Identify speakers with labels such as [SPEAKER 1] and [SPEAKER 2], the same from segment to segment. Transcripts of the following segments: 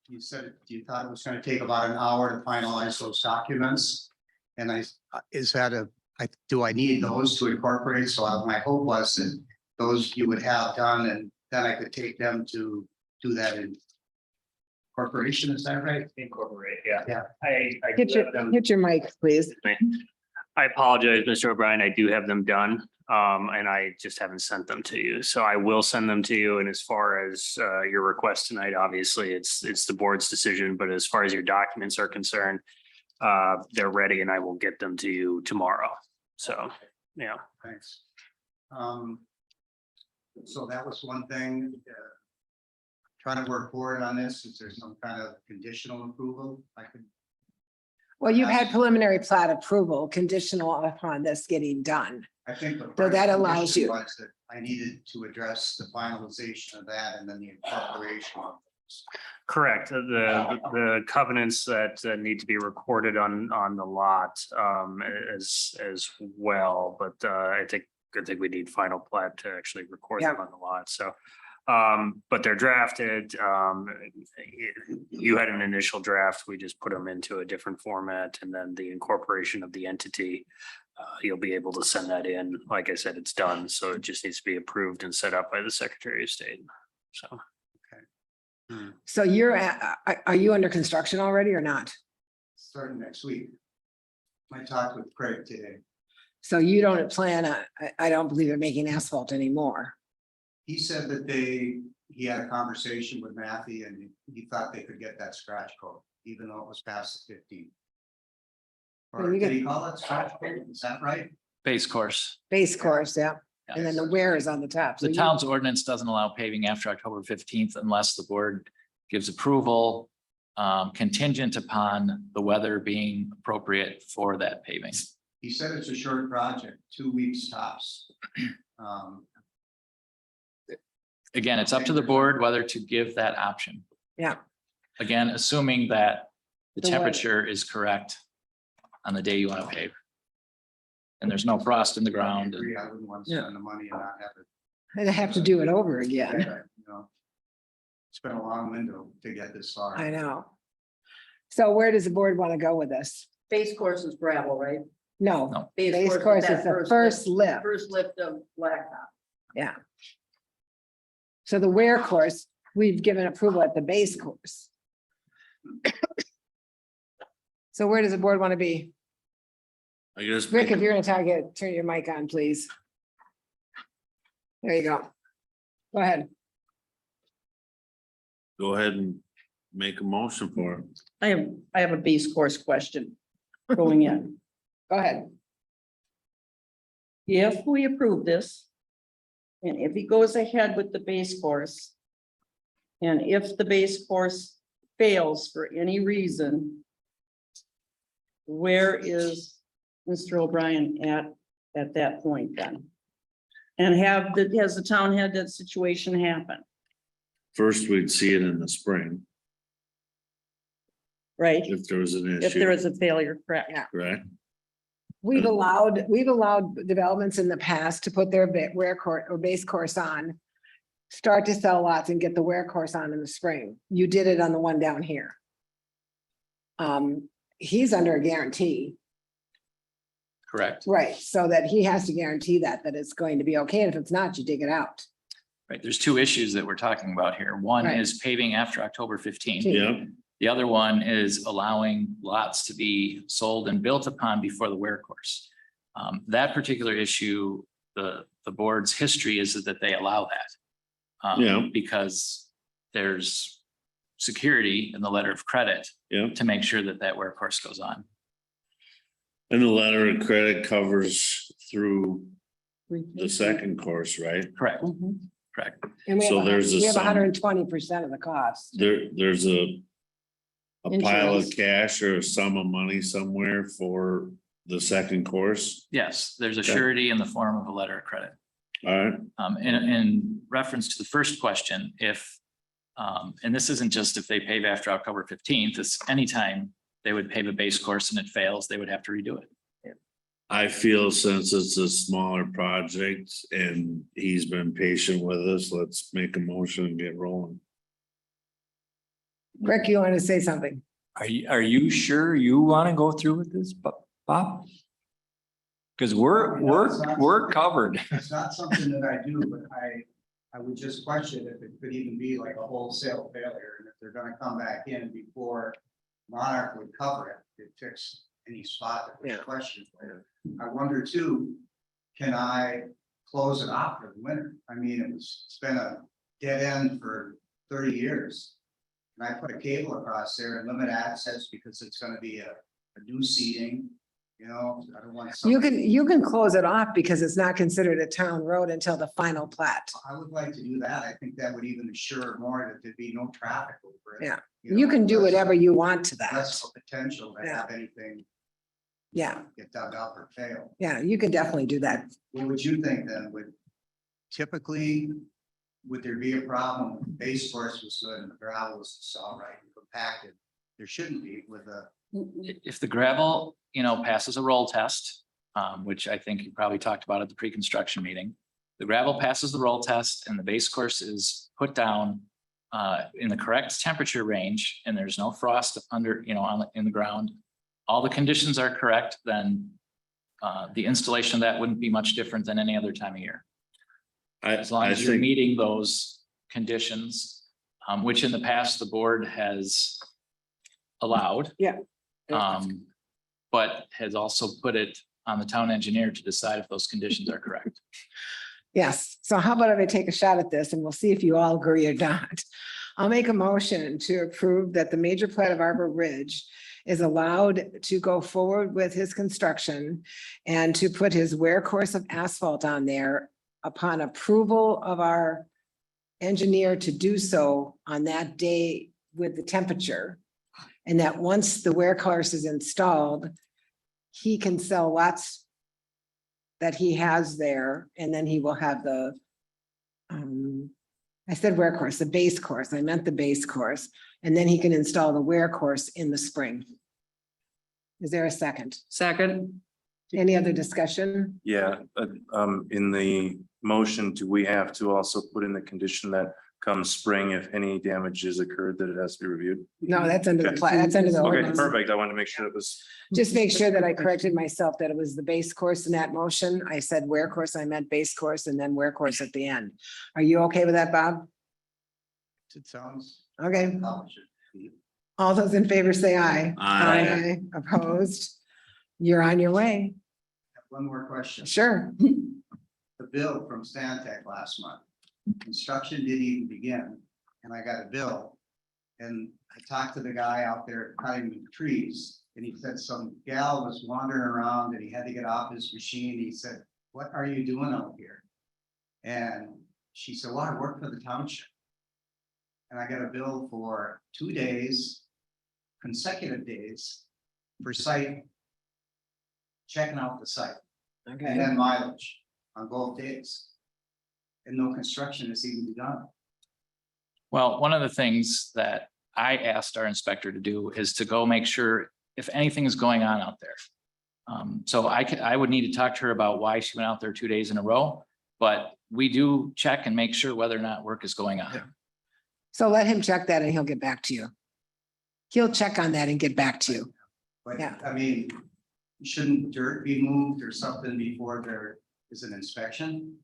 [SPEAKER 1] You said you thought it was going to take about an hour to finalize those documents. And do I need those to incorporate? So my hope was that those you would have done, and then I could take them to do that in corporation. Is that right?
[SPEAKER 2] Incorporate, yeah.
[SPEAKER 1] Yeah.
[SPEAKER 2] I
[SPEAKER 3] Hit your mic, please.
[SPEAKER 2] I apologize, Mr. O'Brien. I do have them done. And I just haven't sent them to you. So I will send them to you. And as far as your request tonight, obviously it's the board's decision, but as far as your documents are concerned, they're ready and I will get them to you tomorrow. So, yeah.
[SPEAKER 1] Thanks. So that was one thing. Trying to work forward on this. Is there some kind of conditional approval I could?
[SPEAKER 3] Well, you've had preliminary plat approval conditional upon this getting done.
[SPEAKER 1] I think
[SPEAKER 3] So that allows you.
[SPEAKER 1] was that I needed to address the finalization of that and then the incorporation of those.
[SPEAKER 2] Correct. The covenants that need to be recorded on the lot as well, but I think we need final plat to actually record them on the lot. So, but they're drafted. You had an initial draft. We just put them into a different format, and then the incorporation of the entity. You'll be able to send that in. Like I said, it's done. So it just needs to be approved and set up by the Secretary of State. So.
[SPEAKER 3] So are you under construction already or not?
[SPEAKER 1] Starting next week. I talked with Craig today.
[SPEAKER 3] So you don't plan on, I don't believe they're making asphalt anymore.
[SPEAKER 1] He said that he had a conversation with Matthew and he thought they could get that scratch code, even though it was past the 15th. Or did he call it scratch code? Is that right?
[SPEAKER 4] Base course.
[SPEAKER 3] Base course, yeah. And then the wear is on the top. So
[SPEAKER 4] The town's ordinance doesn't allow paving after October 15th unless the board gives approval contingent upon the weather being appropriate for that paving.
[SPEAKER 1] He said it's a short project, 2 weeks tops.
[SPEAKER 4] Again, it's up to the board whether to give that option.
[SPEAKER 3] Yeah.
[SPEAKER 4] Again, assuming that the
[SPEAKER 3] The weather.
[SPEAKER 4] temperature is correct on the day you want to pave. And there's no frost in the ground.
[SPEAKER 1] I wouldn't want to spend the money and not have it.
[SPEAKER 3] I'd have to do it over again.
[SPEAKER 1] You know, it's been a long window to get this far.
[SPEAKER 3] I know. So where does the board want to go with this?
[SPEAKER 5] Base course is gravel, right?
[SPEAKER 3] No,
[SPEAKER 4] No.
[SPEAKER 3] base course is the first lift.
[SPEAKER 5] First lift of blacktop.
[SPEAKER 3] Yeah. So the wear course, we've given approval at the base course. So where does the board want to be?
[SPEAKER 6] I guess.
[SPEAKER 3] Rick, if you're gonna turn your mic on, please. There you go. Go ahead.
[SPEAKER 6] Go ahead and make a motion for it.
[SPEAKER 5] I have a base course question going in.
[SPEAKER 3] Go ahead.
[SPEAKER 5] If we approve this, and if he goes ahead with the base course, and if the base course fails for any reason, where is Mr. O'Brien at that point then? And has the town had that situation happen,
[SPEAKER 6] First, we'd see it in the spring
[SPEAKER 5] right?
[SPEAKER 6] if there was an
[SPEAKER 5] If there
[SPEAKER 6] issue,
[SPEAKER 5] is a failure, correct?
[SPEAKER 3] Yeah.
[SPEAKER 6] correct?
[SPEAKER 3] We've allowed developments in the past to put their wear course or base course on. Start to sell lots and get the wear course on in the spring. You did it on the one down here. He's under a guarantee,
[SPEAKER 4] Correct.
[SPEAKER 3] right? So that he has to guarantee that it's going to be okay. And if it's not, you dig it out.
[SPEAKER 4] Right. There's two issues that we're talking about here. One
[SPEAKER 3] Right.
[SPEAKER 4] is paving after October 15th.
[SPEAKER 6] Yeah,
[SPEAKER 4] The other one is allowing lots to be sold and built upon before the wear course. That particular issue, the board's history is that they allow that.
[SPEAKER 6] Yeah.
[SPEAKER 4] Because there's security in the letter of credit
[SPEAKER 6] yeah.
[SPEAKER 4] to make sure that that wear course goes on.
[SPEAKER 6] And the letter of credit covers through the
[SPEAKER 5] Mhm.
[SPEAKER 6] second course, right?
[SPEAKER 4] Correct,
[SPEAKER 5] Mhm.
[SPEAKER 4] correct.
[SPEAKER 3] And we
[SPEAKER 6] So
[SPEAKER 3] have,
[SPEAKER 6] there's a
[SPEAKER 3] we have
[SPEAKER 6] sum.
[SPEAKER 3] 120% of the cost.
[SPEAKER 6] There's a pile of
[SPEAKER 5] Insurance.
[SPEAKER 6] cash or a sum of money somewhere for the second course.
[SPEAKER 4] Yes, there's a
[SPEAKER 6] Okay.
[SPEAKER 4] surety in the form of a letter of credit.
[SPEAKER 6] All right,
[SPEAKER 4] In reference to the first question, if, and this isn't just if they pave after October 15th, it's anytime they would pave a base course and it fails, they would have to redo it.
[SPEAKER 6] I feel since it's a smaller project and he's been patient with us, let's make a motion and get rolling.
[SPEAKER 3] Rick, you want to say something?
[SPEAKER 7] Are you sure you want to go through with this, Bob? Because we're covered.
[SPEAKER 1] It's not something that I do, but I would just question if it could even be like a wholesale failure, and if they're gonna come back in before Monarch would cover it, fix any spot that
[SPEAKER 3] Yeah.
[SPEAKER 1] there's questions later. I wonder too, can I close it off for the winter? I mean, it's been a dead end for 30 years. And I put a cable across there and limit access because it's gonna be a new seating, you know, I don't want.
[SPEAKER 3] You can close it off because it's not considered a town road until the final plat.
[SPEAKER 1] I would like to do that. I think that would even assure more that there'd be no traffic over it.
[SPEAKER 3] Yeah.
[SPEAKER 1] know,
[SPEAKER 3] You can do
[SPEAKER 1] less-
[SPEAKER 3] whatever you want to that.
[SPEAKER 1] Less of a potential to
[SPEAKER 3] Yeah.
[SPEAKER 1] have anything
[SPEAKER 3] Yeah,
[SPEAKER 1] get dug up or fail.
[SPEAKER 3] yeah, you can definitely do that.
[SPEAKER 1] What would you think then? Typically, would there be a problem if the base course was good and the gravel was all right and compacted? There shouldn't be with a,
[SPEAKER 4] If the gravel, passes a roll test, which I think you probably talked about at the pre-construction meeting. The gravel passes the roll test and the base course is put down in the correct temperature range and there's no frost under, in the ground. All the conditions are correct, then the installation of that wouldn't be much different than any other time of year. As long
[SPEAKER 6] I
[SPEAKER 4] as you're
[SPEAKER 6] think,
[SPEAKER 4] meeting those conditions, which in the past the board has allowed.
[SPEAKER 3] Yeah.
[SPEAKER 4] But has also put it on the town engineer to decide if those conditions are correct.
[SPEAKER 3] Yes, so how about if I take a shot at this and we'll see if you all agree or not. I'll make a motion to approve that the major plat of Arbor Ridge is allowed to go forward with his construction and to put his wear course of asphalt on there upon approval of our engineer to do so on that day with the temperature. And that once the wear course is installed, he can sell lots that he has there, and then he will have the, I said wear course, the base course, I meant the base course, and then he can install the wear course in the spring. Is there a second?
[SPEAKER 5] Second.
[SPEAKER 3] Any other discussion?
[SPEAKER 8] Yeah, in the motion, do we have to also put in the condition that come spring, if any damages occurred, that it has to be reviewed?
[SPEAKER 3] No, that's under the
[SPEAKER 8] Okay.
[SPEAKER 3] plat, that's under the
[SPEAKER 8] Okay,
[SPEAKER 3] ordinance.
[SPEAKER 8] perfect. I wanted to make sure it was,
[SPEAKER 3] Just make sure that I corrected myself, that it was the base course in that motion. I said wear course, I meant base course, and then wear course at the end. Are you okay with that, Bob?
[SPEAKER 1] it sounds.
[SPEAKER 3] Okay,
[SPEAKER 1] how it should be.
[SPEAKER 3] all those in favor say aye.
[SPEAKER 6] Aye.
[SPEAKER 3] Opposed? You're on your way.
[SPEAKER 1] One more question.
[SPEAKER 3] Sure.
[SPEAKER 1] The bill from Stantec last month, construction didn't even begin, and I got a bill. And I talked to the guy out there cutting the trees, and he said some gal was wandering around and he had to get off his machine. He said, "What are you doing out here?" And she said, "Well, I work for the township." And I got a bill for 2 days, consecutive days, for site, checking out the site. And
[SPEAKER 3] Okay,
[SPEAKER 1] then mileage on both days. And no construction has even begun.
[SPEAKER 4] Well, one of the things that I asked our inspector to do is to go make sure if anything is going on out there. So I would need to talk to her about why she went out there 2 days in a row, but we do check and make sure whether or not work is going on.
[SPEAKER 3] so let him check that and he'll get back to you. He'll check on that and get back to you.
[SPEAKER 1] But
[SPEAKER 3] Yeah.
[SPEAKER 1] I mean, shouldn't dirt be moved or something before there is an inspection?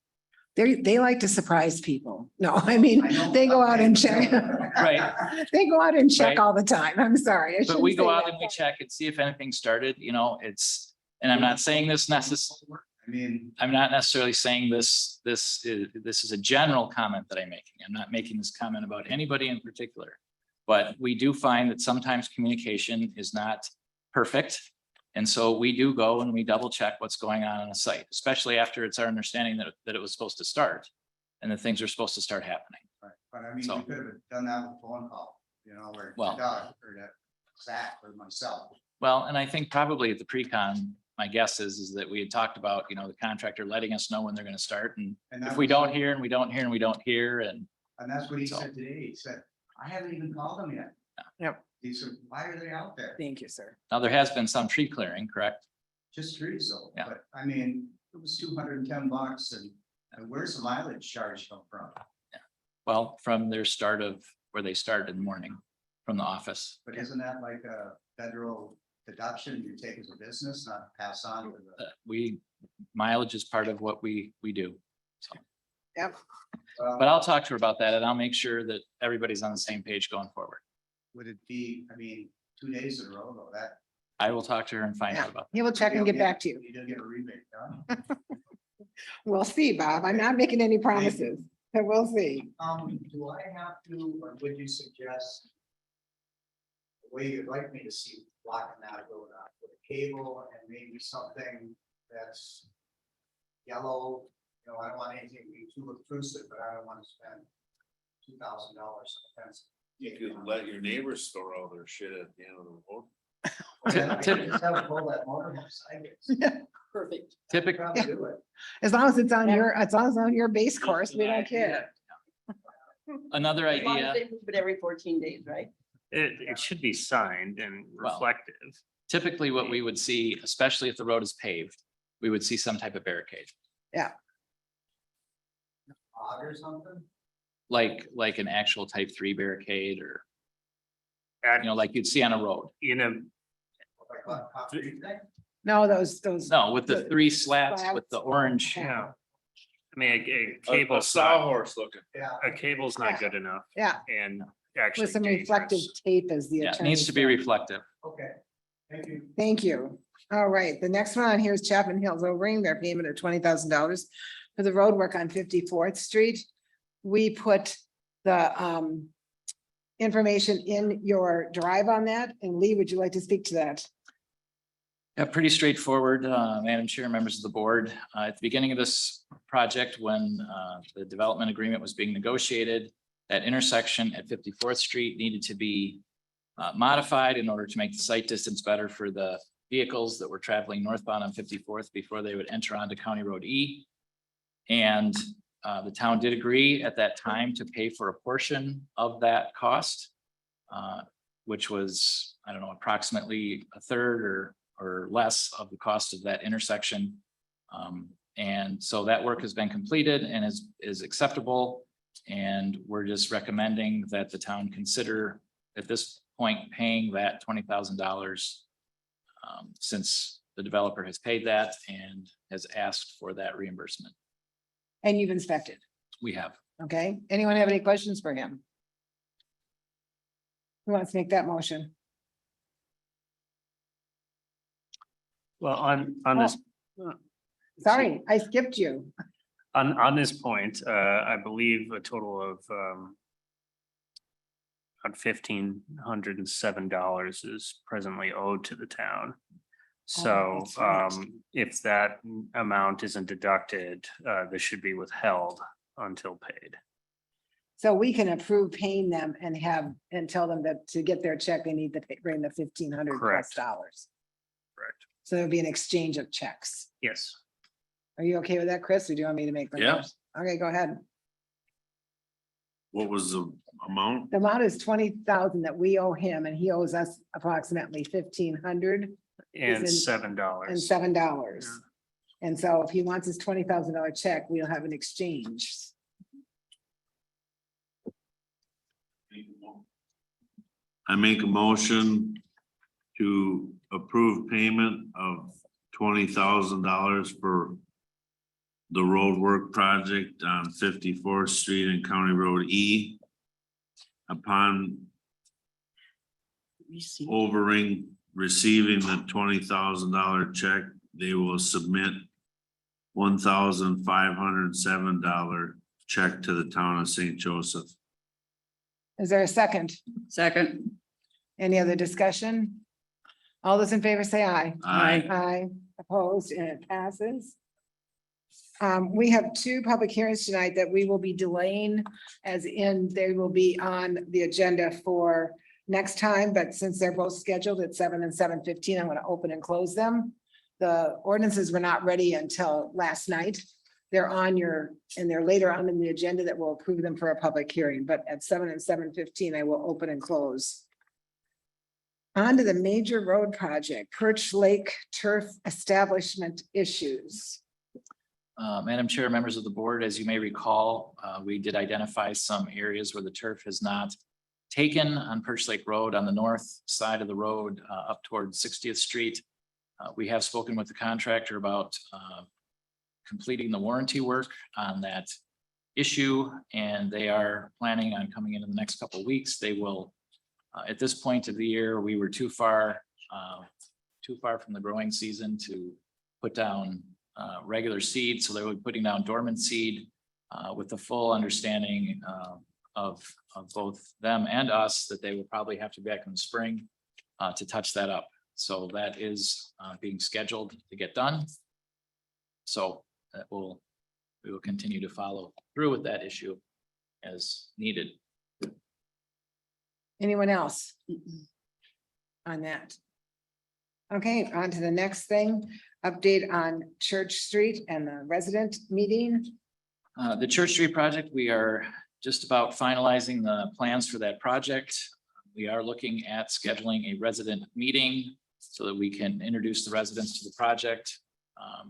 [SPEAKER 3] They like to surprise people. No, I mean,
[SPEAKER 1] I know-
[SPEAKER 3] they go out and check.
[SPEAKER 4] Right.
[SPEAKER 3] They go out and check
[SPEAKER 4] Right.
[SPEAKER 3] all the time. I'm sorry. I
[SPEAKER 4] But we
[SPEAKER 3] shouldn't
[SPEAKER 4] go
[SPEAKER 3] say
[SPEAKER 4] out
[SPEAKER 3] that.
[SPEAKER 4] and we check and see if anything started, and I'm not saying this
[SPEAKER 1] I mean,
[SPEAKER 4] I'm not necessarily saying this is a general comment that I'm making. I'm not making this comment about anybody in particular. But we do find that sometimes communication is not perfect. And so we do go and we double check what's going on a site, especially after it's our understanding that it was supposed to start and that things are supposed to start happening.
[SPEAKER 1] right, but I mean,
[SPEAKER 4] So-
[SPEAKER 1] we could have done that with a phone call, you know, where
[SPEAKER 4] Well-
[SPEAKER 1] Doug or that Zach or myself.
[SPEAKER 4] Well, and I think probably at the pre-con, my guess is that we had talked about, the contractor letting us know when they're going to start. And
[SPEAKER 1] And
[SPEAKER 4] if
[SPEAKER 1] that
[SPEAKER 4] we
[SPEAKER 1] was-
[SPEAKER 4] don't hear and we don't hear and we don't hear and
[SPEAKER 1] And that's what he
[SPEAKER 4] So-
[SPEAKER 1] said today. He said, "I haven't even called them yet."
[SPEAKER 3] Yep.
[SPEAKER 1] He said, "Why are they out there?"
[SPEAKER 3] Thank you, sir.
[SPEAKER 4] now there has been some tree clearing, correct?
[SPEAKER 1] Just trees though,
[SPEAKER 4] Yeah.
[SPEAKER 1] but I mean, it was $210 and where's the mileage charge come from?
[SPEAKER 4] Well, from their start of where they start in the morning, from the office.
[SPEAKER 1] But isn't that like a federal deduction you take as a business, not pass on to the?
[SPEAKER 4] Mileage is part of what we do.
[SPEAKER 3] Yep.
[SPEAKER 4] But I'll talk to her about that and I'll make sure that everybody's on the same page going forward.
[SPEAKER 1] Would it be, I mean, 2 days in a row though, that.
[SPEAKER 4] I will talk to her and find
[SPEAKER 3] Yeah.
[SPEAKER 4] out about
[SPEAKER 3] He will check and get back to you.
[SPEAKER 1] You do get a rebate, huh?
[SPEAKER 3] We'll see, Bob. I'm not making any promises, but we'll see.
[SPEAKER 1] Do I have to, or would you suggest? The way you'd like me to see blocking that road out with a cable and maybe something that's yellow, you know, I don't want anything to be too obtrusive, but I don't want to spend $2,000 on a fence.
[SPEAKER 6] You could let your neighbors store all their shit at the end of the road.
[SPEAKER 1] Well, I could just have it pull that motorhome side.
[SPEAKER 5] Perfect.
[SPEAKER 4] Typically,
[SPEAKER 1] Probably do it.
[SPEAKER 3] As long as it's on your, as long as it's on your base course, we don't care.
[SPEAKER 4] another
[SPEAKER 5] As long as
[SPEAKER 4] idea,
[SPEAKER 5] they move it every 14 days, right?
[SPEAKER 2] It should be signed and
[SPEAKER 4] Well,
[SPEAKER 2] reflective.
[SPEAKER 4] typically what we would see, especially if the road is paved, we would see some type of barricade,
[SPEAKER 1] Odd or something?
[SPEAKER 4] like an actual type 3 barricade or,
[SPEAKER 2] At,
[SPEAKER 4] like you'd see on a road.
[SPEAKER 2] in a,
[SPEAKER 1] Like a concrete thing?
[SPEAKER 3] No, those.
[SPEAKER 4] No, with the 3 slats with the orange.
[SPEAKER 2] yeah. I mean, a
[SPEAKER 6] A
[SPEAKER 2] cable's
[SPEAKER 6] sawhorse looking.
[SPEAKER 1] Yeah.
[SPEAKER 2] a cable's not good enough
[SPEAKER 3] Yeah,
[SPEAKER 2] and actually
[SPEAKER 3] with some reflective
[SPEAKER 2] dangerous.
[SPEAKER 3] tape as the
[SPEAKER 4] Yeah, it
[SPEAKER 3] attorney
[SPEAKER 4] needs to be
[SPEAKER 3] said.
[SPEAKER 4] reflective.
[SPEAKER 1] Okay, thank you.
[SPEAKER 3] Thank you. All right, the next one on here is Chapman Hills Overing, their payment of $20,000 for the road work on 54th Street. We put the information in your drive on that, and Lee, would you like to speak to that?
[SPEAKER 4] Yeah, pretty straightforward, Madam Chair, members of the board. At the beginning of this project, when the development agreement was being negotiated, that intersection at 54th Street needed to be modified in order to make the sight distance better for the vehicles that were traveling northbound on 54th before they would enter onto County Road E. And the town did agree at that time to pay for a portion of that cost, which was, I don't know, approximately a third or less of the cost of that intersection. And so that work has been completed and is acceptable. And we're just recommending that the town consider at this point paying that $20,000 since the developer has paid that and has asked for that reimbursement.
[SPEAKER 3] And you've inspected,
[SPEAKER 4] We have.
[SPEAKER 3] okay? Anyone have any questions for him? Who wants to make that motion?
[SPEAKER 2] Well, on this.
[SPEAKER 3] Sorry, I skipped you.
[SPEAKER 2] On this point, I believe a total of about $1,507 is presently owed to the town. So
[SPEAKER 3] that's right.
[SPEAKER 2] if that amount isn't deducted, this should be withheld until paid.
[SPEAKER 3] So we can approve paying them and tell them that to get their check, they need to bring the $1,500 plus
[SPEAKER 2] Correct.
[SPEAKER 3] dollars.
[SPEAKER 2] Correct.
[SPEAKER 3] So there'll be an exchange of checks.
[SPEAKER 2] Yes.
[SPEAKER 3] Are you okay with that, Chris? Or do you want me to make? the
[SPEAKER 6] Yeah.
[SPEAKER 3] motion? Okay, go ahead.
[SPEAKER 6] What was the amount?
[SPEAKER 3] The amount is 20,000 that we owe him and he owes us approximately 1,500
[SPEAKER 2] And
[SPEAKER 3] in-
[SPEAKER 2] $7.
[SPEAKER 3] and $7.
[SPEAKER 2] Yeah.
[SPEAKER 3] And so if he wants his $20,000 check, we'll have an exchange.
[SPEAKER 6] I make a motion to approve payment of $20,000 for the road work project on 54th Street and County Road E. Upon Overing receiving the $20,000 check, they will submit $1,507 check to the town of St. Joseph.
[SPEAKER 3] Is there a second?
[SPEAKER 5] Second.
[SPEAKER 3] Any other discussion? All those in favor say aye.
[SPEAKER 6] Aye.
[SPEAKER 3] Aye, opposed, and it passes. We have 2 public hearings tonight that we will be delaying, as in they will be on the agenda for next time, but since they're both scheduled at 7 and 7:15, I'm gonna open and close them. The ordinances were not ready until last night. They're on and they're later on in the agenda that will approve them for a public hearing, but at 7 and 7:15, I will open and close. On to the major road project, Perch Lake Turf Establishment issues.
[SPEAKER 4] Madam Chair, members of the board, as you may recall, we did identify some areas where the turf has not taken on Perch Lake Road on the north side of the road up towards 60th Street. We have spoken with the contractor about completing the warranty work on that issue, and they are planning on coming in the next couple of weeks. They will, at this point of the year, we were too far from the growing season to put down regular seed, so they were putting down dormant seed with the full understanding of both them and us that they will probably have to be back in the spring to touch that up. So that is being scheduled to get done. So that we will continue to follow through with that issue as needed.
[SPEAKER 3] Anyone else? On that? Okay, on to the next thing, update on Church Street and the resident meeting.
[SPEAKER 4] The Church Street project, we are just about finalizing the plans for that project. We are looking at scheduling a resident meeting so that we can introduce the residents to the project,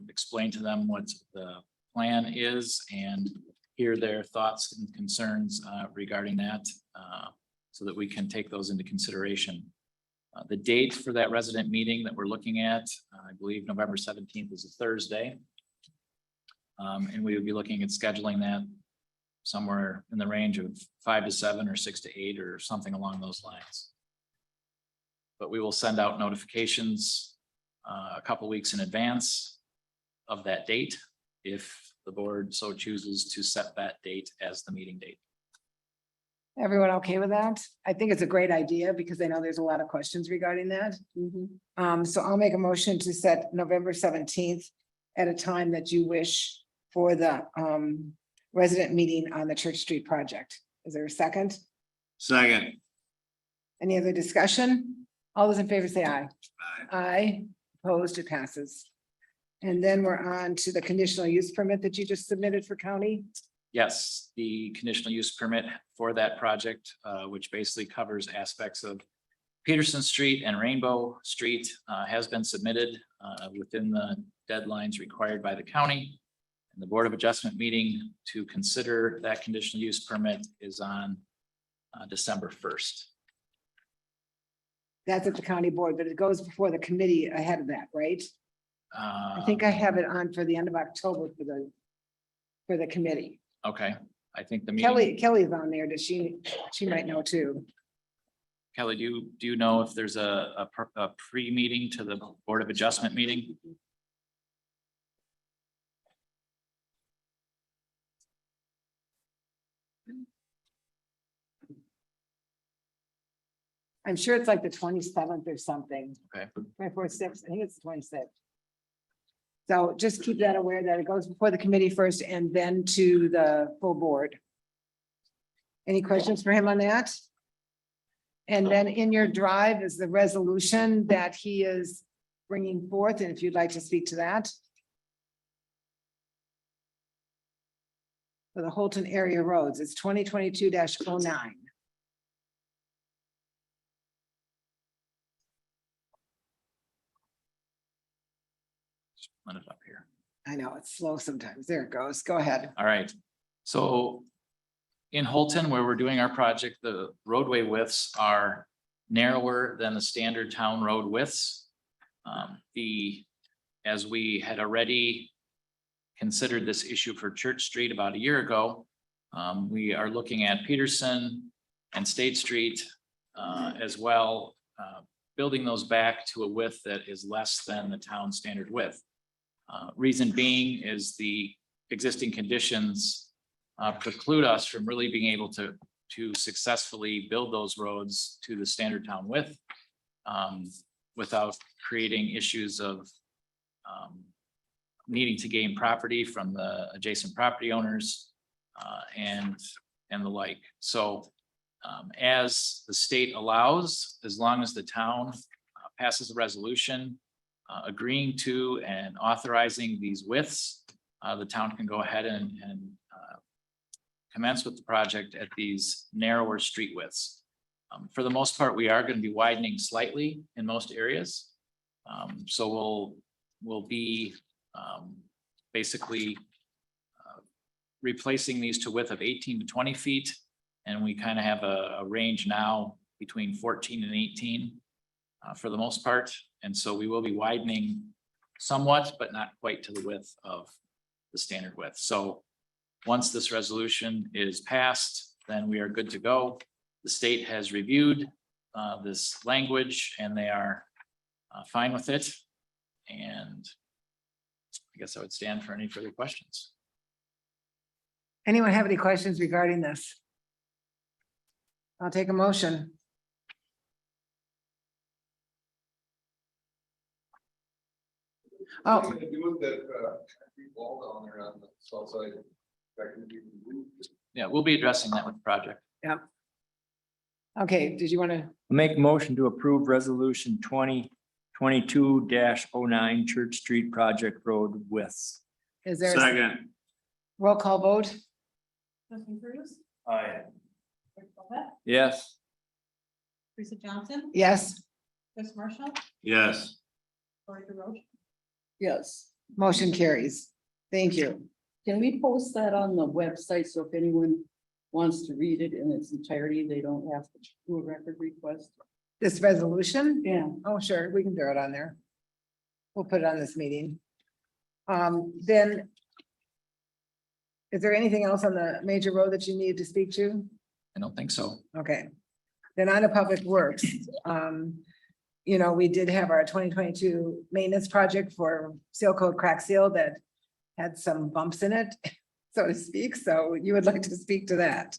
[SPEAKER 4] explain to them what the plan is and hear their thoughts and concerns regarding that, so that we can take those into consideration. The date for that resident meeting that we're looking at, I believe November 17th is a Thursday. And we would be looking at scheduling that somewhere in the range of 5 to 7 or 6 to 8 or something along those lines. But we will send out notifications a couple weeks in advance of that date, if the board so chooses to set that date as the meeting date.
[SPEAKER 3] Everyone okay with that? I think it's a great idea because I know there's a lot of questions regarding that. So I'll make a motion to set November 17th at a time that you wish for the resident meeting on the Church Street project. Is there a second?
[SPEAKER 6] Second.
[SPEAKER 3] Any other discussion? All those in favor say aye.
[SPEAKER 6] Aye.
[SPEAKER 3] Aye, opposed, it passes. And then we're on to the conditional use permit that you just submitted for county.
[SPEAKER 4] Yes, the conditional use permit for that project, which basically covers aspects of Peterson Street and Rainbow Street, has been submitted within the deadlines required by the county. And the Board of Adjustment meeting to consider that conditional use permit is on December 1st.
[SPEAKER 3] That's at the county board, but it goes before the committee ahead of that, right? I think I have it on for the end of October for the committee.
[SPEAKER 4] Okay, I think the meeting.
[SPEAKER 3] Kelly's on there. Does she might know too.
[SPEAKER 4] Kelly, do you know if there's a pre-meeting to the Board of Adjustment meeting?
[SPEAKER 3] I'm sure it's like the 27th or something.
[SPEAKER 4] Okay.
[SPEAKER 3] 24th, 6th, I think it's the 26th. So just keep that aware that it goes before the committee first and then to the full board. Any questions for him on that? And then in your drive is the resolution that he is bringing forth, and if you'd like to speak to that. For the Holton area roads, it's 2022-09.
[SPEAKER 4] Let it up here.
[SPEAKER 3] I know it's slow sometimes. There it goes. Go ahead.
[SPEAKER 4] All right, so in Holton, where we're doing our project, the roadway widths are narrower than the standard town road widths. As we had already considered this issue for Church Street about a year ago, we are looking at Peterson and State Street as well, building those back to a width that is less than the town standard width. Reason being is the existing conditions preclude us from really being able to successfully build those roads to the standard town width without creating issues of needing to gain property from the adjacent property owners and the like. So as the state allows, as long as the town passes a resolution agreeing to and authorizing these widths, the town can go ahead and commence with the project at these narrower street widths. For the most part, we are going to be widening slightly in most areas. So we'll be basically replacing these to width of 18 to 20 feet And we kind of have a range now between 14 and 18 for the most part. And so we will be widening somewhat, but not quite to the width of the standard width. So once this resolution is passed, then we are good to go. The state has reviewed this language and they are fine with it. And I guess I would stand for any further questions.
[SPEAKER 3] Anyone have any questions regarding this? I'll take a motion. Oh,
[SPEAKER 4] Yeah, we'll be addressing that with the project.
[SPEAKER 3] okay, did you want to,
[SPEAKER 7] Make a motion to approve resolution 2022-09 Church Street Project Road width.
[SPEAKER 3] is there a
[SPEAKER 6] Second,
[SPEAKER 3] roll call vote?
[SPEAKER 9] Justin Cruz,
[SPEAKER 7] Aye.
[SPEAKER 9] Rick Bovet,
[SPEAKER 7] Yes.
[SPEAKER 9] Teresa Johnson,
[SPEAKER 3] Yes,
[SPEAKER 9] Chris Marshall,
[SPEAKER 6] yes.
[SPEAKER 9] Lori DeRoche.
[SPEAKER 5] Yes.
[SPEAKER 3] motion carries. Thank you.
[SPEAKER 5] Can we post that on the website, so if anyone wants to read it in its entirety, they don't have to do a record request?
[SPEAKER 3] This resolution?
[SPEAKER 5] Yeah.
[SPEAKER 3] Oh, sure, we can throw it on there. We'll put it on this meeting. Then. Is there anything else on the major road that you need to speak to?
[SPEAKER 4] I don't think so.
[SPEAKER 3] Okay. Then on to Public Works, you know, we did have our 2022 maintenance project for seal coat crack seal that had some bumps in it, so to speak. So you would like to speak to that?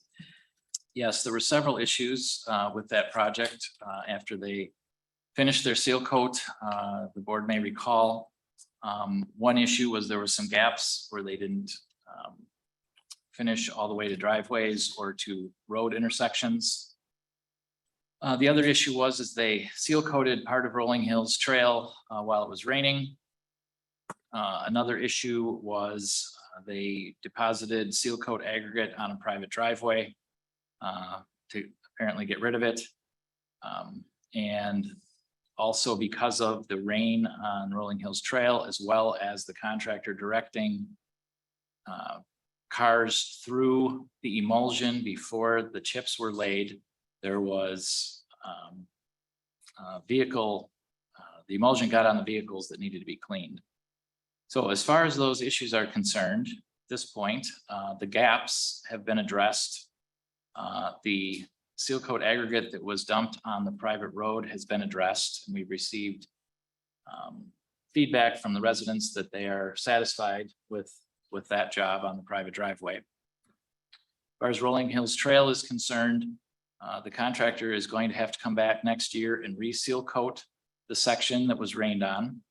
[SPEAKER 4] Yes, there were several issues with that project after they finished their seal coat. The board may recall. One issue was there were some gaps where they didn't finish all the way to driveways or to road intersections. The other issue was they seal coated part of Rolling Hills Trail while it was raining. Another issue was they deposited seal coat aggregate on a private driveway to apparently get rid of it. And also because of the rain on Rolling Hills Trail, as well as the contractor directing cars through the emulsion before the chips were laid, there was the emulsion got on the vehicles that needed to be cleaned. So as far as those issues are concerned, at this point, the gaps have been addressed. The seal coat aggregate that was dumped on the private road has been addressed, and we've received feedback from the residents that they are satisfied with that job on the private driveway. As far as Rolling Hills Trail is concerned, the contractor is going to have to come back next year and reseal coat the section that was rained on.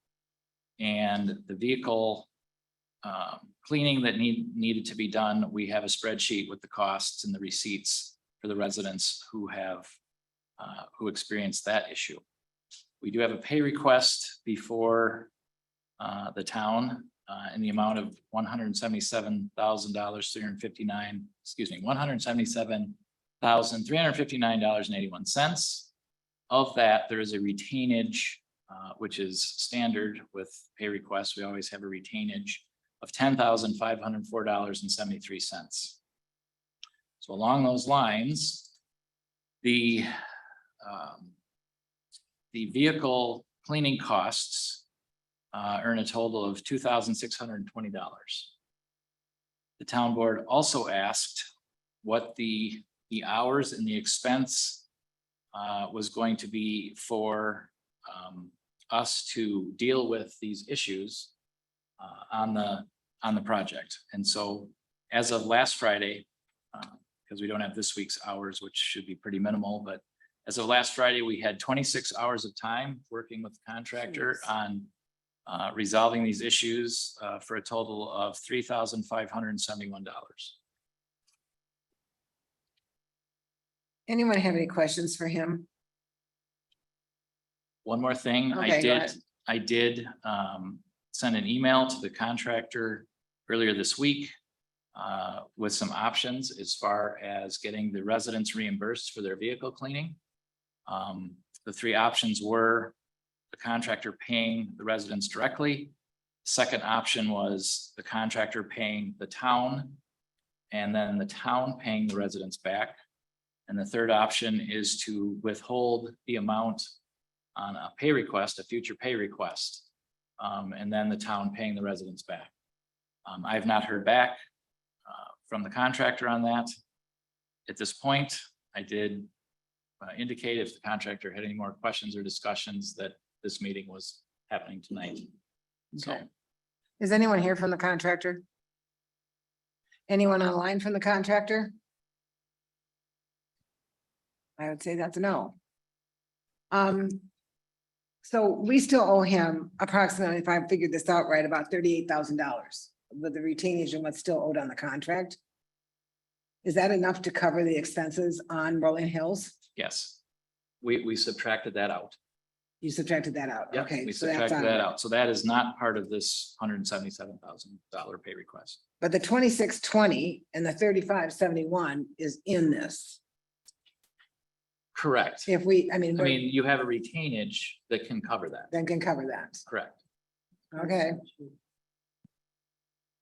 [SPEAKER 4] And the vehicle cleaning that needed to be done, we have a spreadsheet with the costs and the receipts for the residents who experienced that issue. We do have a pay request before the town in the amount of $177,359. $177,359.81. Of that, there is a retainage, which is standard with pay requests. We always have a retainage of $10,504.73. So along those lines, the vehicle cleaning costs earn a total of $2,620. The town board also asked what the hours and the expense was going to be for us to deal with these issues on the project. And so as of last Friday, because we don't have this week's hours, which should be pretty minimal, but as of last Friday, we had 26 hours of time working with the contractor on resolving these issues for a total of $3,571.
[SPEAKER 3] Anyone have any questions for him?
[SPEAKER 4] One more thing,
[SPEAKER 3] Okay, go ahead.
[SPEAKER 4] I did send an email to the contractor earlier this week with some options as far as getting the residents reimbursed for their vehicle cleaning. The three options were the contractor paying the residents directly. Second option was the contractor paying the town, and then the town paying the residents back. And the third option is to withhold the amount on a pay request, a future pay request. And then the town paying the residents back. I've not heard back from the contractor on that. At this point, I did indicate if the contractor had any more questions or discussions that this meeting was happening tonight. So
[SPEAKER 3] Okay. Is anyone here from the contractor? Anyone online from the contractor? I would say that's a no. So we still owe him approximately, if I figured this out right, about $38,000 with the retainage and what's still owed on the contract. Is that enough to cover the expenses on Rolling Hills?
[SPEAKER 4] yes, we subtracted that out.
[SPEAKER 3] You subtracted that out,
[SPEAKER 4] Yep,
[SPEAKER 3] okay.
[SPEAKER 4] we
[SPEAKER 3] so that's
[SPEAKER 4] subtracted
[SPEAKER 3] on
[SPEAKER 4] that
[SPEAKER 3] there.
[SPEAKER 4] out. So that is not part of this $177,000 pay request.
[SPEAKER 3] But the 2620 and the 3571 is in this.
[SPEAKER 4] Correct.
[SPEAKER 3] If we, I mean,
[SPEAKER 4] I mean, you have a retainage that can cover that.
[SPEAKER 3] then can cover that.
[SPEAKER 4] Correct.
[SPEAKER 3] Okay.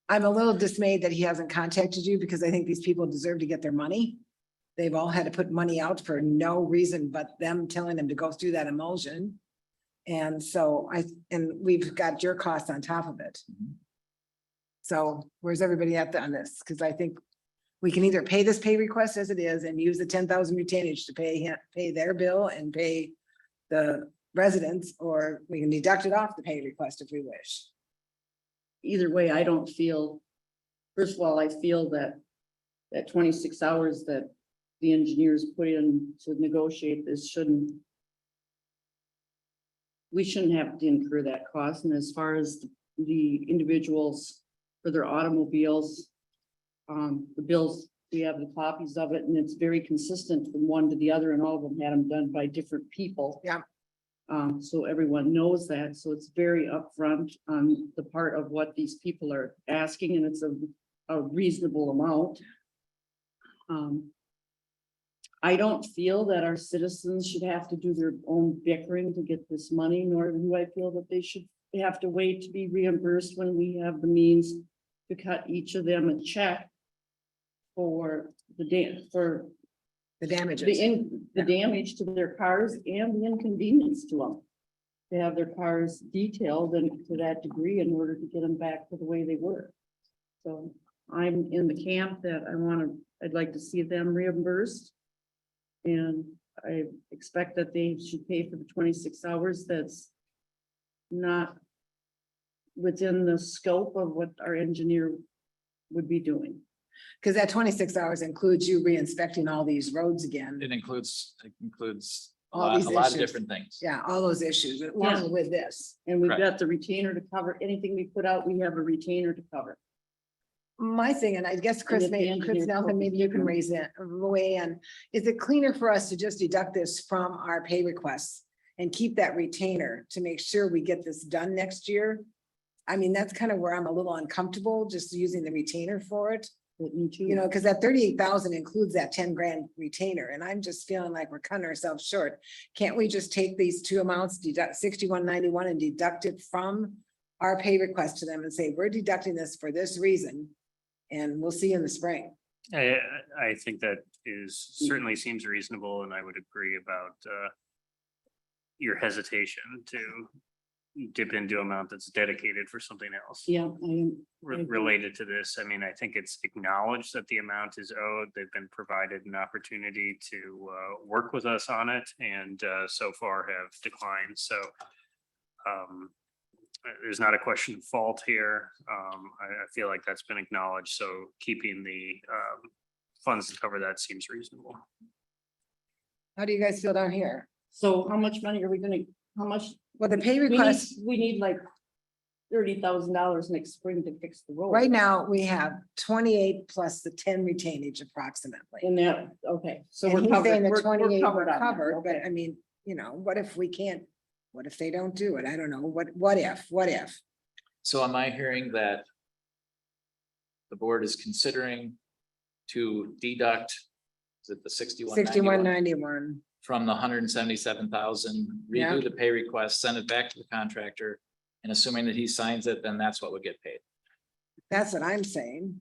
[SPEAKER 3] I'm a little dismayed that he hasn't contacted you because I think these people deserve to get their money. They've all had to put money out for no reason but them telling them to go through that emulsion. And so and we've got your costs on top of it.
[SPEAKER 4] Mhm.
[SPEAKER 3] So where's everybody at on this? Because I think we can either pay this pay request as it is and use the 10,000 retainage to pay their bill and pay the residents, or we can deduct it off the pay request if we wish.
[SPEAKER 5] Either way, I don't feel, first of all, I feel that 26 hours that the engineers put in to negotiate this we shouldn't have to incur that cost. And as far as the individuals for their automobiles, the bills, we have the copies of it, and it's very consistent from one to the other, and all of them had them done by different people.
[SPEAKER 3] Yeah.
[SPEAKER 5] So everyone knows that, so it's very upfront on the part of what these people are asking, and it's a reasonable amount. I don't feel that our citizens should have to do their own bickering to get this money, nor do I feel that they should have to wait to be reimbursed when we have the means to cut each of them a check for the
[SPEAKER 3] The damages.
[SPEAKER 5] the damage to their cars and the inconvenience to them. To have their cars detailed and to that degree in order to get them back to the way they were. So I'm in the camp that I'd like to see them reimbursed. And I expect that they should pay for the 26 hours. That's not within the scope of what our engineer would be doing.
[SPEAKER 3] Because that 26 hours includes you re-inspecting all these roads again.
[SPEAKER 4] It includes a
[SPEAKER 3] All
[SPEAKER 4] lot,
[SPEAKER 3] these
[SPEAKER 4] a lot of
[SPEAKER 3] issues.
[SPEAKER 4] different things.
[SPEAKER 3] Yeah, all those issues along with this.
[SPEAKER 5] And we've
[SPEAKER 4] Correct.
[SPEAKER 5] got the retainer to cover anything we put out. We have a retainer to cover.
[SPEAKER 3] My thing, and I guess Chris,
[SPEAKER 5] if the
[SPEAKER 3] Chris
[SPEAKER 5] engineer
[SPEAKER 3] Nelson, maybe you can
[SPEAKER 5] different.
[SPEAKER 3] raise it, weigh in. Is it cleaner for us to just deduct this from our pay requests and keep that retainer to make sure we get this done next year? I mean, that's kind of where I'm a little uncomfortable, just using the retainer for it.
[SPEAKER 5] Me too.
[SPEAKER 3] You know, because that 38,000 includes that 10 grand retainer, and I'm just feeling like we're cutting ourselves short. Can't we just take these two amounts, deduct 6191 and deduct it from our pay request to them and say, we're deducting this for this reason? And we'll see you in the spring.
[SPEAKER 2] I think that certainly seems reasonable, and I would agree about your hesitation to dip into amount that's dedicated for something else.
[SPEAKER 5] Yeah, I am.
[SPEAKER 2] Related to this. I mean, I think it's acknowledged that the amount is owed. They've been provided an opportunity to work with us on it, and so far have declined. So there's not a question of fault here. I feel like that's been acknowledged. So keeping the funds to cover that seems reasonable.
[SPEAKER 3] How do you guys feel down here?
[SPEAKER 5] So how much money are we gonna, how much?
[SPEAKER 3] Well, the pay request,
[SPEAKER 5] We need like $30,000 next spring to fix the road.
[SPEAKER 3] right now, we have 28 plus the 10 retainage approximately.
[SPEAKER 5] And that, okay, so
[SPEAKER 3] And
[SPEAKER 5] we're
[SPEAKER 3] he's
[SPEAKER 5] covered.
[SPEAKER 3] saying the
[SPEAKER 5] We're
[SPEAKER 3] 28
[SPEAKER 5] covered
[SPEAKER 3] were
[SPEAKER 5] on that,
[SPEAKER 3] covered, but
[SPEAKER 5] okay.
[SPEAKER 3] I mean, you know, what if we can't, what if they don't do it? I don't know. What if?
[SPEAKER 4] So am I hearing that the board is considering to deduct, is it the
[SPEAKER 3] 6191.
[SPEAKER 4] from the 177,000,
[SPEAKER 3] Yeah.
[SPEAKER 4] redo the pay request, send it back to the contractor, and assuming that he signs it, then that's what would get paid.
[SPEAKER 3] That's what I'm saying.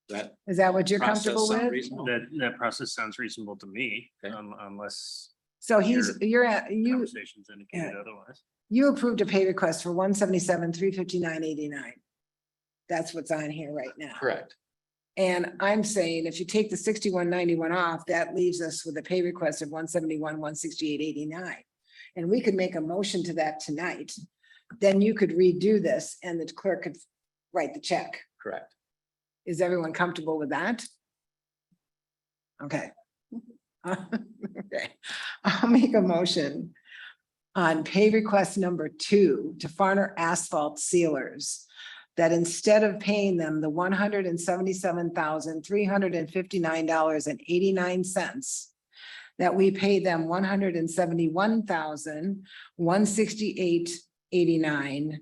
[SPEAKER 4] That
[SPEAKER 3] Is that what you're
[SPEAKER 4] process
[SPEAKER 3] comfortable
[SPEAKER 4] sound
[SPEAKER 3] with?
[SPEAKER 4] reasonable?
[SPEAKER 2] That process sounds reasonable to me,
[SPEAKER 4] Okay.
[SPEAKER 2] unless
[SPEAKER 3] So you're at, you,
[SPEAKER 2] conversations indicated otherwise.
[SPEAKER 3] you approved a pay request for 177, 359.89. That's what's on here right now.
[SPEAKER 4] Correct.
[SPEAKER 3] And I'm saying if you take the 61.91 off, that leaves us with a pay request of 171, 168.89. And we could make a motion to that tonight. Then you could redo this and the clerk could write the check.
[SPEAKER 4] Correct.
[SPEAKER 3] Is everyone comfortable with that? Okay. Okay, I'll make a motion on pay request number 2 to Farner Asphalt Sealers. That instead of paying them the $177,359.89, that we pay them $171,168.89,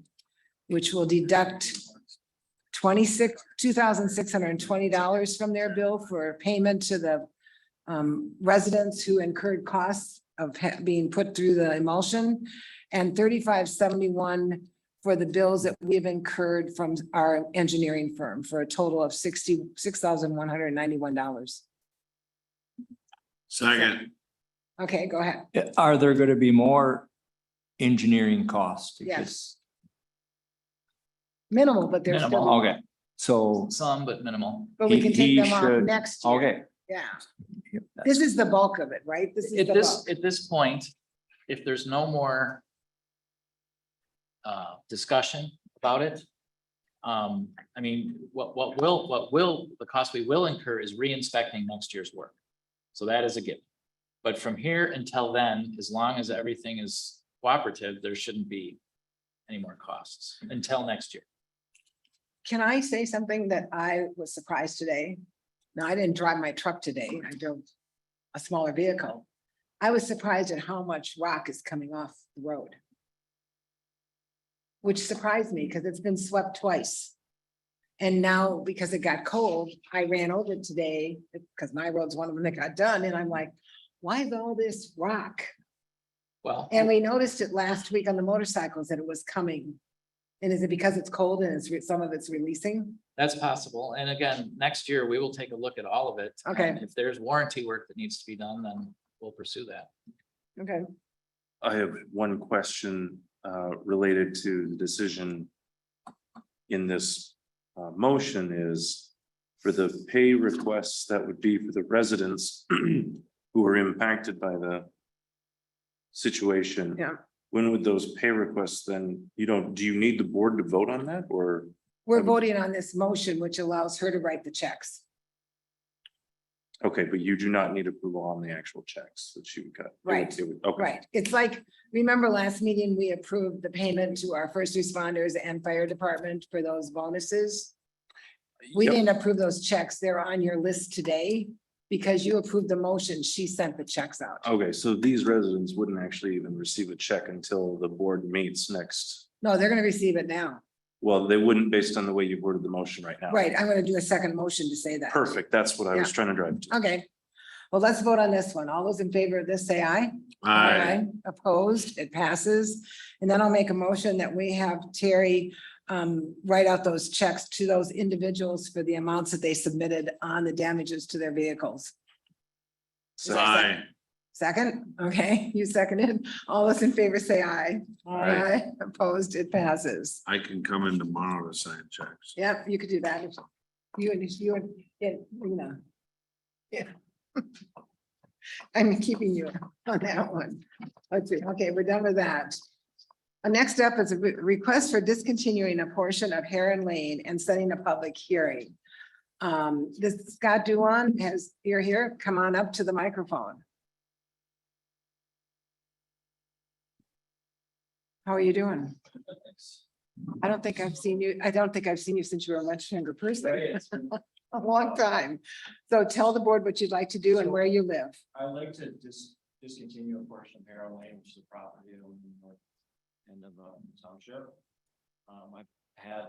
[SPEAKER 3] which will deduct $2,620 from their bill for payment to the residents who incurred costs of being put through the emulsion, and $35.71 for the bills that we've incurred from our engineering firm, for a total of $66,191.
[SPEAKER 6] Second,
[SPEAKER 3] Okay, go ahead.
[SPEAKER 7] Are there gonna be more engineering costs?
[SPEAKER 3] Yes. Minimal, but there's
[SPEAKER 4] Minimal.
[SPEAKER 3] still,
[SPEAKER 7] Okay, so.
[SPEAKER 4] Some, but minimal.
[SPEAKER 3] but we can take
[SPEAKER 7] he
[SPEAKER 3] them off
[SPEAKER 7] should-
[SPEAKER 3] next year.
[SPEAKER 7] Okay.
[SPEAKER 3] Yeah,
[SPEAKER 7] Yep,
[SPEAKER 3] this
[SPEAKER 7] that's-
[SPEAKER 3] is the bulk of it, right? This is
[SPEAKER 4] At
[SPEAKER 3] the
[SPEAKER 4] this,
[SPEAKER 3] bulk.
[SPEAKER 4] at this point, if there's no more discussion about it, I mean, the cost we will incur is re-inspecting next year's work. So that is a given. But from here until then, as long as everything is cooperative, there shouldn't be any more costs until next year.
[SPEAKER 3] Can I say something that I was surprised today? Now, I didn't drive my truck today. I drove a smaller vehicle. I was surprised at how much rock is coming off the road. Which surprised me because it's been swept twice. And now, because it got cold, I ran over today because my road's one of them that got done, and I'm like, why is all this rock?
[SPEAKER 4] Well,
[SPEAKER 3] And we noticed it last week on the motorcycles that it was coming. And is it because it's cold and some of it's releasing?
[SPEAKER 4] that's possible. And again, next year, we will take a look at all of it.
[SPEAKER 3] Okay.
[SPEAKER 4] And if there's warranty work that needs to be done, then we'll pursue that.
[SPEAKER 3] Okay.
[SPEAKER 8] I have one question related to the decision in this motion is for the pay requests that would be for the residents who are impacted by the situation.
[SPEAKER 3] Yeah.
[SPEAKER 8] When would those pay requests then, do you need the board to vote on that or?
[SPEAKER 3] We're voting on this motion, which allows her to write the checks.
[SPEAKER 8] Okay, but you do not need approval on the actual checks that she got.
[SPEAKER 3] Right.
[SPEAKER 8] Okay.
[SPEAKER 3] Right. It's like, remember last meeting, we approved the payment to our first responders and fire department for those bonuses. We
[SPEAKER 8] Yep.
[SPEAKER 3] didn't approve those checks. They're on your list today because you approved the motion. She sent the checks out.
[SPEAKER 8] Okay, so these residents wouldn't actually even receive a check until the board meets next.
[SPEAKER 3] No, they're gonna receive it now.
[SPEAKER 8] Well, they wouldn't based on the way you worded the motion right now.
[SPEAKER 3] Right. I'm gonna do a second motion to say that.
[SPEAKER 8] Perfect. That's what I was
[SPEAKER 3] Yeah.
[SPEAKER 8] trying to drive to.
[SPEAKER 3] Okay. Well, let's vote on this one. All those in favor of this, say aye.
[SPEAKER 6] aye,
[SPEAKER 3] Opposed, it passes. And then I'll make a motion that we have Terry write out those checks to those individuals for the amounts that they submitted on the damages to their vehicles.
[SPEAKER 6] aye,
[SPEAKER 3] Second, okay, you seconded. All those in favor say aye.
[SPEAKER 6] Aye.
[SPEAKER 3] Opposed, it passes.
[SPEAKER 6] I can come in tomorrow to sign checks.
[SPEAKER 3] Yep, you could do that. You and, yeah, you know. Yeah. I'm keeping you on that one. Let's see, okay, we're done with that. Next up is a request for discontinuing a portion of Heron Lane and setting a public hearing. This Scott Duan you're here, come on up to the microphone. How are you doing? I don't think I've seen you since you were a much younger person. A long time. So tell the board what you'd like to do and where you live.
[SPEAKER 10] I'd like to discontinue a portion of Harrow Lane, which is a property owned in the north end of township. I've had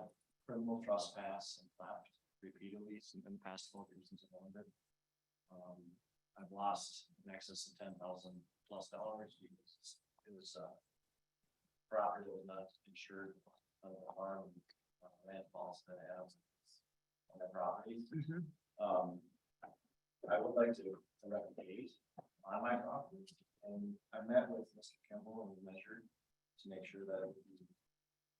[SPEAKER 10] criminal trespass and theft repeatedly in the past 4 years since I've owned it. I've lost in excess of $10,000+ because it was property that was not insured, harm, landfalls that I have. on the property.
[SPEAKER 3] Mhm.
[SPEAKER 10] I would like to erect a gate on my property, and I met with Mr. Kimball and we measured to make sure that it would be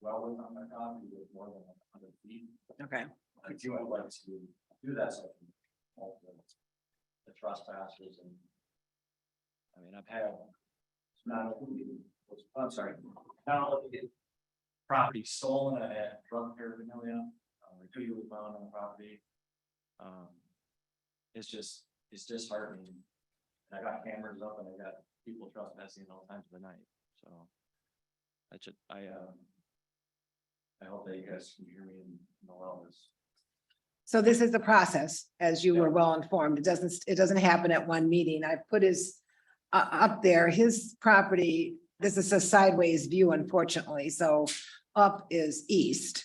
[SPEAKER 10] well within my property with more than 100 feet.
[SPEAKER 3] Okay.
[SPEAKER 10] I do, I'd like to do that so I can help the trespassers and. I mean, I've had. Not only, I'm sorry, not only get property stolen, I had drug paraphernalia, repeatedly found on the property. It's disheartening. And I got cameras up and I got people trespassing all times of the night, so. I hope that you guys can hear me and know all this.
[SPEAKER 3] So this is the process, as you were well informed. It doesn't happen at one meeting. I put his up there, his property, this is a sideways view, unfortunately, so up is east.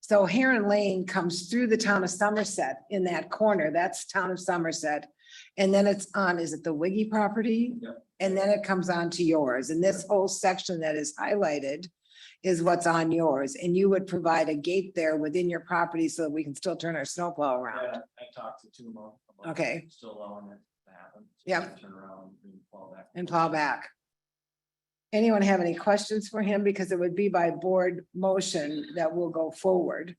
[SPEAKER 3] So Heron Lane comes through the town of Somerset in that corner, that's town of Somerset. And then it's on, is it the Wiggy property?
[SPEAKER 10] Yep.
[SPEAKER 3] And then it comes on to yours, and this whole section that is highlighted is what's on yours, and you would provide a gate there within your property so that we can still turn our snowplow around.
[SPEAKER 10] Yeah, I talked to two of them. about
[SPEAKER 3] Okay.
[SPEAKER 10] Still allowing it to happen. So
[SPEAKER 3] Yep.
[SPEAKER 10] Turn around and fall back.
[SPEAKER 3] And plow back. Anyone have any questions for him? Because it would be by board motion that will go forward.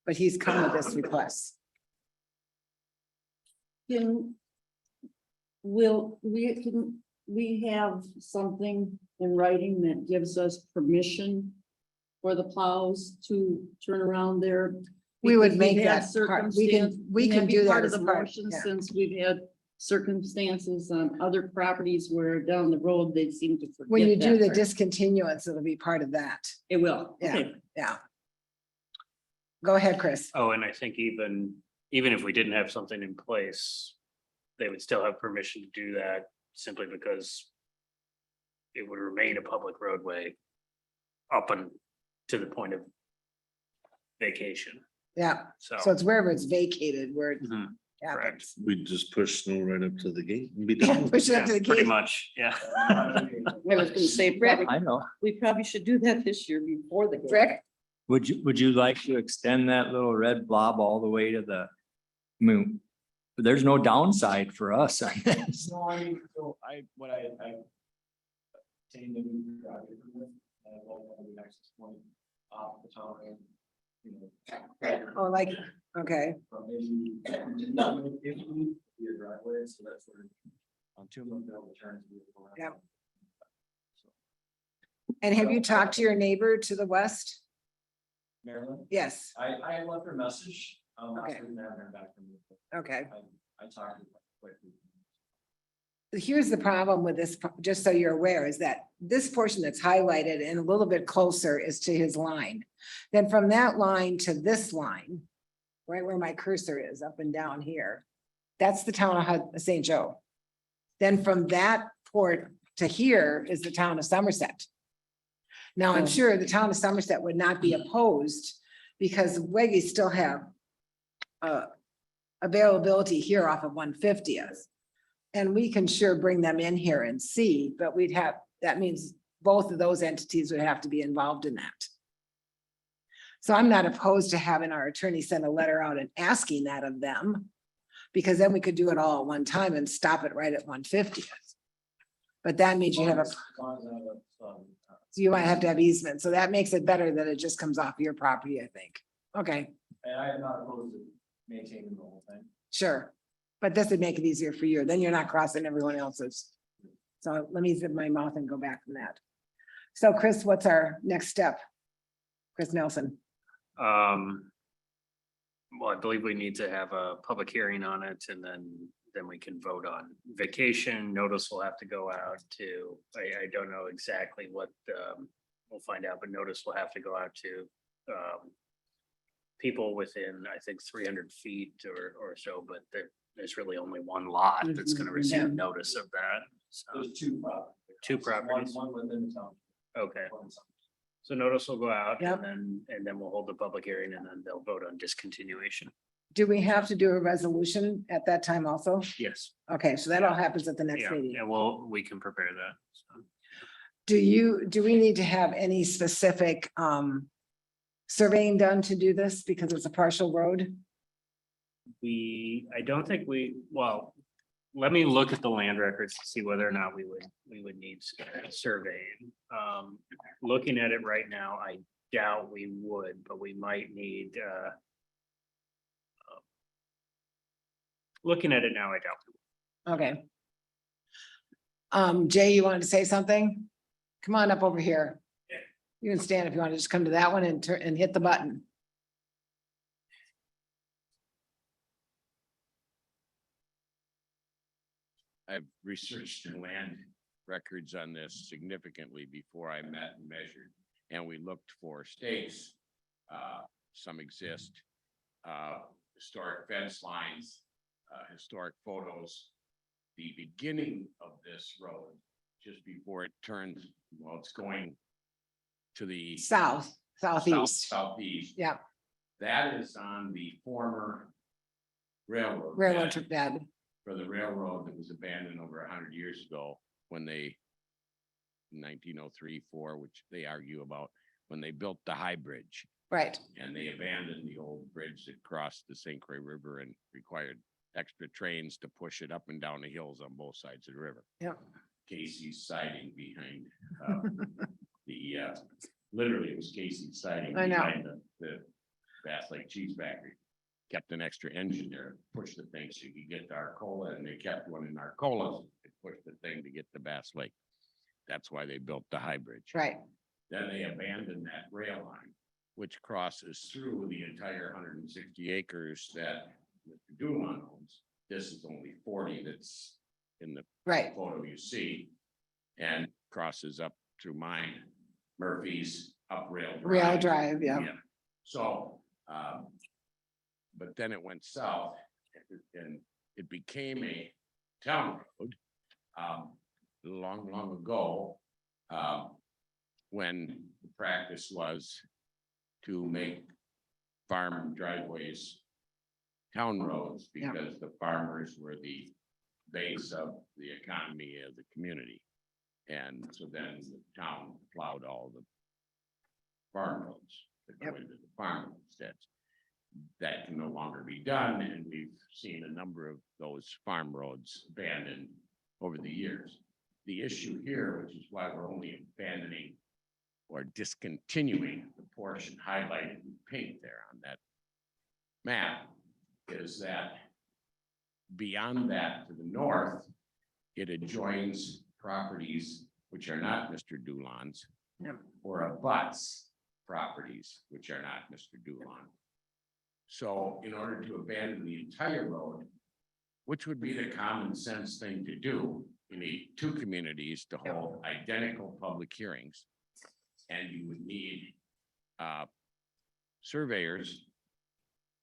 [SPEAKER 3] But he's come with this request.
[SPEAKER 5] Can we have something in writing that gives us permission for the plows to turn around there?
[SPEAKER 3] We would
[SPEAKER 5] Because
[SPEAKER 3] make
[SPEAKER 5] we've had
[SPEAKER 3] that part. We can
[SPEAKER 5] Wouldn't that be
[SPEAKER 3] do that
[SPEAKER 5] part
[SPEAKER 3] as
[SPEAKER 5] of the
[SPEAKER 3] part,
[SPEAKER 5] motion,
[SPEAKER 3] yeah.
[SPEAKER 5] since we've had circumstances on other properties where down the road they seem to forget.
[SPEAKER 3] When you do
[SPEAKER 5] that
[SPEAKER 3] the
[SPEAKER 5] part.
[SPEAKER 3] discontinuance, it'll be part of that.
[SPEAKER 5] It will,
[SPEAKER 3] Yeah.
[SPEAKER 5] okay.
[SPEAKER 3] Yeah. Go ahead, Chris.
[SPEAKER 2] Oh, and I think even if we didn't have something in place, they would still have permission to do that simply because it would remain a public roadway up and to the point of vacation.
[SPEAKER 3] Yeah,
[SPEAKER 2] So.
[SPEAKER 3] so it's wherever it's vacated where it
[SPEAKER 2] Mhm, correct.
[SPEAKER 3] happens.
[SPEAKER 6] We just push snow right up to the gate and be
[SPEAKER 3] Yeah,
[SPEAKER 6] done.
[SPEAKER 3] push it up
[SPEAKER 2] Yeah,
[SPEAKER 3] to the
[SPEAKER 2] pretty
[SPEAKER 3] gate.
[SPEAKER 2] much, yeah.
[SPEAKER 5] I was gonna say, Rick,
[SPEAKER 7] I know.
[SPEAKER 5] we probably should do that this year before the.
[SPEAKER 3] Rick?
[SPEAKER 7] Would you like to extend that little red blob all the way to the moon? But there's no downside for us on this.
[SPEAKER 10] So what I obtained the new project with, the access point off the town. You know,
[SPEAKER 3] Oh, like, okay.
[SPEAKER 10] from maybe, if we need to be a driveway, so that's where on two month they'll turn to be.
[SPEAKER 3] Yep. And have you talked to your neighbor to the west?
[SPEAKER 10] Maryland,
[SPEAKER 3] Yes,
[SPEAKER 10] I left her a message,
[SPEAKER 3] Okay.
[SPEAKER 10] after never heard back from you. but
[SPEAKER 3] okay.
[SPEAKER 10] I talked to her quickly.
[SPEAKER 3] Here's the problem with this, just so you're aware, is that this portion that's highlighted and a little bit closer is to his line. Then from that line to this line, right where my cursor is, up and down here, that's the town of St. Joe. Then from that port to here is the town of Somerset. Now, I'm sure the town of Somerset would not be opposed because Weggies still have availability here off of 150th. And we can sure bring them in here and see, but that means both of those entities would have to be involved in that. So I'm not opposed to having our attorney send a letter out and asking that of them. Because then we could do it all at one time and stop it right at 150th. But that means you have
[SPEAKER 10] As long as I have,
[SPEAKER 3] so you might have to have easement. So that makes it better that it just comes off your property, I think. Okay,
[SPEAKER 10] and I am not opposed to maintaining the whole thing.
[SPEAKER 3] sure. But this would make it easier for you. Then you're not crossing everyone else's. So let me zip my mouth and go back from that. So Chris, what's our next step? Chris Nelson.
[SPEAKER 2] Well, I believe we need to have a public hearing on it and then we can vote on vacation. Notice will have to go out to, I don't know exactly what, we'll find out, but notice will have to go out to people within, I think, 300 feet or so, but there's really only one lot that's gonna
[SPEAKER 3] Mhm,
[SPEAKER 2] receive
[SPEAKER 3] yeah.
[SPEAKER 2] notice of that. So,
[SPEAKER 10] There's two properties.
[SPEAKER 2] Two properties.
[SPEAKER 10] One within the town.
[SPEAKER 2] okay,
[SPEAKER 10] one in some-
[SPEAKER 2] so notice will go out
[SPEAKER 3] Yep.
[SPEAKER 2] and then we'll hold the public hearing and then they'll vote on discontinuation.
[SPEAKER 3] Do we have to do a resolution at that time also?
[SPEAKER 2] Yes.
[SPEAKER 3] Okay, so that all happens at the next
[SPEAKER 2] Yeah,
[SPEAKER 3] meeting.
[SPEAKER 2] and we can prepare that. So.
[SPEAKER 3] Do we need to have any specific surveying done to do this because it's a partial road?
[SPEAKER 2] I don't think well, let me look at the land records to see whether or not we would need surveying. Looking at it right now, I doubt we would, but we might need, looking at it now, I doubt. We would.
[SPEAKER 3] Okay. Jay, you wanted to say something? Come on up over here. You can stand if you want to just come to that one and turn and hit the button.
[SPEAKER 11] I've researched the land records on this significantly before I met and measured. And we looked for stakes. Some exist. Historic fence lines, historic photos. The beginning of this road, just before it turns, well, it's going to the
[SPEAKER 3] Southeast.
[SPEAKER 11] Southeast.
[SPEAKER 3] Yeah,
[SPEAKER 11] That is on the former railroad.
[SPEAKER 3] railroad
[SPEAKER 11] bed.
[SPEAKER 3] bed.
[SPEAKER 11] For the railroad that was abandoned over 100 years ago when they, 1903, 4, which they argue about, when they built the High Bridge
[SPEAKER 3] Right.
[SPEAKER 11] and they abandoned the old bridge that crossed the St. Croix River and required extra trains to push it up and down the hills on both sides of the river.
[SPEAKER 3] Yep.
[SPEAKER 11] Casey's siding behind, literally it was Casey's siding
[SPEAKER 3] I know.
[SPEAKER 11] behind the Bass Lake Cheese Factory. Kept an extra engine there, pushed the thing so you could get to Arcola, and they kept one in Arcola. They pushed the thing to get to Bass Lake. That's why they built the High Bridge.
[SPEAKER 3] Right.
[SPEAKER 11] Then they abandoned that rail line, which crosses through the entire 160 acres that Mr. Dulon owns. This is only 40 that's in the
[SPEAKER 3] Right.
[SPEAKER 11] photo you see, and crosses up through mine, Murphy's, up Rail Drive.
[SPEAKER 3] Rail Drive, yeah.
[SPEAKER 11] So, but then it went south and it became a town road, long ago, when the practice was to make farm driveways town roads,
[SPEAKER 3] Yeah.
[SPEAKER 11] because the farmers were the base of the economy of the community. And so then the town plowed all the farm roads that go into the farm homesteads. That can no longer be done, and we've seen a number of those farm roads abandoned over the years. The issue here, which is why we're only abandoning or discontinuing the portion highlighted in pink there on that map, is that beyond that to the north, it adjoins properties which are not Mr. Dulon's, or abuts properties which are not Mr. Dulon. So in order to abandon the entire road, which would be the common sense thing to do, you need two communities to hold identical public hearings. And you would need surveyors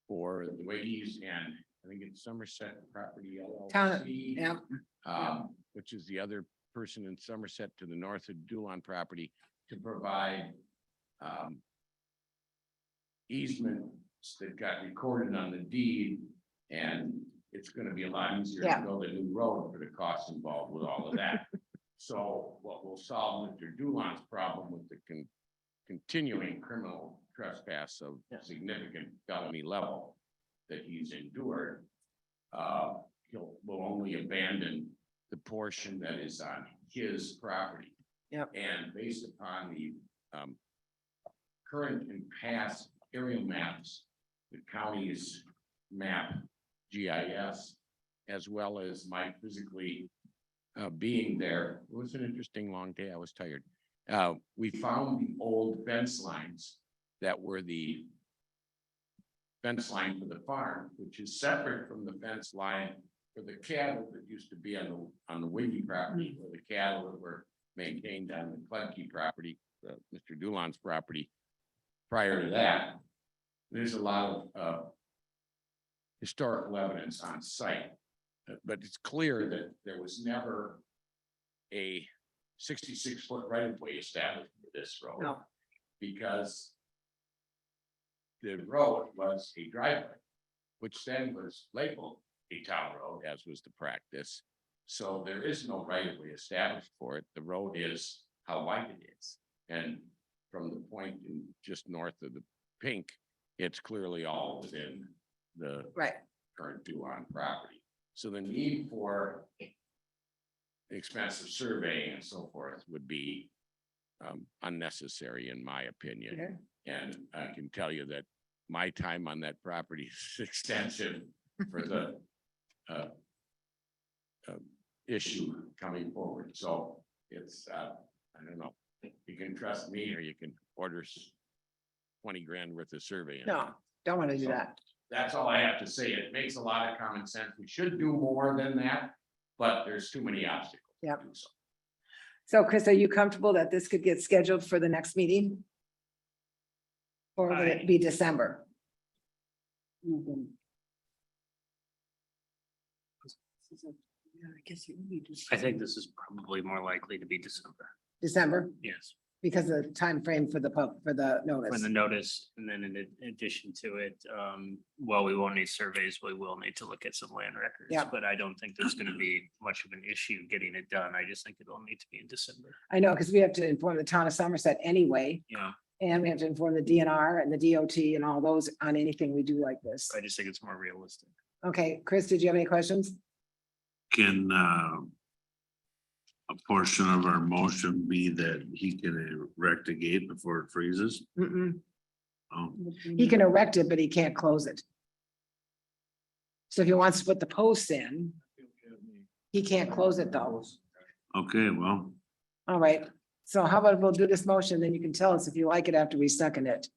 [SPEAKER 11] for the Wades and I think it's Somerset Property
[SPEAKER 3] Town,
[SPEAKER 11] LLC.
[SPEAKER 3] yeah.
[SPEAKER 11] Which is the other person in Somerset to the north of Dulon property to provide easements that got recorded on the deed, and it's gonna be a lot easier
[SPEAKER 3] Yeah.
[SPEAKER 11] to build a new road for the costs involved with all of that. So what will solve Mr. Dulon's problem with the continuing criminal trespass of significant felony level that he's endured, will only abandon the portion that is on his property.
[SPEAKER 3] Yep.
[SPEAKER 11] And based upon the current and past aerial maps, the county's map, GIS, as well as my physically being there. It was an interesting long day. I was tired. We found the old fence lines that were the fence line for the farm, which is separate from the fence line for the cattle that used to be on the Wiggy property, or the cattle that were maintained on the Kledke property, Mr. Dulon's property. Prior to that, there's a lot of historical evidence on site, but it's clear that there was never a 66-foot right-of-way established for this road.
[SPEAKER 3] No.
[SPEAKER 11] Because the road was a driveway, which then was labeled a town road, as was the practice. So there is no right-of-way established for it. The road is how wide it is. And from the point just north of the pink, it's clearly all within the
[SPEAKER 3] Right.
[SPEAKER 11] current due on property. So the need for expensive surveying and so forth would be unnecessary, in my opinion. And I can tell you that my time on that property is extensive for the issue coming forward. So it's, I don't know, you can trust me or you can order 20 grand worth of surveying.
[SPEAKER 3] No, don't want to do that.
[SPEAKER 11] That's all I have to say. It makes a lot of common sense. We should do more than that, but there's too many obstacles. to
[SPEAKER 3] Yep.
[SPEAKER 11] do so.
[SPEAKER 3] So Chris, are you comfortable that this could get scheduled for the next meeting? Or would it be December?
[SPEAKER 5] Mhm.
[SPEAKER 2] I think this is probably more likely to be December.
[SPEAKER 3] December,
[SPEAKER 2] Yes.
[SPEAKER 3] because of the time frame for the for the
[SPEAKER 2] For
[SPEAKER 3] notice.
[SPEAKER 2] the notice, and then in addition to it, well, we won't need surveys, we will need to look at some land records.
[SPEAKER 3] Yeah.
[SPEAKER 2] But I don't think there's gonna be much of an issue getting it done. I just think it'll need to be in December.
[SPEAKER 3] I know, because we have to inform the town of Somerset anyway,
[SPEAKER 2] Yeah,
[SPEAKER 3] and we have to inform the DNR and the DOT and all those on anything we do like this.
[SPEAKER 2] I just think it's more realistic.
[SPEAKER 3] Okay, Chris, did you have any questions?
[SPEAKER 6] Can a portion of our motion be that he can erect a gate before it freezes?
[SPEAKER 3] Mm-mm.
[SPEAKER 6] Oh,
[SPEAKER 3] He can erect it, but he can't close it. So if he wants to put the posts in, he can't close it though.
[SPEAKER 6] okay, well,
[SPEAKER 3] All right, so how about we'll do this motion, then you can tell us if you like it after we second it.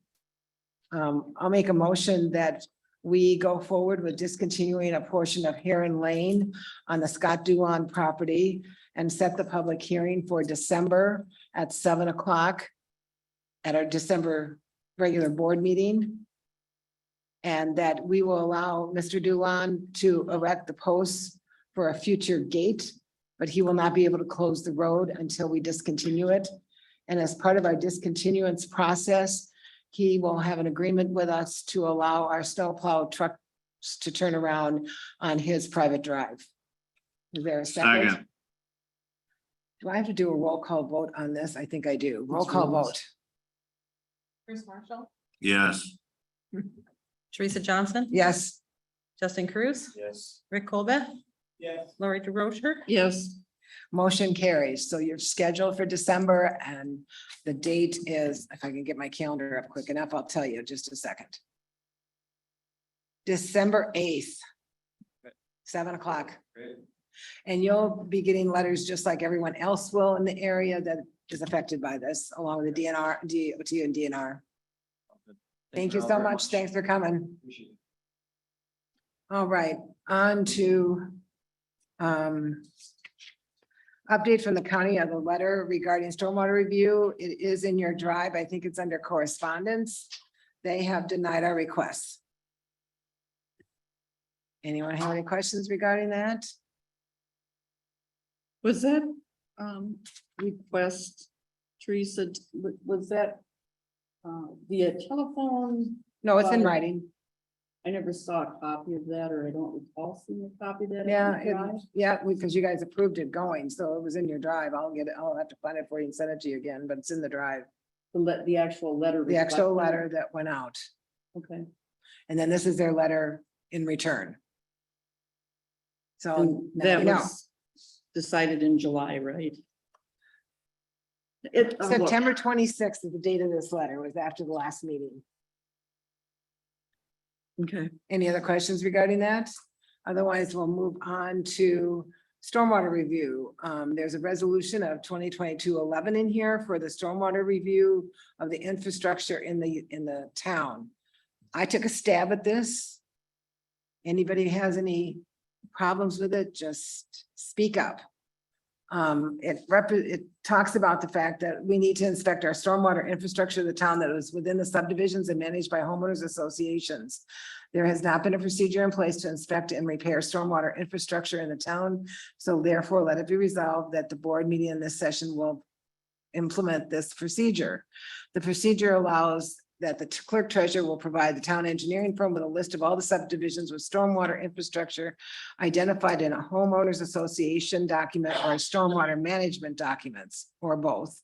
[SPEAKER 3] I'll make a motion that we go forward with discontinuing a portion of Heron Lane on the Scott Duon property and set the public hearing for December at 7 o'clock at our December regular board meeting. And that we will allow Mr. Duon to erect the posts for a future gate, but he will not be able to close the road until we discontinue it. And as part of our discontinuance process, he will have an agreement with us to allow our snowplow trucks to turn around on his private drive. Is there a second?
[SPEAKER 6] second,
[SPEAKER 3] Do I have to do a roll call vote on this? I think I do. Roll call vote.
[SPEAKER 9] Chris Marshall,
[SPEAKER 6] yes.
[SPEAKER 9] Teresa Johnson.
[SPEAKER 3] Yes.
[SPEAKER 9] Justin Cruz,
[SPEAKER 10] Yes.
[SPEAKER 9] Rick Colbert,
[SPEAKER 10] Yes.
[SPEAKER 9] Lori DeRocher.
[SPEAKER 5] Yes,
[SPEAKER 3] Motion carries. So you're scheduled for December and the date is, if I can get my calendar up quick enough, I'll tell you just a second. December 8th. 7 o'clock.
[SPEAKER 10] Great.
[SPEAKER 3] And you'll be getting letters just like everyone else will in the area that is affected by this, along with the DNR, DOT and DNR. Thank you
[SPEAKER 10] all
[SPEAKER 3] so
[SPEAKER 10] very
[SPEAKER 3] much. Thanks for coming.
[SPEAKER 10] Appreciate it.
[SPEAKER 3] All right, on to update from the county of the letter regarding stormwater review. It is in your drive. I think it's under correspondence. They have denied our requests. Anyone have any questions regarding that?
[SPEAKER 5] was that request, Teresa, was that via telephone?
[SPEAKER 3] No, it's in writing.
[SPEAKER 5] I never saw a copy of that, or I don't recall seeing a copy of that. in
[SPEAKER 3] Yeah,
[SPEAKER 5] the drive.
[SPEAKER 3] because you guys approved it going, so it was in your drive. I'll get it. I'll have to find it for you and send it to you again, but it's in the drive.
[SPEAKER 5] The actual letter.
[SPEAKER 3] The actual
[SPEAKER 5] reflecting-
[SPEAKER 3] letter that went out.
[SPEAKER 5] Okay.
[SPEAKER 3] And then this is their letter in return. So
[SPEAKER 5] And
[SPEAKER 3] now
[SPEAKER 5] that
[SPEAKER 3] you know.
[SPEAKER 5] was decided in July, right? It, look,
[SPEAKER 3] September 26th is the date of this letter, was after the last meeting.
[SPEAKER 5] Okay,
[SPEAKER 3] Any other questions regarding that? Otherwise, we'll move on to stormwater review. There's a resolution of 2022-11 in here for the stormwater review of the infrastructure in the town. I took a stab at this. Anybody has any problems with it, just speak up. It talks about the fact that we need to inspect our stormwater infrastructure of the town that is within the subdivisions and managed by homeowners associations. There has not been a procedure in place to inspect and repair stormwater infrastructure in the town. So therefore, let it be resolved that the board meeting in this session will implement this procedure. The procedure allows that the clerk treasurer will provide the town engineering firm with a list of all the subdivisions with stormwater infrastructure identified in a homeowners association document or a stormwater management documents, or both.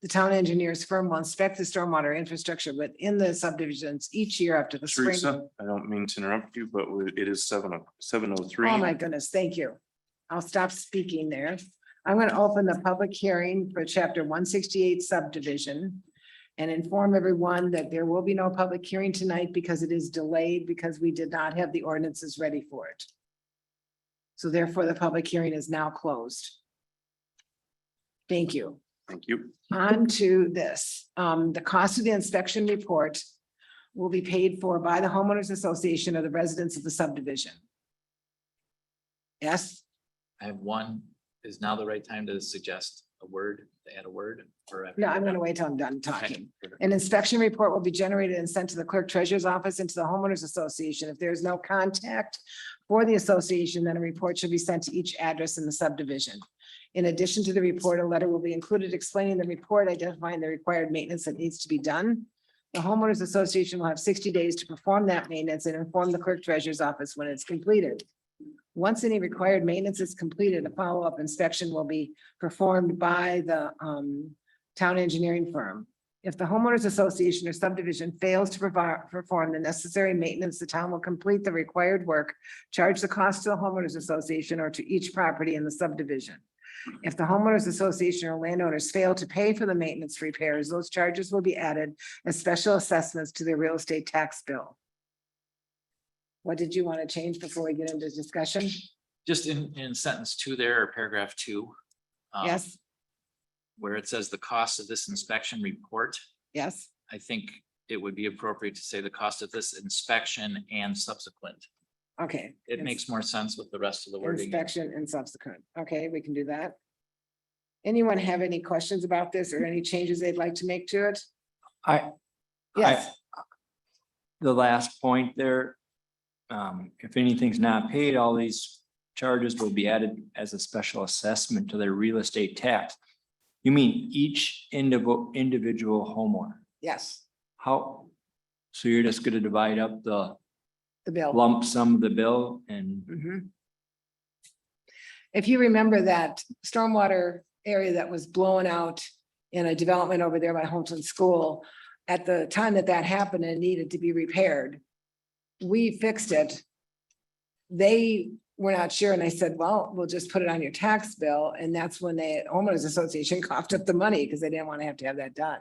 [SPEAKER 3] The town engineer's firm will inspect the stormwater infrastructure within the subdivisions each year after the spring.
[SPEAKER 8] Teresa, I don't mean to interrupt you, but it is 7:03.
[SPEAKER 3] Oh, my goodness, thank you. I'll stop speaking there. I'm going to open the public hearing for chapter 168 subdivision and inform everyone that there will be no public hearing tonight because it is delayed because we did not have the ordinances ready for it. So therefore, the public hearing is now closed. Thank you.
[SPEAKER 8] Thank you.
[SPEAKER 3] On to this, the cost of the inspection report will be paid for by the homeowners association or the residents of the subdivision. Yes,
[SPEAKER 4] I have one. Is now the right time to suggest a word, to add a word? Or
[SPEAKER 3] no, I'm gonna wait till I'm done talking. An inspection report will be generated and sent to the clerk treasurer's office and to the homeowners association. If there is no contact for the association, then a report should be sent to each address in the subdivision. In addition to the report, a letter will be included explaining the report, identifying the required maintenance that needs to be done. The homeowners association will have 60 days to perform that maintenance and inform the clerk treasurer's office when it's completed. Once any required maintenance is completed, a follow-up inspection will be performed by the town engineering firm. If the homeowners association or subdivision fails to perform the necessary maintenance, the town will complete the required work, charge the cost to the homeowners association or to each property in the subdivision. If the homeowners association or landowners fail to pay for the maintenance repairs, those charges will be added as special assessments to their real estate tax bill. What did you want to change before we get into discussion?
[SPEAKER 4] Just in sentence 2 there, or paragraph 2.
[SPEAKER 3] Yes,
[SPEAKER 4] Where it says the cost of this inspection report,
[SPEAKER 3] yes,
[SPEAKER 4] I think it would be appropriate to say the cost of this inspection and subsequent.
[SPEAKER 3] okay.
[SPEAKER 4] It makes more sense with the rest of the wording.
[SPEAKER 3] Inspection and subsequent. Okay, we can do that. Anyone have any questions about this or any changes they'd like to make to it? Yes,
[SPEAKER 7] The last point there. If anything's not paid, all these charges will be added as a special assessment to their real estate tax. You mean each individual homeowner?
[SPEAKER 3] yes,
[SPEAKER 7] How? So you're just gonna divide up the
[SPEAKER 3] the bill.
[SPEAKER 7] lump sum of the bill and
[SPEAKER 3] Mhm. If you remember that stormwater area that was blown out in a development over there by Holton School, at the time that that happened and needed to be repaired, we fixed it. They were not sure and they said, well, we'll just put it on your tax bill. And that's when the homeowners association coughed up the money because they didn't want to have that done.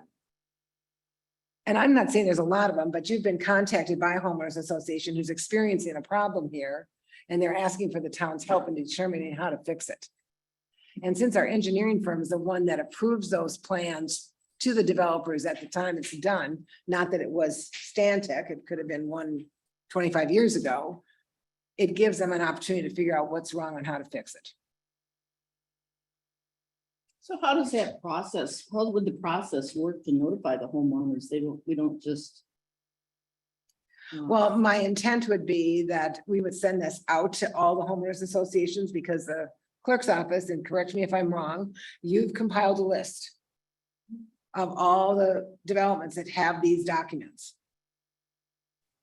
[SPEAKER 3] And I'm not saying there's a lot of them, but you've been contacted by a homeowners association who's experiencing a problem here. And they're asking for the town's help in determining how to fix it. And since our engineering firm is the one that approves those plans to the developers at the time it's done, not that it was Stantec, it could have been 25 years ago. It gives them an opportunity to figure out what's wrong and how to fix it.
[SPEAKER 5] So how does that process, how would the process work to notify the homeowners? We don't just.
[SPEAKER 3] Well, my intent would be that we would send this out to all the homeowners associations because the clerk's office, and correct me if I'm wrong, you've compiled a list of all the developments that have these documents.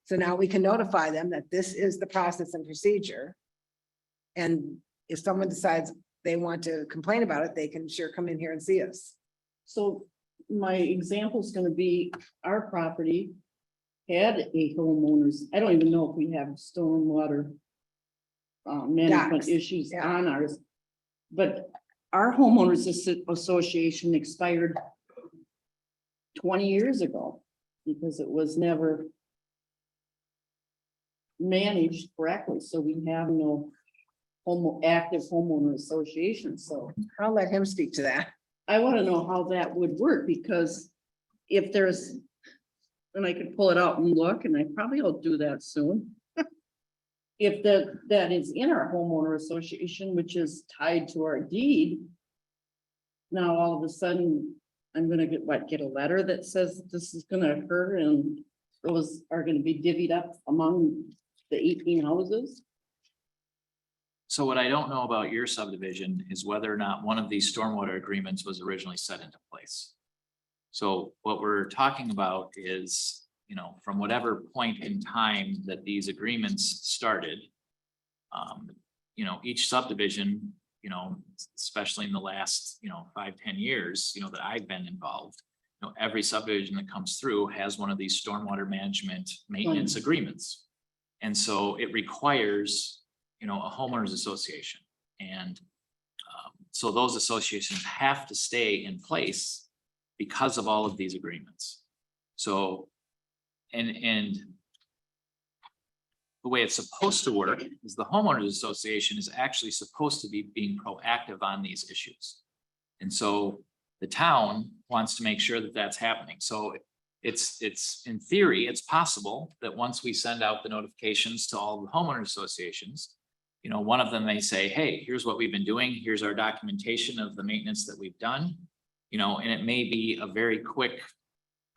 [SPEAKER 3] So now we can notify them that this is the process and procedure. And if someone decides they want to complain about it, they can sure come in here and see us.
[SPEAKER 5] So my example is gonna be our property had a homeowners, I don't even know if we have stormwater management
[SPEAKER 3] Docs,
[SPEAKER 5] issues
[SPEAKER 3] yeah.
[SPEAKER 5] on ours. But our homeowners association expired 20 years ago because it was never managed correctly. So we have no active homeowner association. So
[SPEAKER 3] I'll let him speak to that.
[SPEAKER 5] I want to know how that would work, because if there's, and I could pull it out and look, and I probably will do that soon. If that is in our homeowner association, which is tied to our deed. Now, all of a sudden, I'm gonna get a letter that says this is gonna occur and those are gonna be divvied up among the 18 houses.
[SPEAKER 4] So what I don't know about your subdivision is whether or not one of these stormwater agreements was originally set into place. So what we're talking about is from whatever point in time that these agreements started. Each subdivision, especially in the last, 5-10 years, that I've been involved. Every subdivision that comes through has one of these stormwater management maintenance agreements. And so it requires, a homeowners association. And so those associations have to stay in place because of all of these agreements. So, and the way it's supposed to work is the homeowners association is actually supposed to be being proactive on these issues. And so the town wants to make sure that that's happening. So it's in theory, it's possible that once we send out the notifications to all the homeowner associations, one of them may say, hey, here's what we've been doing. Here's our documentation of the maintenance that we've done. And it may be a very quick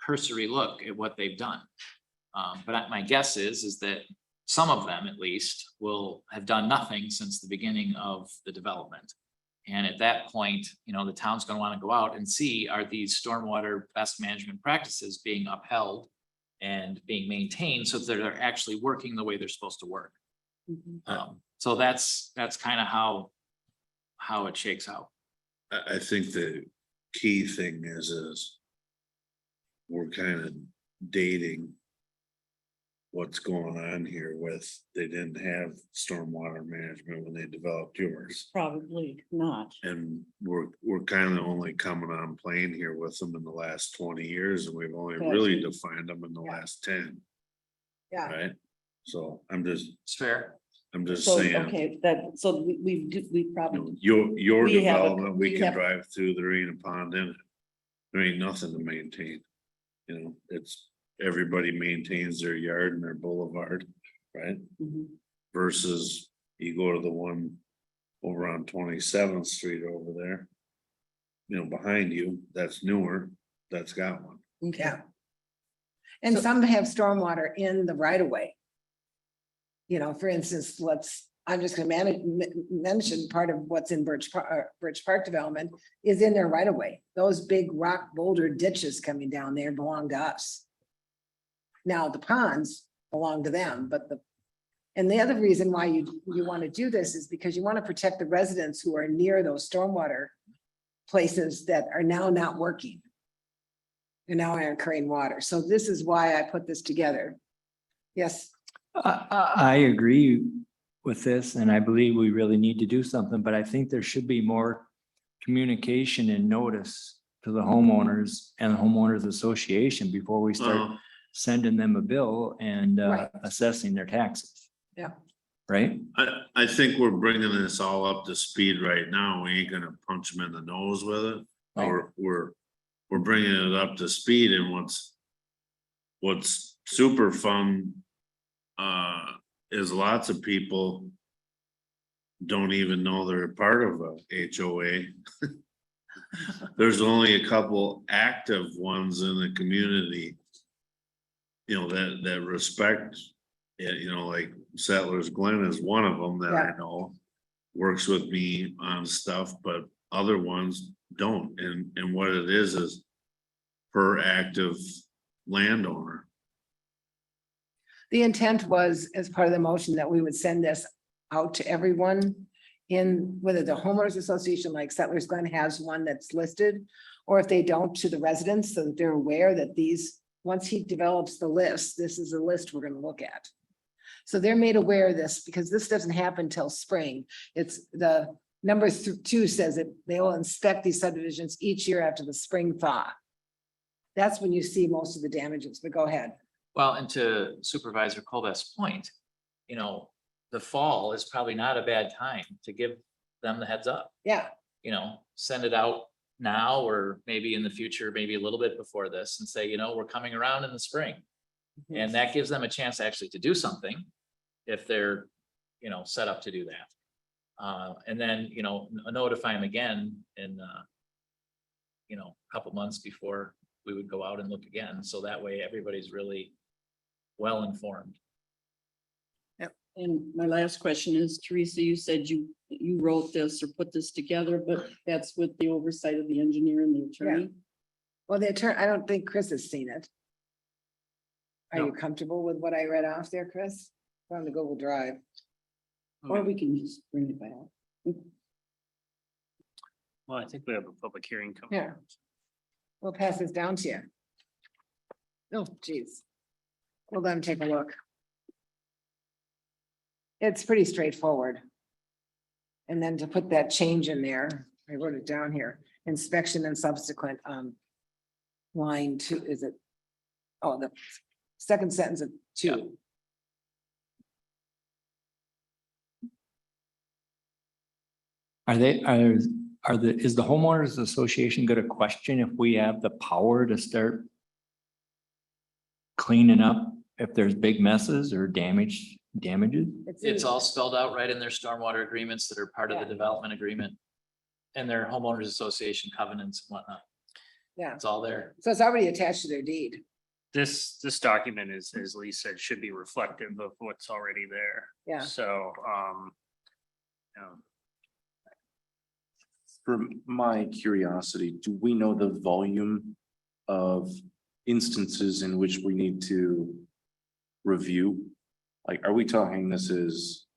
[SPEAKER 4] cursory look at what they've done. But my guess is that some of them at least will have done nothing since the beginning of the development. And at that point, the town's gonna wanna go out and see, are these stormwater best management practices being upheld and being maintained so that they're actually working the way they're supposed to work. So that's kind of how it shakes out.
[SPEAKER 6] I think the key thing is we're kind of dating what's going on here with, they didn't have stormwater management when they developed yours.
[SPEAKER 5] Probably not.
[SPEAKER 6] And we're kind of only coming on plane here with them in the last 20 years, and we've only really defined them in the last 10.
[SPEAKER 3] Yeah.
[SPEAKER 6] Right? So
[SPEAKER 4] It's fair.
[SPEAKER 6] I'm just
[SPEAKER 5] So,
[SPEAKER 6] saying,
[SPEAKER 5] okay, so we probably,
[SPEAKER 6] your
[SPEAKER 5] we have a-
[SPEAKER 6] development, we
[SPEAKER 5] we
[SPEAKER 6] can
[SPEAKER 5] have-
[SPEAKER 6] drive through, there ain't a pond in it. There ain't nothing to maintain. It's, everybody maintains their yard and their boulevard, right?
[SPEAKER 5] Mhm.
[SPEAKER 6] Versus you go to the one over on 27th Street over there. Behind you, that's newer, that's got one.
[SPEAKER 3] Yeah. And some have stormwater in the right of way. For instance, I'm just gonna mention part of what's in Birch Park development is in their right of way. Those big rock boulder ditches coming down there belong to us. Now, the ponds belong to them, but and the other reason why you want to do this is because you want to protect the residents who are near those stormwater places that are now not working. They're now incurring water. So this is why I put this together. Yes.
[SPEAKER 7] I agree with this, and I believe we really need to do something, but I think there should be more communication and notice to the homeowners and the homeowners association before we start sending them a bill and
[SPEAKER 3] Right.
[SPEAKER 7] assessing their taxes.
[SPEAKER 3] Yeah.
[SPEAKER 7] Right?
[SPEAKER 6] I think we're bringing this all up to speed right now. We ain't gonna punch them in the nose with it. We're bringing it up to speed, and what's super fun is lots of people don't even know they're a part of a HOA. There's only a couple active ones in the community, that respect it, like Settlers Glen is one of them that I know works with me on stuff, but other ones don't. And what it is per active landowner.
[SPEAKER 3] The intent was, as part of the motion, that we would send this out to everyone in, whether the homeowners association like Settlers Glen has one that's listed, or if they don't, to the residents, so that they're aware that once he develops the list, this is a list we're gonna look at. So they're made aware of this because this doesn't happen till spring. It's the number 2 says that they will inspect these subdivisions each year after the spring thaw. That's when you see most of the damages, but go ahead.
[SPEAKER 4] Well, and to Supervisor Colbett's point, the fall is probably not a bad time to give them the heads up.
[SPEAKER 3] Yeah,
[SPEAKER 4] Send it out now or maybe in the future, maybe a little bit before this and say, we're coming around in the spring. And that gives them a chance actually to do something if they're, set up to do that. And then, notify them again in, a couple months before we would go out and look again. So that way everybody's really well informed.
[SPEAKER 5] And my last question is, Teresa, you said you wrote this or put this together, but that's with the oversight of the engineer and the attorney.
[SPEAKER 3] well, the attorney, I don't think Chris has seen it. Are you comfortable with what I read off there, Chris? On the Google Drive.
[SPEAKER 5] Or we can just bring it back.
[SPEAKER 2] Well, I think we have a public hearing coming.
[SPEAKER 3] Yeah. We'll pass this down to you. Oh, geez. Well, then take a look. It's pretty straightforward. And then to put that change in there, I wrote it down here, inspection and subsequent, line 2, is it? Oh, the second sentence of 2.
[SPEAKER 7] Are is the homeowners association gonna question if we have the power to start cleaning up if there's big messes or damages?
[SPEAKER 4] It's all spelled out right in their stormwater agreements that are part of the
[SPEAKER 3] Yeah.
[SPEAKER 4] development agreement. And their homeowners association covenants and whatnot.
[SPEAKER 3] Yeah,
[SPEAKER 4] It's all there.
[SPEAKER 3] so it's already attached to their deed.
[SPEAKER 2] This document is, as Lee said, should be reflective of what's already there.
[SPEAKER 3] Yeah.
[SPEAKER 2] So, you know,
[SPEAKER 8] For my curiosity, do we know the volume of instances in which we need to review? Like, are we talking this is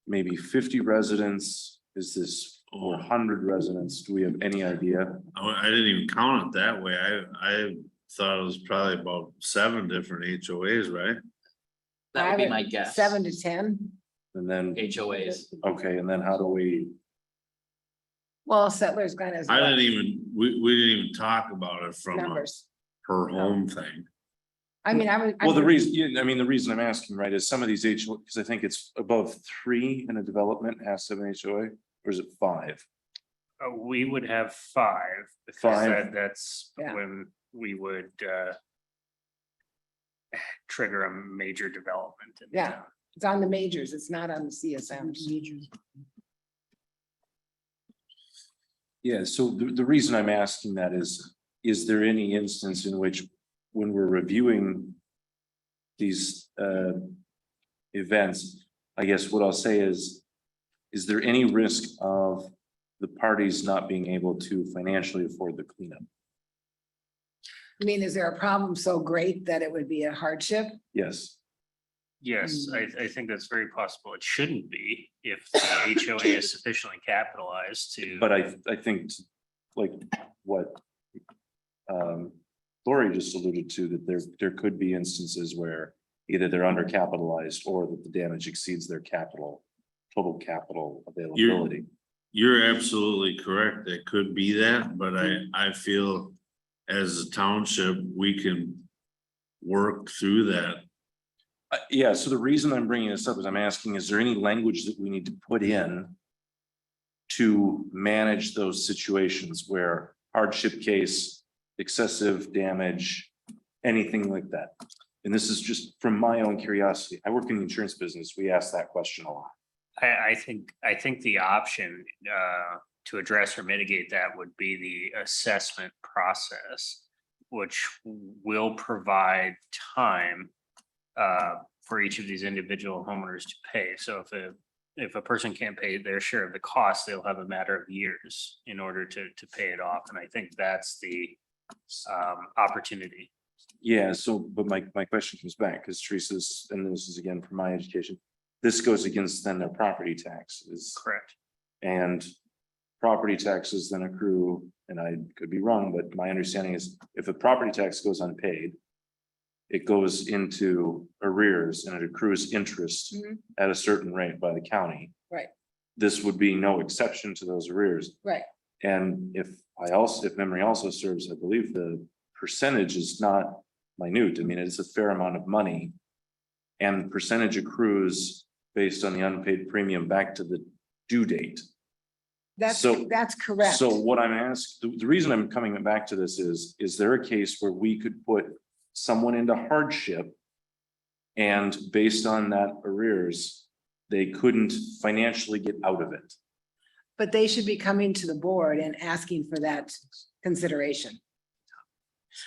[SPEAKER 8] maybe 50 residents? Is this 400 residents? Do we have any idea?
[SPEAKER 6] I didn't even count it that way. I thought it was probably about 7 different HOAs, right?
[SPEAKER 4] That would be my guess.
[SPEAKER 3] 7 to 10.
[SPEAKER 8] And then,
[SPEAKER 4] HOAs.
[SPEAKER 8] okay, and then how do we,
[SPEAKER 3] Well, Settlers Glen is.
[SPEAKER 6] I
[SPEAKER 3] what?
[SPEAKER 6] didn't even, we didn't even talk about it from a
[SPEAKER 3] Numbers.
[SPEAKER 6] per home thing.
[SPEAKER 3] I mean, I would.
[SPEAKER 8] well, the reason, I mean, the reason I'm asking, right, is some of these HOA, because I think it's above 3 in a development has to have an HOA, or is it 5?
[SPEAKER 2] we would have 5. because
[SPEAKER 8] 5?
[SPEAKER 2] That's
[SPEAKER 3] Yeah.
[SPEAKER 2] when we would, trigger a major development. in
[SPEAKER 3] Yeah.
[SPEAKER 2] town.
[SPEAKER 3] It's on the majors. It's not on the CSMs.
[SPEAKER 8] Yeah, so the reason I'm asking that is there any instance in which when we're reviewing these events, I guess what I'll say is there any risk of the parties not being able to financially afford the cleanup?
[SPEAKER 3] I mean, is there a problem so great that it would be a hardship?
[SPEAKER 8] Yes,
[SPEAKER 2] Yes, I think that's very possible. It shouldn't be if the HOA is sufficiently capitalized to.
[SPEAKER 8] but I think like what Lori just alluded to, that there could be instances where either they're undercapitalized or that the damage exceeds their total capital availability.
[SPEAKER 6] You're absolutely correct. It could be that, but I feel as a township, we can work through that.
[SPEAKER 8] Yeah, so the reason I'm bringing this up is I'm asking, is there any language that we need to put in to manage those situations where hardship case, excessive damage, anything like that? And this is just from my own curiosity. I work in the insurance business. We ask that question a lot.
[SPEAKER 2] I think the option to address or mitigate that would be the assessment process, which will provide time for each of these individual homeowners to pay. So if a person can't pay their share of the cost, they'll have a matter of years in order to pay it off. And I think that's the opportunity.
[SPEAKER 8] Yeah, so, but my question comes back, because Teresa's, and this is again from my education, this goes against then their property taxes.
[SPEAKER 2] Correct.
[SPEAKER 8] And property taxes then accrue, and I could be wrong, but my understanding is if a property tax goes unpaid, it goes into arrears and it accrues interest
[SPEAKER 3] Mhm.
[SPEAKER 8] at a certain rate by the county.
[SPEAKER 3] Right.
[SPEAKER 8] This would be no exception to those arrears.
[SPEAKER 3] Right.
[SPEAKER 8] And if memory also serves, I believe the percentage is not minute. I mean, it's a fair amount of money. And the percentage accrues based on the unpaid premium back to the due date.
[SPEAKER 3] That's
[SPEAKER 8] So-
[SPEAKER 3] correct.
[SPEAKER 8] So what I'm asking, the reason I'm coming back to this is there a case where we could put someone into hardship? And based on that arrears, they couldn't financially get out of it.
[SPEAKER 3] But they should be coming to the board and asking for that consideration.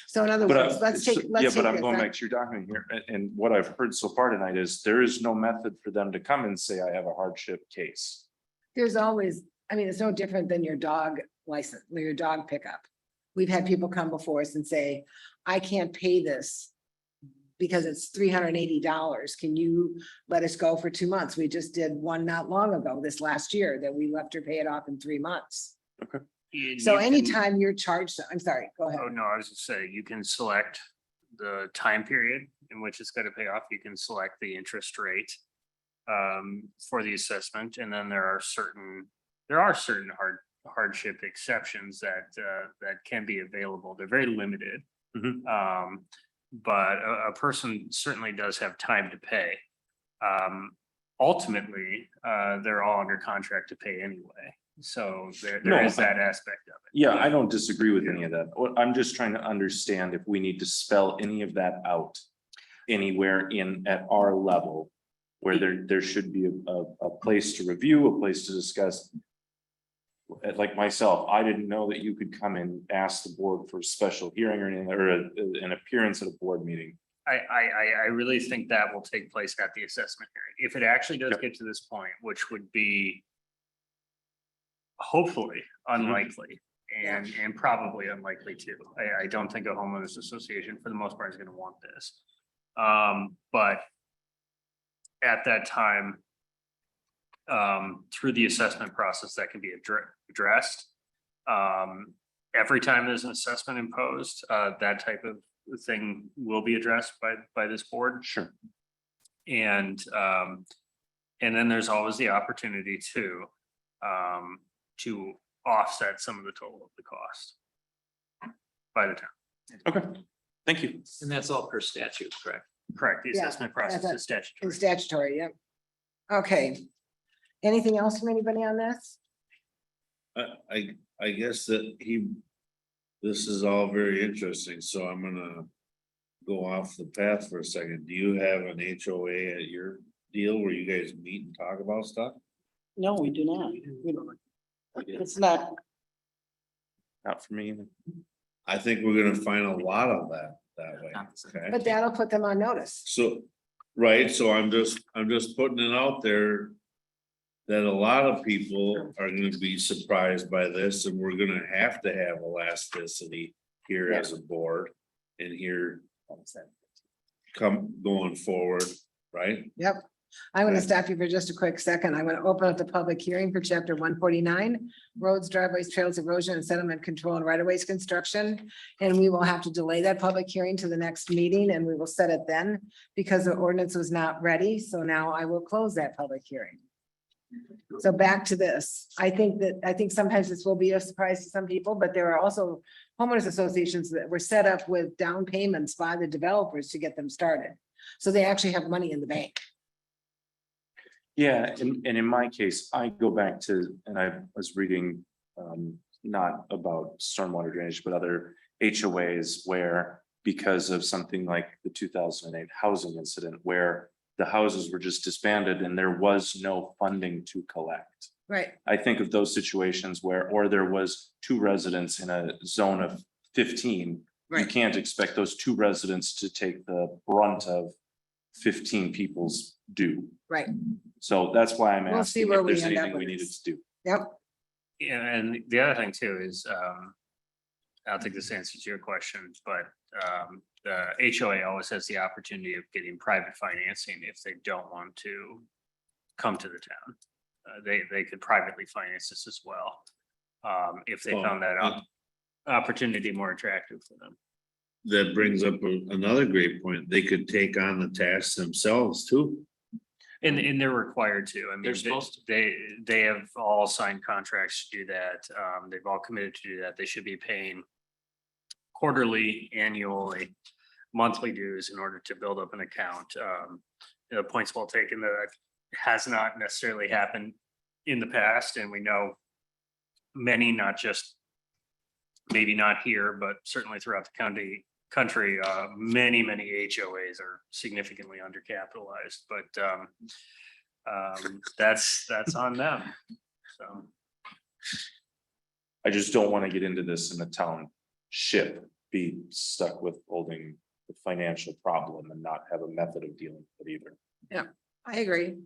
[SPEAKER 3] So in other
[SPEAKER 8] But
[SPEAKER 3] words, let's take.
[SPEAKER 8] yeah, but I'm
[SPEAKER 3] this.
[SPEAKER 8] going back to your document here, and what I've heard so far tonight is there is no method for them to come and say, I have a hardship case.
[SPEAKER 3] There's always, I mean, it's no different than your dog license, or your dog pickup. We've had people come before us and say, I can't pay this because it's $380. Can you let us go for 2 months? We just did one not long ago, this last year, that we left her pay it off in 3 months. So anytime you're charged, I'm sorry, go ahead.
[SPEAKER 2] Oh, no, I was just saying, you can select the time period in which it's gonna pay off. You can select the interest rate for the assessment, and then there are certain hardship exceptions that can be available. They're very limited. But a person certainly does have time to pay. Ultimately, they're all under contract to pay anyway. So there
[SPEAKER 8] No,
[SPEAKER 2] is that aspect of it.
[SPEAKER 8] Yeah, I don't disagree with any of that. I'm just trying to understand if we need to spell any of that out anywhere in at our level where there should be a place to review, a place to discuss. Like myself, I didn't know that you could come and ask the board for a special hearing or anything, or an appearance at a board meeting.
[SPEAKER 2] I really think that will take place at the assessment hearing. If it actually does
[SPEAKER 8] Yep.
[SPEAKER 2] get to this point, which would be hopefully unlikely and probably unlikely too. I don't think a homeowners association for the most part is gonna want this. But at that time, through the assessment process, that can be addressed. Every time there's an assessment imposed, that type of thing will be addressed by this board.
[SPEAKER 8] Sure.
[SPEAKER 2] And then there's always the opportunity to offset some of the total of the cost by the town.
[SPEAKER 8] Okay, thank you.
[SPEAKER 7] And that's all per statute, correct?
[SPEAKER 2] Correct, the
[SPEAKER 3] Yeah,
[SPEAKER 2] assessment process
[SPEAKER 3] that's
[SPEAKER 2] is statutory.
[SPEAKER 3] It's statutory, yep. Okay. Anything else from anybody on this?
[SPEAKER 6] I guess that this is all very interesting, so I'm gonna go off the path for a second. Do you have an HOA at your deal where you guys meet and talk about stuff?
[SPEAKER 5] No, we do not. It's not,
[SPEAKER 8] Not for me.
[SPEAKER 6] I think we're gonna find a lot of that way, okay?
[SPEAKER 3] But that'll put them on notice.
[SPEAKER 6] So, right, so I'm just putting it out there. That a lot of people are gonna be surprised by this, and we're gonna have to have elasticity here as a board. And here. Going forward, right?
[SPEAKER 3] Yep. I'm gonna
[SPEAKER 6] Okay.
[SPEAKER 3] stop you for just a quick second. I'm gonna open up the public hearing for chapter 149, roads, driveways, trails, erosion and sediment control and right of ways construction. And we will have to delay that public hearing to the next meeting, and we will set it then because the ordinance was not ready. So now I will close that public hearing. So back to this. I think sometimes this will be a surprise to some people, but there are also homeowners associations that were set up with down payments by the developers to get them started. So they actually have money in the bank.
[SPEAKER 8] Yeah, and in my case, I go back to, and I was reading, not about stormwater drainage, but other HOAs where because of something like the 2008 housing incident where the houses were just disbanded and there was no funding to collect.
[SPEAKER 3] Right.
[SPEAKER 8] I think of those situations where, or there was 2 residents in a zone of 15. You
[SPEAKER 3] Right.
[SPEAKER 8] can't expect those 2 residents to take the brunt of 15 people's due.
[SPEAKER 3] Right.
[SPEAKER 8] So that's why I'm
[SPEAKER 3] We'll see
[SPEAKER 8] asking
[SPEAKER 3] where
[SPEAKER 8] if
[SPEAKER 3] we
[SPEAKER 8] there's
[SPEAKER 3] end up
[SPEAKER 8] anything we
[SPEAKER 3] with
[SPEAKER 8] needed
[SPEAKER 3] this.
[SPEAKER 8] to do.
[SPEAKER 3] Yep.
[SPEAKER 2] Yeah, and the other thing too is, I don't think this answers your question, but the HOA always has the opportunity of getting private financing if they don't want to come to the town. They could privately finance this as well. If they found that opportunity more attractive for them.
[SPEAKER 6] That brings up another great point. They could take on the task themselves too.
[SPEAKER 2] And they're required to. I mean,
[SPEAKER 4] They're supposed
[SPEAKER 2] they have all signed contracts to do that. They've all committed to do that. They should be paying quarterly, annually, monthly dues in order to build up an account. Points well taken that has not necessarily happened in the past, and we know many, not just maybe not here, but certainly throughout the country, many HOAs are significantly undercapitalized, but that's on them. So
[SPEAKER 8] I just don't want to get into this in the township, be stuck with holding the financial problem and not have a method of dealing with it either.
[SPEAKER 3] I agree.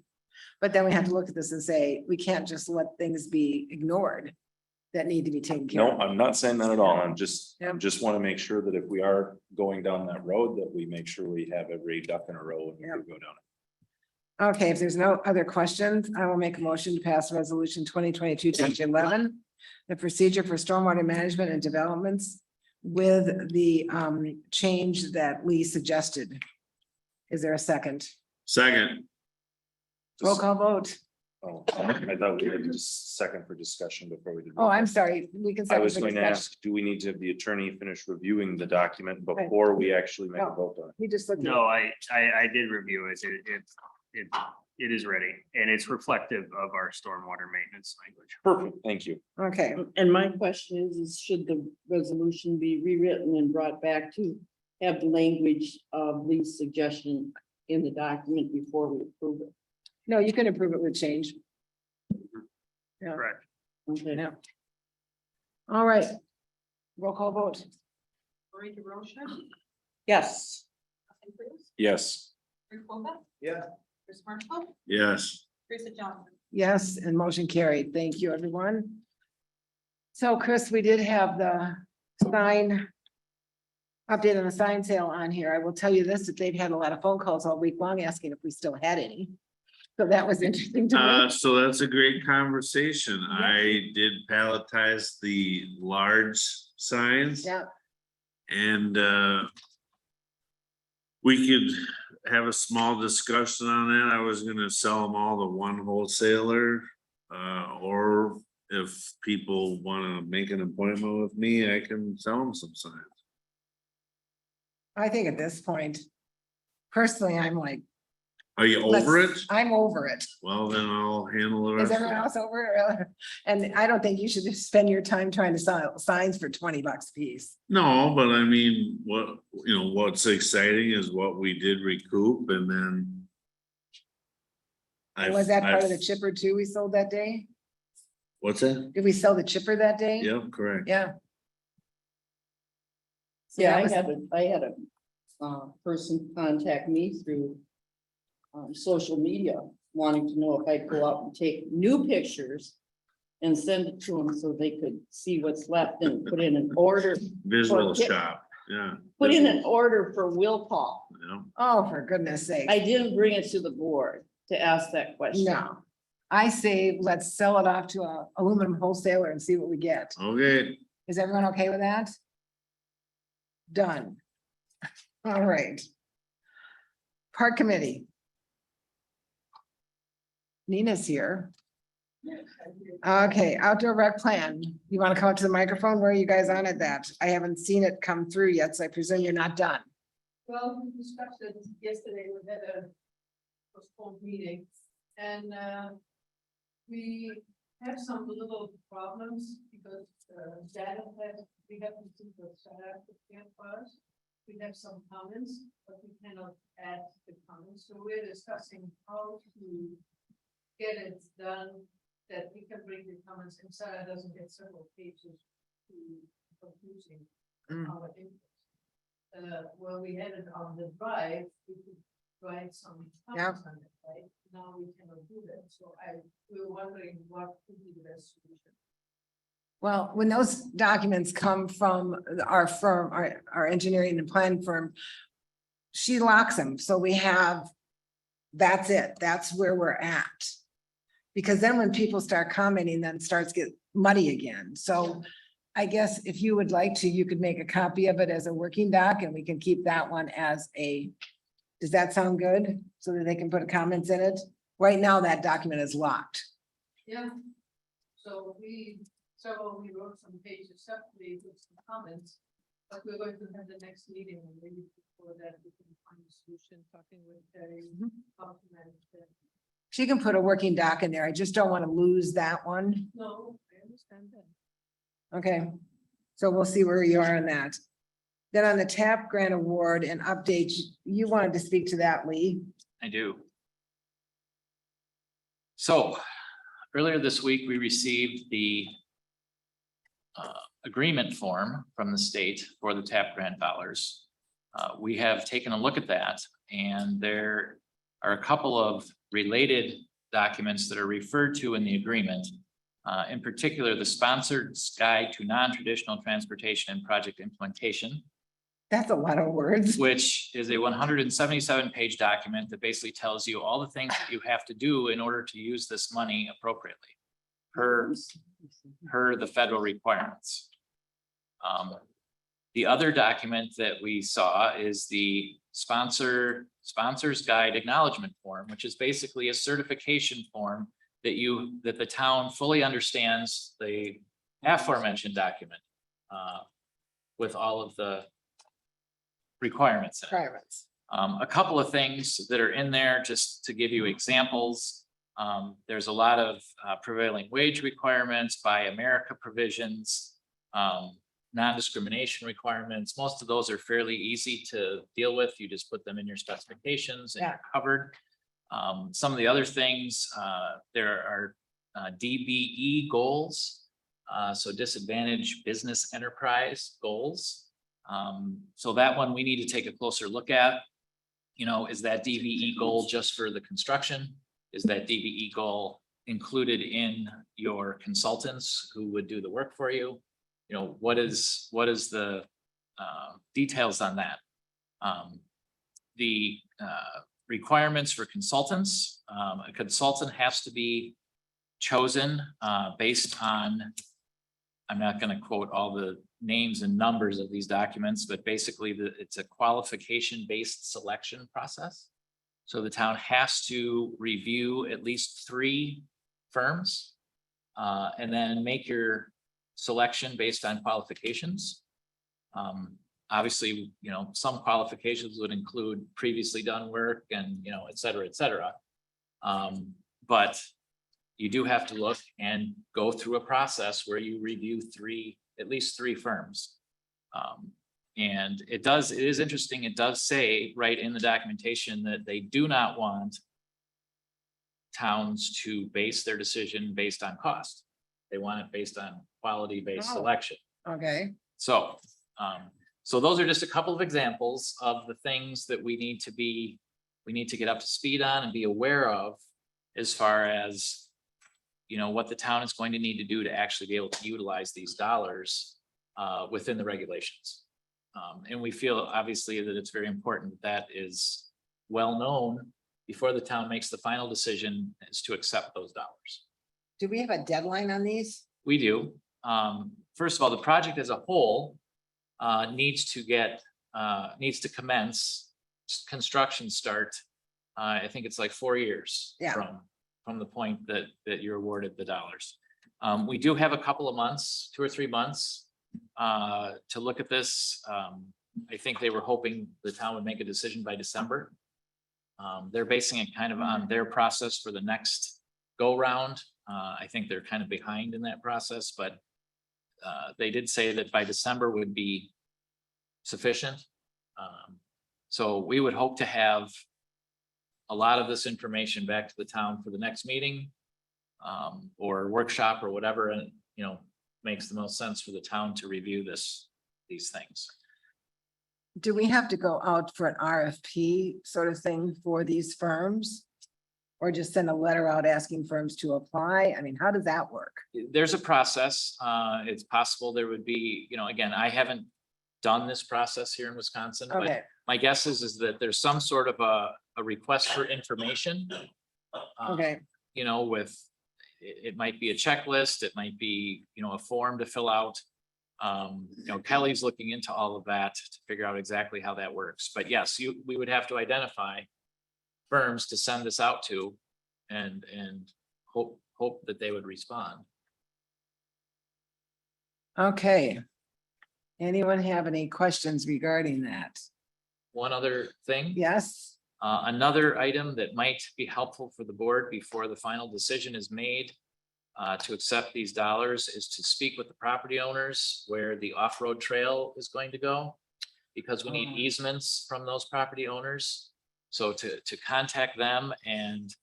[SPEAKER 3] But then we have to look at this and say, we can't just let things be ignored. that need to be taken care
[SPEAKER 8] No,
[SPEAKER 3] of.
[SPEAKER 8] I'm not saying that at all. I
[SPEAKER 3] Yep.
[SPEAKER 8] just want to make sure that if we are going down that road, that we make sure we have every duck in a row when we
[SPEAKER 3] Yep.
[SPEAKER 8] do go down it.
[SPEAKER 3] Okay, if there's no other questions, I will make a motion to pass resolution 2022-11. The procedure for stormwater management and developments with the change that Lee suggested. Is there a second?
[SPEAKER 6] Second,
[SPEAKER 3] Roll call vote.
[SPEAKER 8] Oh, I thought we had to just second for discussion before we did.
[SPEAKER 3] Oh, I'm sorry. We can.
[SPEAKER 8] I
[SPEAKER 3] second
[SPEAKER 8] was
[SPEAKER 3] for
[SPEAKER 8] going to
[SPEAKER 3] discussion.
[SPEAKER 8] ask, do we need to have the attorney finish reviewing the document before we actually make a
[SPEAKER 3] No.
[SPEAKER 8] vote on it?
[SPEAKER 3] He just looked. at
[SPEAKER 2] No, I did review it. It is ready and it's reflective of our stormwater maintenance language.
[SPEAKER 8] Perfect, thank you.
[SPEAKER 3] it. Okay,
[SPEAKER 5] And my question is should the resolution be rewritten and brought back to have the language of Lee's suggestion in the document before we approve it?
[SPEAKER 3] no, you can approve it with change. Yeah.
[SPEAKER 2] Correct.
[SPEAKER 5] Okay.
[SPEAKER 3] Yeah. All right. Roll call vote.
[SPEAKER 9] Marie DeRosa.
[SPEAKER 5] Yes.
[SPEAKER 9] Justin Cruz.
[SPEAKER 8] Yes.
[SPEAKER 9] Rick Hoga.
[SPEAKER 1] Yeah.
[SPEAKER 9] Chris Marshall.
[SPEAKER 6] yes.
[SPEAKER 9] Teresa Johnson.
[SPEAKER 3] Yes, and motion carried. Thank you, everyone. So Chris, we did have the sign update on the sign sale on here. I will tell you this, that they've had a lot of phone calls all week long asking if we still had any. So that was interesting to me.
[SPEAKER 6] So that's a great conversation. I did palletize the large signs.
[SPEAKER 3] Yeah,
[SPEAKER 6] And we could have a small discussion on that. I was gonna sell them all to one wholesaler. Or if people wanna make an appointment with me, I can sell them some signs.
[SPEAKER 3] I think at this point, personally, I'm like.
[SPEAKER 6] Are you over it?
[SPEAKER 3] let's- I'm over it.
[SPEAKER 6] Well, then I'll handle the
[SPEAKER 3] Is
[SPEAKER 6] rest. of
[SPEAKER 3] everyone
[SPEAKER 6] it.
[SPEAKER 3] else over it? And I don't think you should just spend your time trying to sell signs for $20 a piece.
[SPEAKER 6] No, but I mean, what's exciting is what we did recoup and then.
[SPEAKER 3] And was that part of the
[SPEAKER 6] I've-
[SPEAKER 3] chipper too we sold that day?
[SPEAKER 6] What's that?
[SPEAKER 3] Did we sell the chipper that day?
[SPEAKER 6] Yep, correct.
[SPEAKER 3] Yeah. So
[SPEAKER 5] Yeah,
[SPEAKER 3] that
[SPEAKER 5] I
[SPEAKER 3] was-
[SPEAKER 5] had a person contact me through social media, wanting to know if I'd go out and take new pictures and send it to them so they could see what's left and put in an order,
[SPEAKER 6] Visual
[SPEAKER 5] Or get-
[SPEAKER 6] shop, yeah.
[SPEAKER 5] put in an order for will call.
[SPEAKER 6] Yeah.
[SPEAKER 3] Oh, for goodness sake.
[SPEAKER 5] I didn't bring it to the board to ask that question.
[SPEAKER 3] No. I say, let's sell it off to a aluminum wholesaler and see what we get.
[SPEAKER 6] Okay,
[SPEAKER 3] Is everyone okay with that? Done. All right. Park Committee. Nina's here. Okay, outdoor rec plan. You want to come up to the microphone? Where are you guys on at that? I haven't seen it come through yet, so I presume you're not done.
[SPEAKER 12] Well, we discussed it yesterday, we had a postponed meeting, and we have some little problems because data that we have to see the data first. We have some comments, but we cannot add the comments, so we're discussing how to get it done, that we can bring the comments inside, doesn't get several pages to confusing our input. When we had it on the drive, we could write some comments on it, right? Now we cannot do that, so we were wondering what could be the best solution.
[SPEAKER 3] Well, when those documents come from our firm, our engineering and plan firm, she locks them, so we have, that's it, that's where we're at. Because then when people start commenting, then it starts to get muddy again, so I guess if you would like to, you could make a copy of it as a working doc and we can keep that one as a, does that sound good? So that they can put comments in it? Right now, that document is locked.
[SPEAKER 12] Yeah. So we wrote some pages separately with some comments, but we're going to have the next meeting and maybe before that we can find a solution, talking with Terry, how to manage that.
[SPEAKER 3] She can put a working doc in there. I just don't want to lose that one.
[SPEAKER 12] No, I understand that.
[SPEAKER 3] Okay, so we'll see where you are on that. Then on the TAP grant award and update, you wanted to speak to that, Lee.
[SPEAKER 4] I do. So earlier this week, we received the agreement form from the state for the TAP grant dollars. We have taken a look at that, and there are a couple of related documents that are referred to in the agreement In particular, the sponsored guide to non-traditional transportation and project implementation,
[SPEAKER 3] That's a lot of words.
[SPEAKER 4] which is a 177-page document that basically tells you all the things that you have to do in order to use this money appropriately per the federal requirements. The other document that we saw is the Sponsor's Guide Acknowledgement Form, which is basically a certification form that the town fully understands the aforementioned document with all of the requirements in it.
[SPEAKER 3] Requirements.
[SPEAKER 4] A couple of things that are in there, just to give you examples. There's a lot of prevailing wage requirements, Buy America provisions, non-discrimination requirements. Most of those are fairly easy to deal with. You just put them in your specifications and you're covered. Some of the other things, there are DBE goals, so disadvantaged business enterprise goals. So that one we need to take a closer look at. You know, is that DBE goal just for the construction? Is that DBE goal included in your consultants who would do the work for you? You know, what is the details on that? The requirements for consultants, a consultant has to be chosen based on, I'm not going to quote all the names and numbers of these documents, but basically it's a qualification-based selection process. So the town has to review at least 3 firms and then make your selection based on qualifications. Obviously, you know, some qualifications would include previously done work and, you know, et cetera, et cetera. But you do have to look and go through a process where you review at least three firms. And it is interesting, it does say right in the documentation that they do not want towns to base their decision based on cost. They want it based on quality-based selection.
[SPEAKER 3] Okay.
[SPEAKER 4] So, so those are just a couple of examples of the things that we need to get up to speed on and be aware of as far as, you know, what the town is going to need to do to actually be able to utilize these dollars within the regulations. And we feel obviously that it's very important that is well known before the town makes the final decision is to accept those dollars.
[SPEAKER 3] Do we have a deadline on these?
[SPEAKER 4] We do. First of all, the project as a whole needs to commence construction start. I think it's like 4 years from the point that you're awarded the dollars. We do have a couple of months, 2 or 3 months to look at this. I think they were hoping the town would make a decision by December. They're basing it kind of on their process for the next go round. I think they're kind of behind in that process, but they did say that by December would be sufficient. So we would hope to have a lot of this information back to the town for the next meeting or workshop or whatever, and you know, makes the most sense for the town to review these things.
[SPEAKER 3] Do we have to go out for an RFP sort of thing for these firms? Or just send a letter out asking firms to apply? I mean, how does that work?
[SPEAKER 4] There's a process. It's possible there would be, you know, again, I haven't done this process here in Wisconsin, but
[SPEAKER 3] Okay,
[SPEAKER 4] my guess is that there's some sort of a request for information.
[SPEAKER 3] okay,
[SPEAKER 4] You know, it might be a checklist, it might be, you know, a form to fill out. You know, Kelly's looking into all of that to figure out exactly how that works. But yes, we would have to identify firms to send this out to and hope that they would respond.
[SPEAKER 3] okay. Anyone have any questions regarding that?
[SPEAKER 4] One other thing.
[SPEAKER 3] Yes,
[SPEAKER 4] Another item that might be helpful for the board before the final decision is made to accept these dollars is to speak with the property owners where the off-road trail is going to go. Because we need easements from those property owners. So to contact them and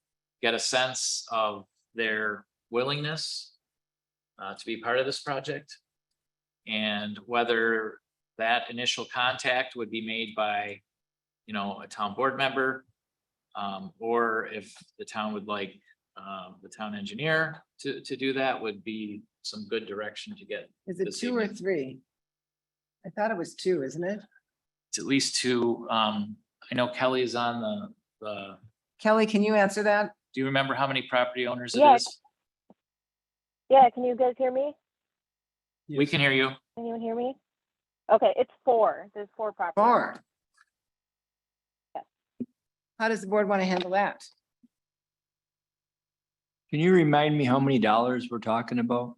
[SPEAKER 4] get a sense of their willingness to be part of this project. And whether that initial contact would be made by, you know, a town board member. Or if the town would like the town engineer to do that would be some good direction to get.
[SPEAKER 3] Is it
[SPEAKER 4] This
[SPEAKER 3] 2 or
[SPEAKER 4] evening.
[SPEAKER 3] 3? I thought it was 2, isn't it?
[SPEAKER 4] It's at least 2. I know Kelly is on the,
[SPEAKER 3] Kelly, can you answer that?
[SPEAKER 4] do you remember how many property owners it
[SPEAKER 13] Yeah.
[SPEAKER 4] is?
[SPEAKER 13] Yeah, can you guys hear me?
[SPEAKER 4] We can hear you.
[SPEAKER 13] Can anyone hear me? Okay, it's 4. There's 4 properties.
[SPEAKER 3] 4.
[SPEAKER 13] Yes.
[SPEAKER 3] How does the board want to handle that?
[SPEAKER 7] Can you remind me how many dollars we're talking about?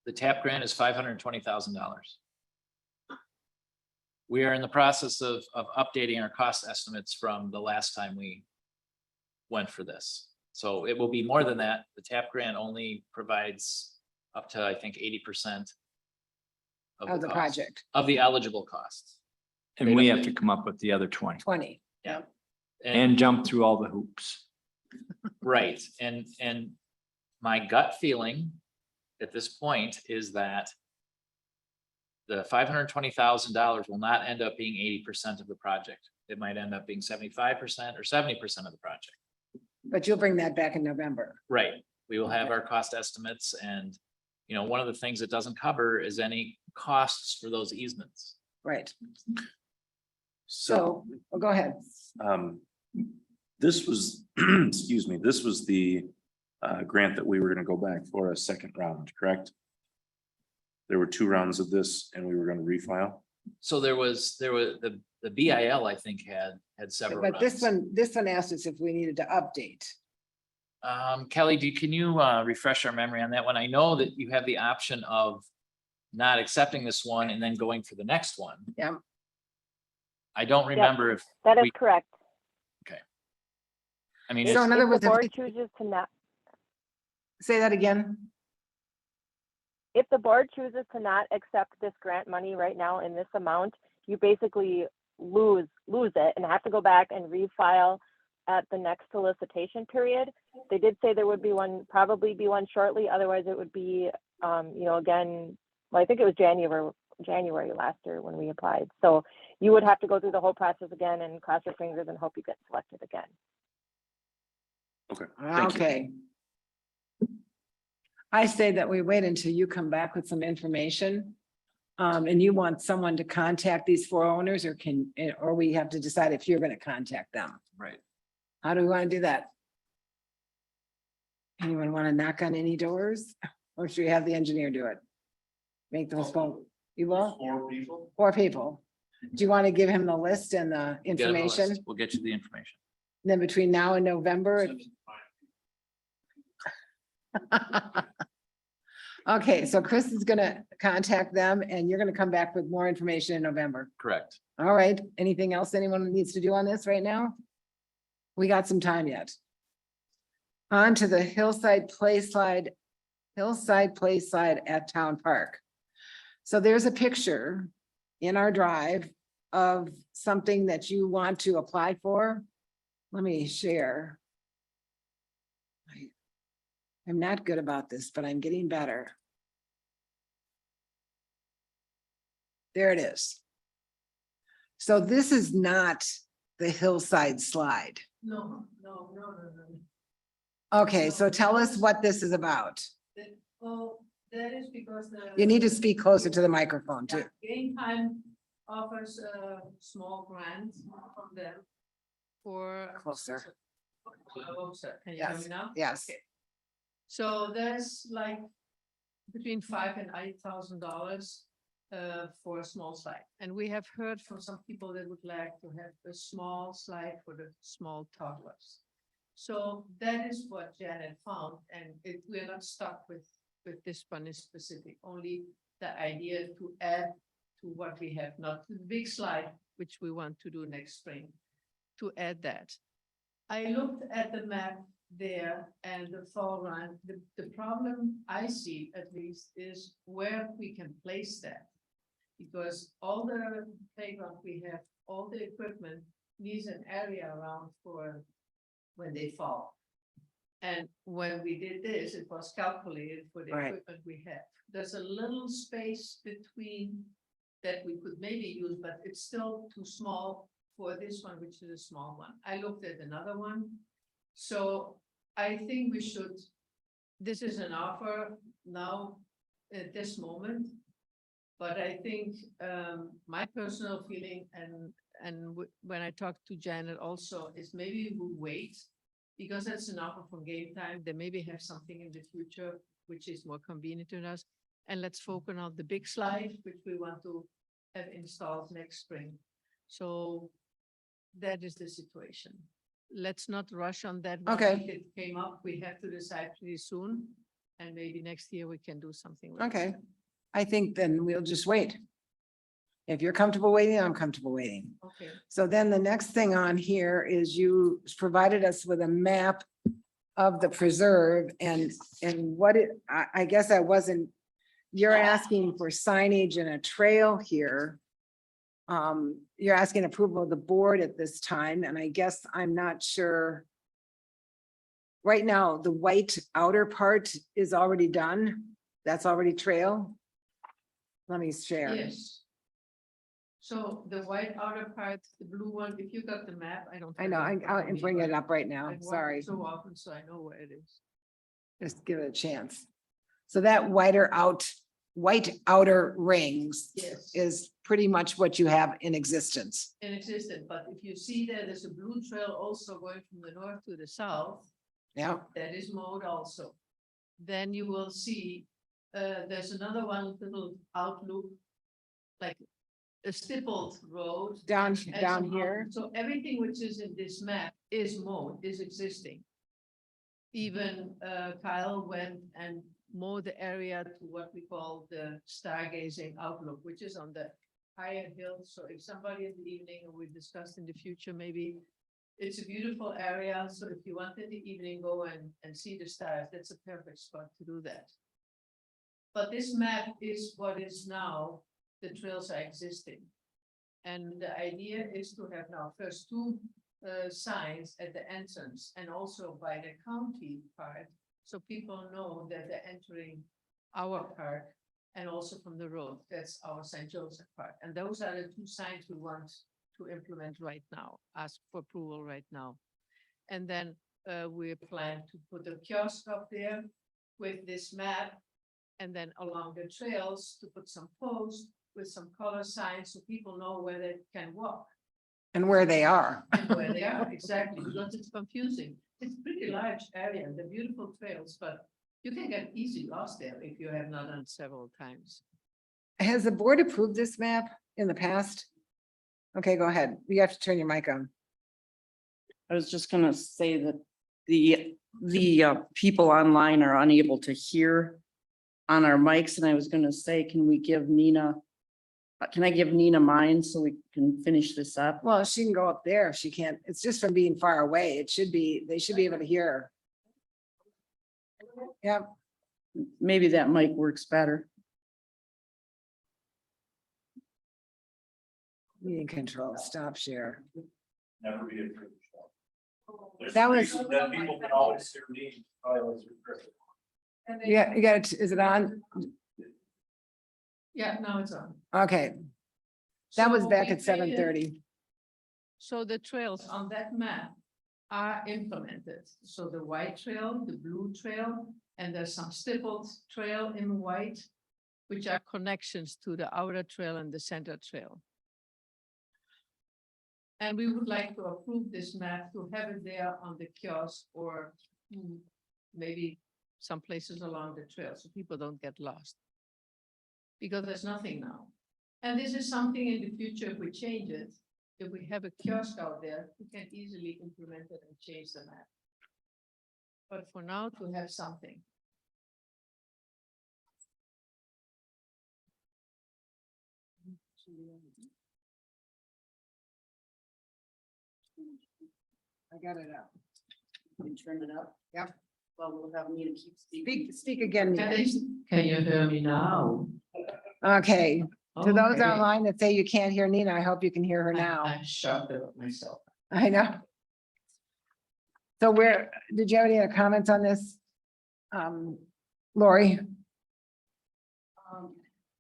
[SPEAKER 4] The TAP grant is $520,000. We are in the process of updating our cost estimates from the last time we went for this. So it will be more than that. The TAP grant only provides up to, I think, 80%
[SPEAKER 3] Of the
[SPEAKER 4] cost,
[SPEAKER 3] project,
[SPEAKER 4] of the eligible costs.
[SPEAKER 7] And we have to come up with the other 20
[SPEAKER 3] 20.
[SPEAKER 7] and jump through all the hoops.
[SPEAKER 4] Right, and my gut feeling at this point is that the $520,000 will not end up being 80% of the project. It might end up being 75% or 70% of the project.
[SPEAKER 3] But you'll bring that back in November.
[SPEAKER 4] Right, we will have our cost estimates and, you know, one of the things it doesn't cover is any costs for those easements.
[SPEAKER 3] Right.
[SPEAKER 8] So,
[SPEAKER 3] So, well, go ahead.
[SPEAKER 8] this was, excuse me, this was the grant that we were gonna go back for a second round, correct? There were 2 rounds of this and we were gonna refile.
[SPEAKER 4] So there was the BIL, I think, had several.
[SPEAKER 3] But this
[SPEAKER 4] rounds.
[SPEAKER 3] one asked us if we needed to update.
[SPEAKER 4] Kelly, can you refresh our memory on that one? I know that you have the option of not accepting this one and then going for the next one.
[SPEAKER 3] Yeah.
[SPEAKER 4] I don't remember if,
[SPEAKER 13] That is
[SPEAKER 4] we-
[SPEAKER 13] correct.
[SPEAKER 4] I mean,
[SPEAKER 3] So
[SPEAKER 4] it's-
[SPEAKER 3] in other
[SPEAKER 13] If
[SPEAKER 3] words,
[SPEAKER 13] the board
[SPEAKER 3] if-
[SPEAKER 13] chooses to not,
[SPEAKER 3] say that again.
[SPEAKER 13] if the board chooses to not accept this grant money right now in this amount, you basically lose it and have to go back and refile at the next solicitation period. They did say there would be one, probably be one shortly. Otherwise it would be, again, well, I think it was January last year when we applied. So you would have to go through the whole process again and cross your fingers and hope you get selected again.
[SPEAKER 8] Okay, thank you.
[SPEAKER 3] Okay. I say that we wait until you come back with some information. And you want someone to contact these 4 owners or we have to decide if you're gonna contact them.
[SPEAKER 4] right.
[SPEAKER 3] How do we want to do that? Anyone want to knock on any doors? Or should we have the engineer do it? Make those phone, you will?
[SPEAKER 6] 4 people?
[SPEAKER 3] 4 people. Do you want to give him the list and the
[SPEAKER 4] Get him a list.
[SPEAKER 3] information?
[SPEAKER 4] We'll get you the information.
[SPEAKER 3] Then between now and November? Okay, so Chris is gonna contact them and you're gonna come back with more information in November.
[SPEAKER 4] Correct.
[SPEAKER 3] All right, anything else anyone needs to do on this right now? We got some time yet. On to the Hillside Play Slide at Town Park. So there's a picture in our drive of something that you want to apply for. Let me share. I'm not good about this, but I'm getting better. There it is. So this is not the hillside slide.
[SPEAKER 12] No, no, no, no, no.
[SPEAKER 3] Okay, so tell us what this is about.
[SPEAKER 12] Well, that is because the.
[SPEAKER 3] You need to speak closer to the microphone too.
[SPEAKER 12] Game Time offers a small grant from them for.
[SPEAKER 3] Closer.
[SPEAKER 12] Closer. Can you hear me
[SPEAKER 3] Yes,
[SPEAKER 12] now?
[SPEAKER 3] yes.
[SPEAKER 12] Okay. So there's like between $5,000 and $8,000 for a small slide. And we have heard from some people that would like to have a small slide for the small toddlers. So that is what Janet found, and we're not stuck with this one in specific, only the idea to add to what we have, not the big slide, which we want to do next spring, to add that. I looked at the map there and the fall run, the problem I see at least is where we can place that. Because all the playground we have, all the equipment needs an area around for when they fall. And when we did this, it was calculated for the
[SPEAKER 3] Right.
[SPEAKER 12] equipment we have. There's a little space between that we could maybe use, but it's still too small for this one, which is a small one. I looked at another one. So I think we should, this is an offer now at this moment. But I think my personal feeling and when I talked to Janet also is maybe we wait. Because that's an offer for game time, they maybe have something in the future which is more convenient to us. And let's focus on the big slide, which we want to have installed next spring. So that is the situation. Let's not rush on that. one.
[SPEAKER 3] Okay.
[SPEAKER 12] If it came up, we have to decide pretty soon. And maybe next year we can do something. with it.
[SPEAKER 3] Okay. I think then we'll just wait. If you're comfortable waiting, I'm comfortable waiting.
[SPEAKER 12] Okay.
[SPEAKER 3] So then the next thing on here is you provided us with a map of the preserve and what it, I guess I wasn't, you're asking for signage and a trail here. You're asking approval of the board at this time, and I guess I'm not sure. Right now, the white outer part is already done. That's already trail. Let me share.
[SPEAKER 12] Yes. So the white outer part, the blue one, if you got the map, I don't.
[SPEAKER 3] I know, I'll bring it up right now.
[SPEAKER 12] I've walked
[SPEAKER 3] Sorry.
[SPEAKER 12] it so often, so I know where it is.
[SPEAKER 3] Just give it a chance. So that white outer rings
[SPEAKER 12] Yes.
[SPEAKER 3] is pretty much what you have in existence.
[SPEAKER 12] In existence, but if you see there's a blue trail also going from the north to the south,
[SPEAKER 3] Yeah,
[SPEAKER 12] that is mowed also. Then you will see, there's another one little outlook, like a stippled road.
[SPEAKER 3] down
[SPEAKER 12] and some
[SPEAKER 3] here.
[SPEAKER 12] So everything which is in this map is mowed, is existing. Even Kyle went and mowed the area to what we call the stargazing outlook, which is on the higher hill. So if somebody in the evening, or we discussed in the future, maybe it's a beautiful area. So if you want in the evening, go and see the stars, that's a perfect spot to do that. But this map is what is now, the trails are existing. And the idea is to have now first two signs at the entrance and also by the county part. So people know that they're entering our park and also from the road, that's our St. Joseph Park. And those are the two signs we want to implement right now, ask for approval right now. And then we plan to put a kiosk up there with this map. And then along the trails to put some posts with some color signs so people know where they can walk.
[SPEAKER 3] And where they are.
[SPEAKER 12] And where they are, exactly, because it's confusing. It's a pretty large area, they're beautiful trails, but you can get easy lost there if you have not done several times.
[SPEAKER 3] Has the board approved this map in the past? Okay, go ahead. You have to turn your mic on.
[SPEAKER 5] I was just gonna say that the people online are unable to hear on our mics, and I was gonna say, can we give Nina, can I give Nina mine so we can finish this up?
[SPEAKER 3] Well, she can go up there if she can't. It's just from being far away. It should be, they should be able to hear her. Yep.
[SPEAKER 5] Maybe that mic works better.
[SPEAKER 3] Meeting control, stop share.
[SPEAKER 10] Never be a.
[SPEAKER 3] That was-
[SPEAKER 10] That people can always hear me.
[SPEAKER 3] Yeah, you got it. Is it on?
[SPEAKER 12] Yeah, now it's on.
[SPEAKER 3] Okay, that was
[SPEAKER 12] So
[SPEAKER 3] back
[SPEAKER 12] we
[SPEAKER 3] at 7:30.
[SPEAKER 12] created- So the trails on that map are implemented. So the white trail, the blue trail, and there's some stippled trail in white, which are connections to the outer trail and the center trail. And we would like to approve this map to have it there on the kiosk or maybe some places along the trail so people don't get lost. Because there's nothing now. And this is something in the future, if we change it, if we have a kiosk out there, we can easily implement it and change the map. But for now, to have something.
[SPEAKER 3] I got it up.
[SPEAKER 5] Can you turn it up?
[SPEAKER 3] Yep.
[SPEAKER 5] Well, we'll have Nina keep speaking.
[SPEAKER 3] Speak again. Nina.
[SPEAKER 12] Can you hear me now?
[SPEAKER 3] Okay, to those
[SPEAKER 12] Okay.
[SPEAKER 3] online that say you can't hear Nina, I hope you can hear her now.
[SPEAKER 12] I'm shocked about myself.
[SPEAKER 3] I know. So where, did you have any other comments on this? Lori?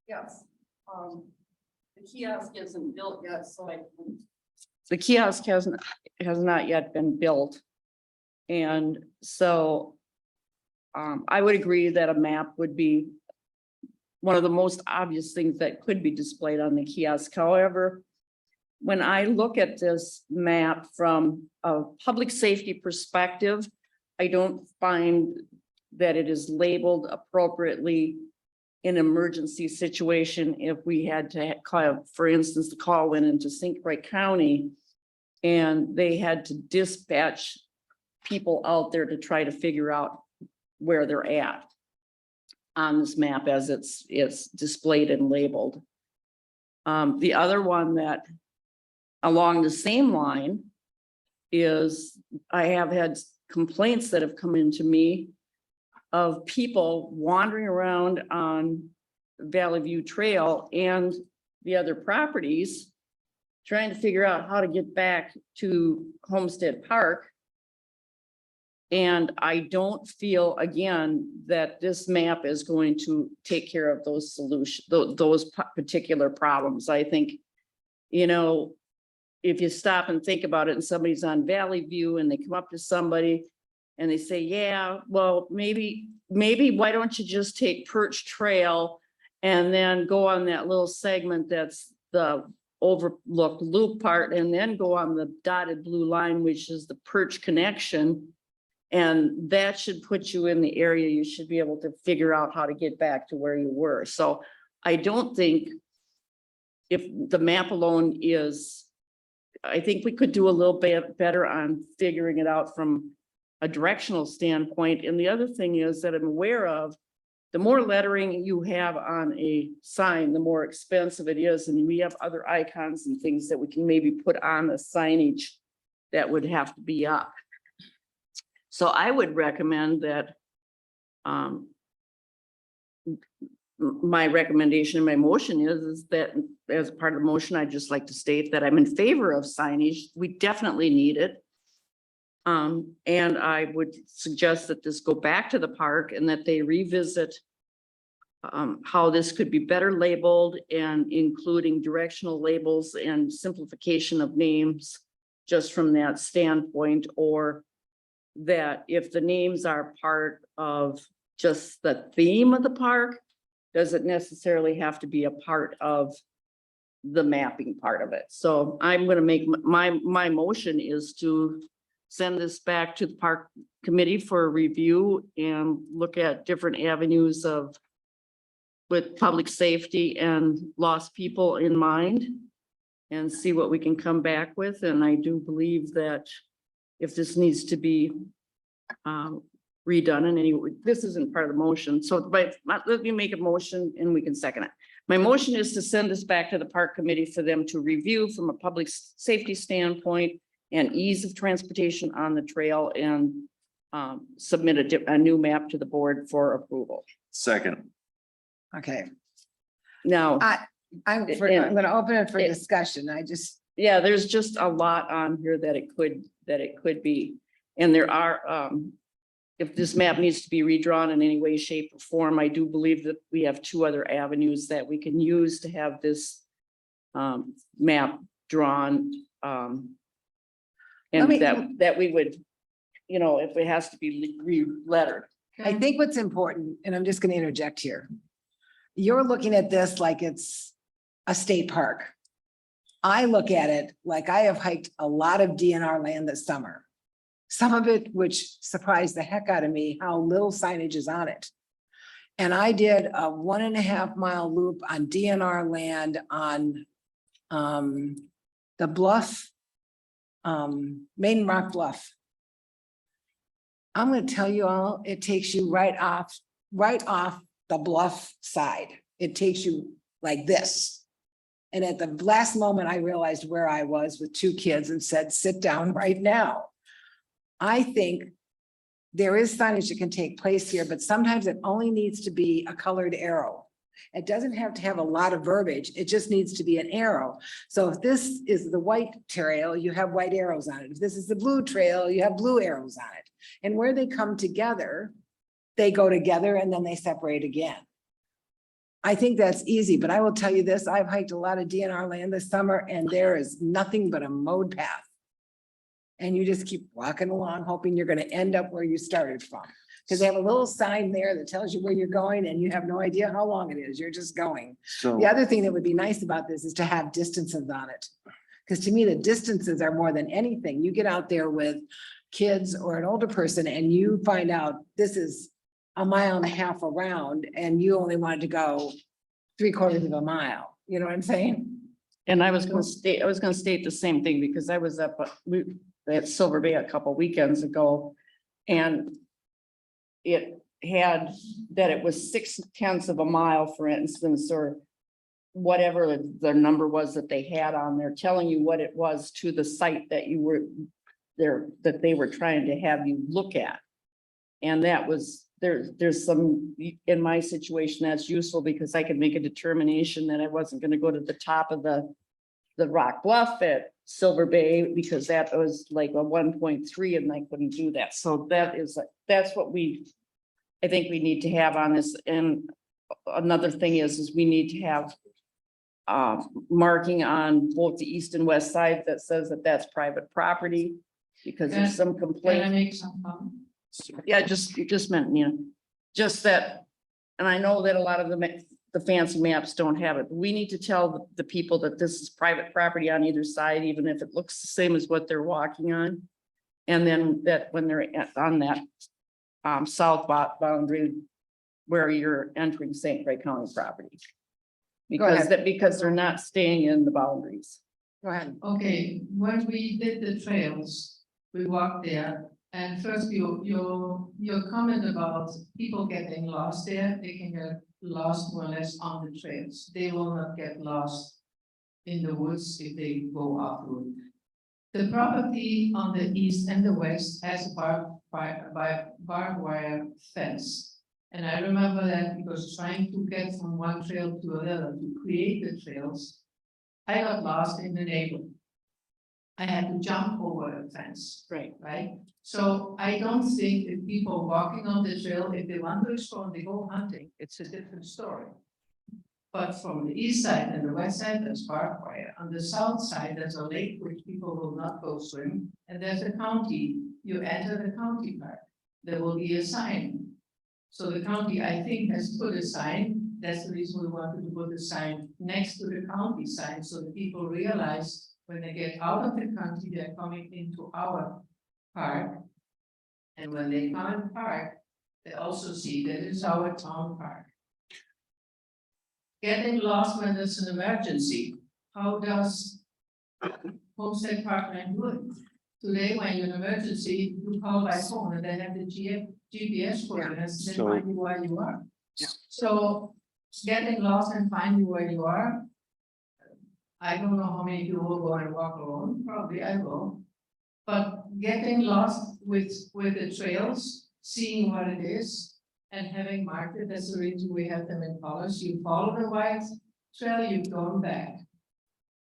[SPEAKER 5] Yes, the kiosk isn't built yet, so the kiosk has not yet been built. And so I would agree that a map would be one of the most obvious things that could be displayed on the kiosk. However, when I look at this map from a public safety perspective, I don't find that it is labeled appropriately in emergency situation. If we had to call, for instance, the call went into St. Croix County and they had to dispatch people out there to try to figure out where they're at on this map as it's displayed and labeled. The other one that along the same line is I have had complaints that have come into me of people wandering around on Valley View Trail and the other properties, trying to figure out how to get back to Homestead Park. And I don't feel, again, that this map is going to take care of those solutions, those particular problems. I think, you know, if you stop and think about it and somebody's on Valley View and they come up to somebody and they say, yeah, well, maybe why don't you just take Perch Trail and then go on that little segment that's the overlooked loop part and then go on the dotted blue line, which is the Perch connection. And that should put you in the area you should be able to figure out how to get back to where you were. So I don't think if the map alone is, I think we could do a little bit better on figuring it out from a directional standpoint. And the other thing is that I'm aware of, the more lettering you have on a sign, the more expensive it is. And we have other icons and things that we can maybe put on the signage that would have to be up. So I would recommend that my recommendation and my motion is that as part of the motion, I'd just like to state that I'm in favor of signage. We definitely need it. And I would suggest that this go back to the park and that they revisit how this could be better labeled and including directional labels and simplification of names just from that standpoint, or that if the names are part of just the theme of the park, doesn't necessarily have to be a part of the mapping part of it. So I'm going to make my motion is to send this back to the park committee for review and look at different avenues of with public safety and lost people in mind and see what we can come back with. And I do believe that if this needs to be redone in any way, this isn't part of the motion. So but let me make a motion and we can second it. My motion is to send this back to the park committee for them to review from a public safety standpoint and ease of transportation on the trail and submit a new map to the board for approval.
[SPEAKER 8] Second.
[SPEAKER 3] Okay,
[SPEAKER 5] Now,
[SPEAKER 3] I'm gonna open it for discussion.
[SPEAKER 5] yeah, there's just a lot on here that it could be. And there are, if this map needs to be redrawn in any way, shape or form, I do believe that we have two other avenues that we can use to have this map drawn. And that we would, you know, if it has to be re-lettered.
[SPEAKER 3] I think what's important, and I'm just gonna interject here. You're looking at this like it's a state park. I look at it like I have hiked a lot of DNR land this summer. Some of it which surprised the heck out of me, how little signage is on it. And I did a 1.5 mile loop on DNR land on the bluff, Maiden Rock Bluff. I'm gonna tell you all, it takes you right off the bluff side. It takes you like this. And at the last moment, I realized where I was with 2 kids and said, sit down right now. I think there is signage that can take place here, but sometimes it only needs to be a colored arrow. It doesn't have to have a lot of verbiage. It just needs to be an arrow. So if this is the white trail, you have white arrows on it. If this is the blue trail, you have blue arrows on it. And where they come together, they go together and then they separate again. I think that's easy, but I will tell you this, I've hiked a lot of DNR land this summer and there is nothing but a mowed path. and you just keep walking along, hoping you're gonna end up where you started from. Because they have a little sign there that tells you where you're going and you have no idea how long it is. You're just going.
[SPEAKER 8] So.
[SPEAKER 3] The other thing that would be nice about this is to have distances on it. Because to me, the distances are more than anything. You get out there with kids or an older person and you find out this is a mile and a half around and you only wanted to go 3/4 of a mile. You know what I'm saying?
[SPEAKER 5] And I was gonna state the same thing because I was up at Silver Bay a couple weekends ago. And it had that it was 6/10 of a mile, for instance, or whatever the number was that they had on there, telling you what it was to the site that you were there, that they were trying to have you look at. And that was, there's some, in my situation, that's useful because I could make a determination that I wasn't gonna go to the top of the rock bluff at Silver Bay because that was like a 1.3 and I couldn't do that. So that's what I think we need to have on this. And another thing is we need to have marking on both the east and west side that says that that's private property because there's some
[SPEAKER 12] Can I
[SPEAKER 5] complaint.
[SPEAKER 12] make some comments?
[SPEAKER 5] Yeah, you just meant, just that, and I know that a lot of the fancy maps don't have it, but we need to tell the people that this is private property on either side, even if it looks the same as what they're walking on. And then that when they're on that south boundary where you're entering St. Clair County property.
[SPEAKER 3] Go ahead.
[SPEAKER 5] Because they're not staying in the boundaries.
[SPEAKER 3] Go ahead.
[SPEAKER 12] Okay, when we did the trails, we walked there, and first your comment about people getting lost there, they can get lost more or less on the trails. They will not get lost in the woods if they go off-road. The property on the east and the west has a barbed wire fence. And I remember that because trying to get from one trail to another to create the trails, I got lost in the neighborhood. I had to jump over a fence, right? So I don't think that people walking on the trail, if they want to explore and they go hunting, it's a different story. But from the east side and the west side, there's barbed wire. On the south side, there's a lake which people will not go swim. And there's a county, you enter the county park. There will be a sign. So the county, I think, has put a sign. That's the reason we wanted to put a sign next to the county sign, so that people realize when they get out of the county, they're coming into our park. And when they come in the park, they also see that it's our town park. Getting lost when there's an emergency, how does Homestead Parkland do it? Today, when you're in an emergency, you call by phone and they have the GPS coordinates, they find you where you are.
[SPEAKER 3] Yeah.
[SPEAKER 12] So getting lost and find you where you are. I don't know how many people will go and walk alone, probably I will. But getting lost with the trails, seeing what it is and having marked it, that's the reason we have them in colors. You follow the white trail, you go back.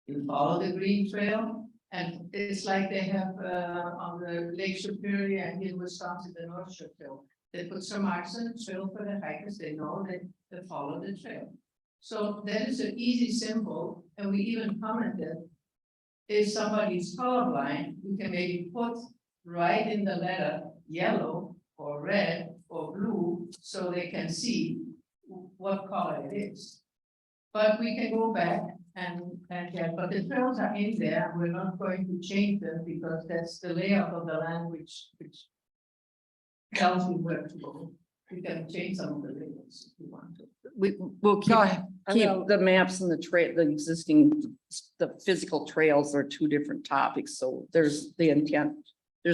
[SPEAKER 12] You follow the green trail. And it's like they have on the Lake Superior and in Wisconsin, the North Shore Trail. They put some marks on the trail for the hikers. They know that they follow the trail. So that is an easy symbol. And we even commented, if somebody's colorblind, you can maybe put right in the letter yellow or red or blue so they can see what color it is. But we can go back and but the trails are in there. We're not going to change them because that's the layout of the land which tells you where to go. We can change some of the labels if you want to.
[SPEAKER 5] We'll
[SPEAKER 3] Go ahead.
[SPEAKER 5] keep the maps and the existing, the physical trails are two different topics. So there's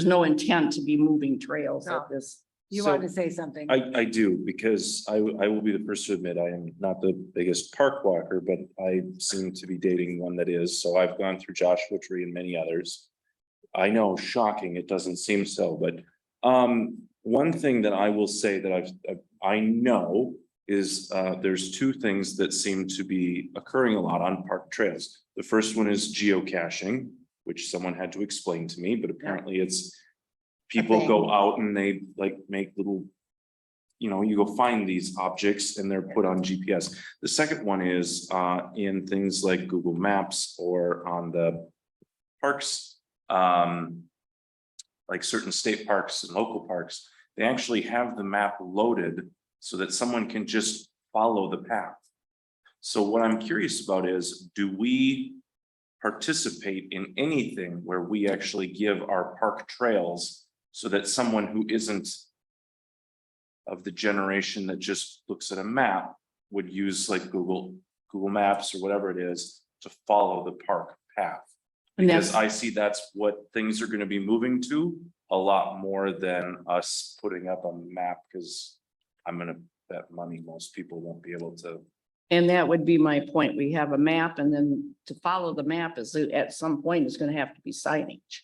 [SPEAKER 5] no intent to be moving trails
[SPEAKER 3] No.
[SPEAKER 5] at this.
[SPEAKER 3] You
[SPEAKER 8] So-
[SPEAKER 3] wanted to say something?
[SPEAKER 8] I do, because I will be the first to admit I am not the biggest park walker, but I seem to be dating one that is, so I've gone through Joshua Tree and many others. I know, shocking, it doesn't seem so, but one thing that I will say that I know is there's two things that seem to be occurring a lot on park trails. The first one is geocaching, which someone had to explain to me, but apparently it's people go out and they like make little, you go find these objects and they're put on GPS. The second one is in things like Google Maps or on the parks like certain state parks and local parks, they actually have the map loaded so that someone can just follow the path. So what I'm curious about is, do we participate in anything where we actually give our park trails so that someone who isn't of the generation that just looks at a map would use like Google Maps or whatever it is to follow the park path?
[SPEAKER 5] And
[SPEAKER 8] Because
[SPEAKER 5] that's-
[SPEAKER 8] I see that's what things are gonna be moving to a lot more than us putting up a map, because I'm gonna bet money most people won't be able to.
[SPEAKER 5] And that would be my point. We have a map, and then to follow the map is at some point is gonna have to be signage.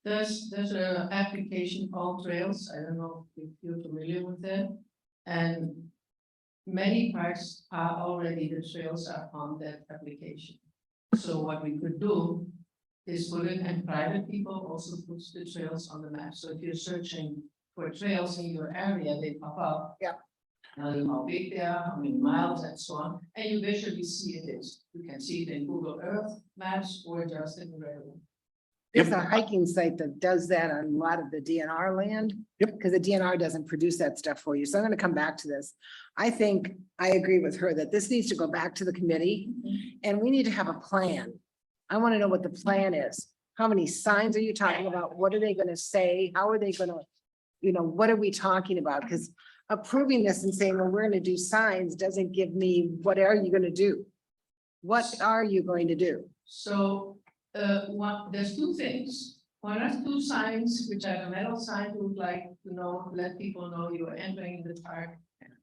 [SPEAKER 12] There's a application called Trails. I don't know if you're familiar with it. And many parks are already, the trails are on that application. So what we could do is put it, and private people also put the trails on the map. So if you're searching for trails in your area, they pop up.
[SPEAKER 3] Yeah.
[SPEAKER 12] Tell you how big they are, how many miles and so on, and you visually see it is. You can see it in Google Earth maps or just in the railroad.
[SPEAKER 3] There's a hiking site that does that on a lot of the DNR land.
[SPEAKER 1] Yep.
[SPEAKER 3] Because the DNR doesn't produce that stuff for you. So I'm gonna come back to this. I think I agree with her that this needs to go back to the committee and we need to have a plan. I want to know what the plan is. How many signs are you talking about? What are they gonna say? How are they gonna, what are we talking about? Because approving this and saying, well, we're gonna do signs doesn't give me, what are you gonna do? What are you going to do?
[SPEAKER 12] So, there's two things. One is two signs, which are the metal signs, we would like to know, let people know you are entering the park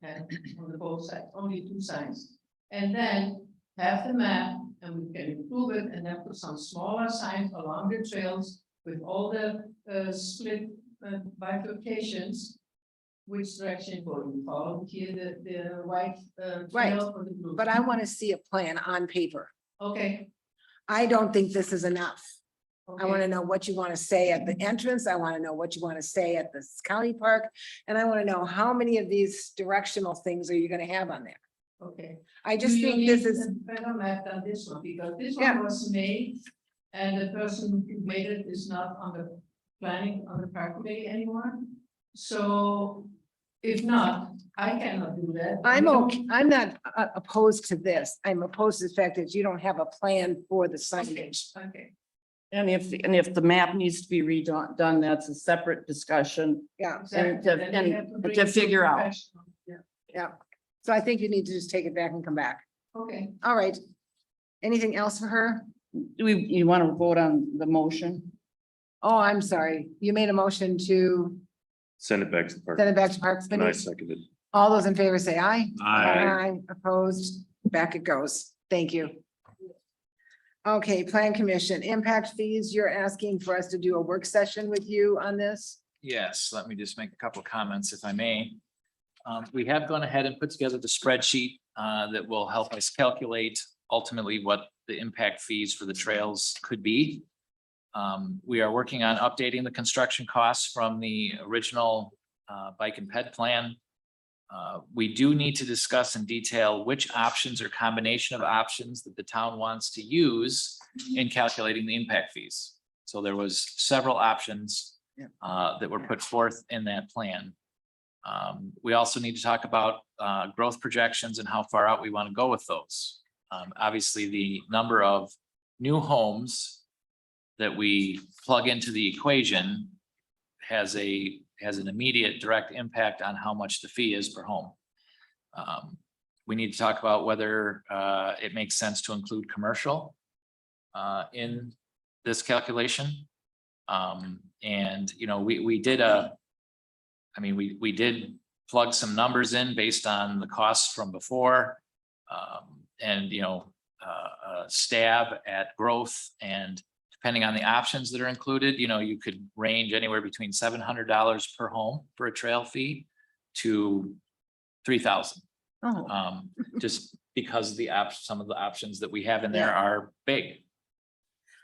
[SPEAKER 12] and on the both sides, only two signs. And then have the map and we can improve it and then put some smaller signs along the trails with all the split bifurcations. Which direction will you follow? Here, the white
[SPEAKER 3] Right,
[SPEAKER 12] trail or the blue?
[SPEAKER 3] But I want to see a plan on paper.
[SPEAKER 12] Okay.
[SPEAKER 3] I don't think this is enough. I
[SPEAKER 12] okay.
[SPEAKER 3] want to know what you want to say at the entrance. I want to know what you want to say at the county park. And I want to know how many of these directional things are you going to have on there?
[SPEAKER 12] Okay.
[SPEAKER 3] I just
[SPEAKER 12] Do you
[SPEAKER 3] think this
[SPEAKER 12] need
[SPEAKER 3] is,
[SPEAKER 12] a better map than this one, because this
[SPEAKER 3] Yeah.
[SPEAKER 12] one was made, and the person who made it is not on the planning, on the park committee anymore. So if not, I cannot do that.
[SPEAKER 3] I'm
[SPEAKER 12] We don't-
[SPEAKER 3] okay, I'm not opposed to this. I'm opposed to the fact that you don't have a plan for the signage.
[SPEAKER 12] Okay,
[SPEAKER 5] And if the map needs to be redone, that's a separate discussion.
[SPEAKER 3] Yeah,
[SPEAKER 12] exactly.
[SPEAKER 5] to-
[SPEAKER 12] Then we have
[SPEAKER 5] and
[SPEAKER 12] bring
[SPEAKER 5] to
[SPEAKER 12] it a
[SPEAKER 5] figure out.
[SPEAKER 12] professional. Yeah,
[SPEAKER 3] yeah. So I think you need to just take it back and come back.
[SPEAKER 12] okay.
[SPEAKER 3] All right. Anything else for her?
[SPEAKER 5] You want to vote on the motion?
[SPEAKER 3] Oh, I'm sorry. You made a motion to
[SPEAKER 8] Send it back to the park.
[SPEAKER 3] send it back to Parks
[SPEAKER 8] And I
[SPEAKER 3] Committee.
[SPEAKER 8] seconded.
[SPEAKER 3] All those in favor say aye.
[SPEAKER 6] Aye.
[SPEAKER 3] Opposed, back it goes. Thank you. Okay, Plan Commission, impact fees. You're asking for us to do a work session with you on this?
[SPEAKER 4] Yes, let me just make a couple of comments if I may. We have gone ahead and put together the spreadsheet that will help us calculate ultimately what the impact fees for the trails could be. We are working on updating the construction costs from the original bike and ped plan. We do need to discuss in detail which options or combination of options that the town wants to use in calculating the impact fees. So there was several options that were put forth in that plan. We also need to talk about growth projections and how far out we want to go with those. Obviously, the number of new homes that we plug into the equation has an immediate direct impact on how much the fee is per home. We need to talk about whether it makes sense to include commercial in this calculation. And, we did plug some numbers in based on the costs from before. And, stab at growth, and depending on the options that are included, you could range anywhere between $700 per home for a trail fee to $3,000.
[SPEAKER 3] Oh,
[SPEAKER 4] Just because some of the options that we have in there
[SPEAKER 3] Yeah.
[SPEAKER 4] are big.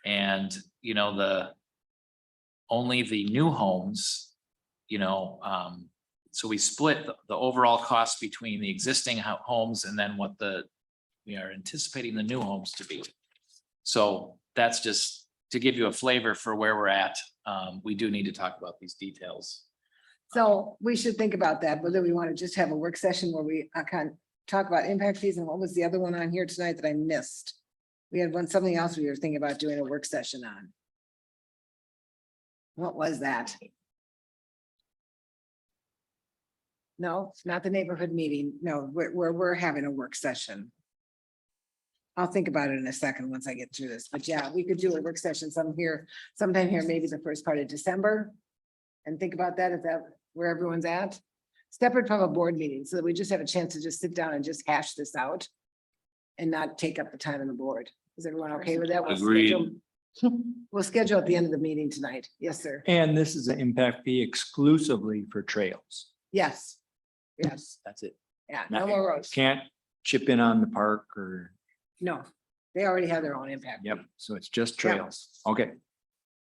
[SPEAKER 4] And, only the new homes, so we split the overall cost between the existing homes and then what we are anticipating the new homes to be. So that's just to give you a flavor for where we're at, we do need to talk about these details.
[SPEAKER 3] So we should think about that, whether we want to just have a work session where we kind of talk about impact fees, and what was the other one on here tonight that I missed? We had something else we were thinking about doing a work session on. What was that? No, not the neighborhood meeting. No, we're having a work session. I'll think about it in a second once I get through this, but yeah, we could do a work session sometime here, maybe the first part of December. And think about that, is that where everyone's at? Separate from a board meeting, so that we just have a chance to just sit down and just hash this out. And not take up the time of the board. Is everyone okay with that? We'll
[SPEAKER 6] Agreed.
[SPEAKER 3] schedule- We'll schedule at the end of the meeting tonight. Yes, sir.
[SPEAKER 7] And this is an impact fee exclusively for trails.
[SPEAKER 3] Yes. Yes,
[SPEAKER 7] That's it.
[SPEAKER 3] yeah, no more roads.
[SPEAKER 7] Can't chip in on the park or,
[SPEAKER 3] No, they already have their own impact.
[SPEAKER 7] yep, so it's just
[SPEAKER 3] Yeah.
[SPEAKER 7] trails. Okay.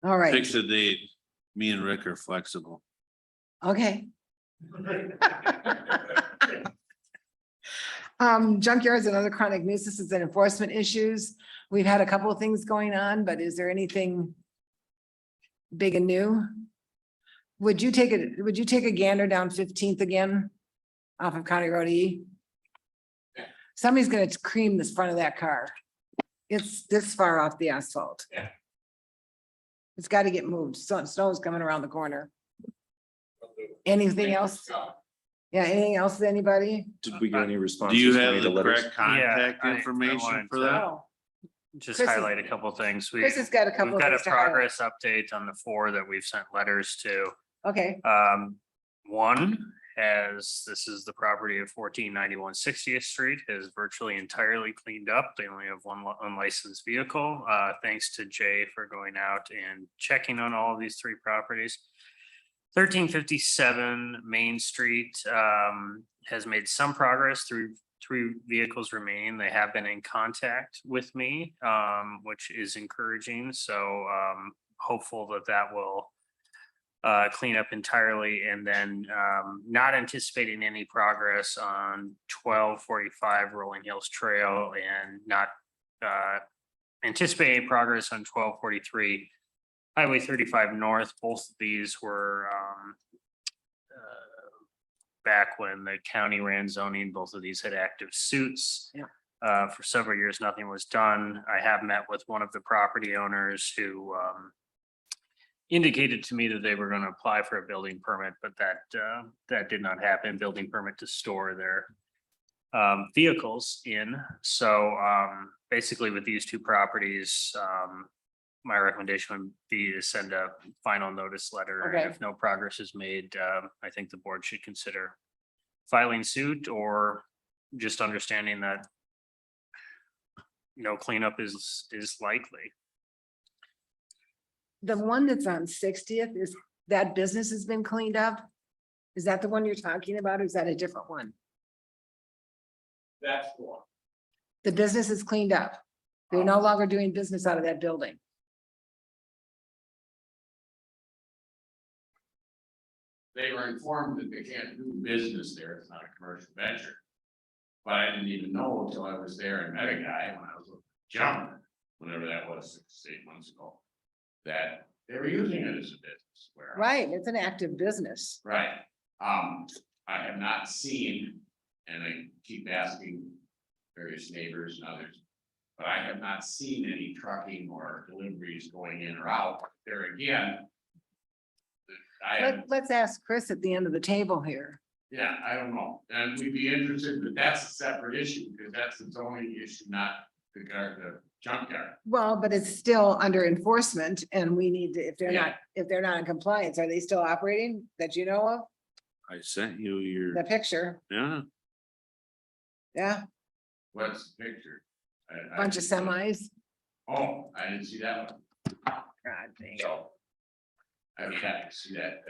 [SPEAKER 3] All right,
[SPEAKER 6] Fix a date. Me and Rick are flexible.
[SPEAKER 3] okay. Junkyards and other chronic nuisances and enforcement issues. We've had a couple of things going on, but is there anything big and new? Would you take a gander down 15th again? Off of County Road E? Somebody's gonna cream this front of that car. It's this far off the asphalt.
[SPEAKER 8] Yeah.
[SPEAKER 3] It's gotta get moved. Snow's coming around the corner. Anything else? Yeah, anything else, anybody?
[SPEAKER 8] Did we get any response?
[SPEAKER 6] Do you have the correct contact
[SPEAKER 2] I
[SPEAKER 6] information
[SPEAKER 2] wanted
[SPEAKER 6] for
[SPEAKER 2] to-
[SPEAKER 6] that?
[SPEAKER 3] Oh,
[SPEAKER 2] Just
[SPEAKER 3] Chris is-
[SPEAKER 2] highlight a couple things.
[SPEAKER 3] Chris has got a couple
[SPEAKER 2] We've
[SPEAKER 3] of
[SPEAKER 2] got a
[SPEAKER 3] things to highlight.
[SPEAKER 2] progress update on the 4 that we've sent letters to.
[SPEAKER 3] Okay,
[SPEAKER 2] One this is the property of 1491 60th Street, is virtually entirely cleaned up. They only have one unlicensed vehicle. Thanks to Jay for going out and checking on all of these 3 properties. 1357 Main Street has made some progress through 3 vehicles remaining. They have been in contact with me, which is encouraging. So hopeful that will clean up entirely, and then not anticipating any progress on 1245 Rolling Hills Trail, and not anticipating progress on 1243 Highway 35 North. Both of these were back when the county ran zoning. Both of these had active suits.
[SPEAKER 3] Yeah.
[SPEAKER 2] For several years, nothing was done. I have met with one of the property owners who indicated to me that they were going to apply for a building permit, but that did not happen. Building permit to store their vehicles in. So basically with these 2 properties, my recommendation would be to send a final notice letter.
[SPEAKER 3] Okay.
[SPEAKER 2] If no progress is made, I think the board should consider filing suit, or just understanding that no cleanup is likely.
[SPEAKER 3] the one that's on 60th, is that business has been cleaned up? Is that the one you're talking about, or is that a different one?
[SPEAKER 8] That's the one.
[SPEAKER 3] The business is cleaned up. They're no longer doing business out of that building.
[SPEAKER 11] They were informed that they can't do business there, it's not a commercial venture. But I didn't even know until I was there and met a guy when I was looking at junk, whenever that was 6 to 8 months ago. That they were using it as a business where.
[SPEAKER 3] Right, it's an active business.
[SPEAKER 11] Right, I have not seen, and I keep asking various neighbors and others. But I have not seen any trucking or deliveries going in or out there again. I have,
[SPEAKER 3] Let's ask Chris at the end of the table here.
[SPEAKER 11] yeah, I don't know, and we'd be interested, but that's a separate issue, because that's the zoning issue, not the junkyard.
[SPEAKER 3] Well, but it's still under enforcement, and we need to, if
[SPEAKER 11] Yeah.
[SPEAKER 3] they're not in compliance, are they still operating that you know of?
[SPEAKER 6] I sent you your,
[SPEAKER 3] The picture,
[SPEAKER 6] yeah,
[SPEAKER 3] yeah,
[SPEAKER 11] What's the picture?
[SPEAKER 3] bunch of semis.
[SPEAKER 11] Oh, I didn't see that one.
[SPEAKER 3] God dang it.
[SPEAKER 11] So. I would have to see that,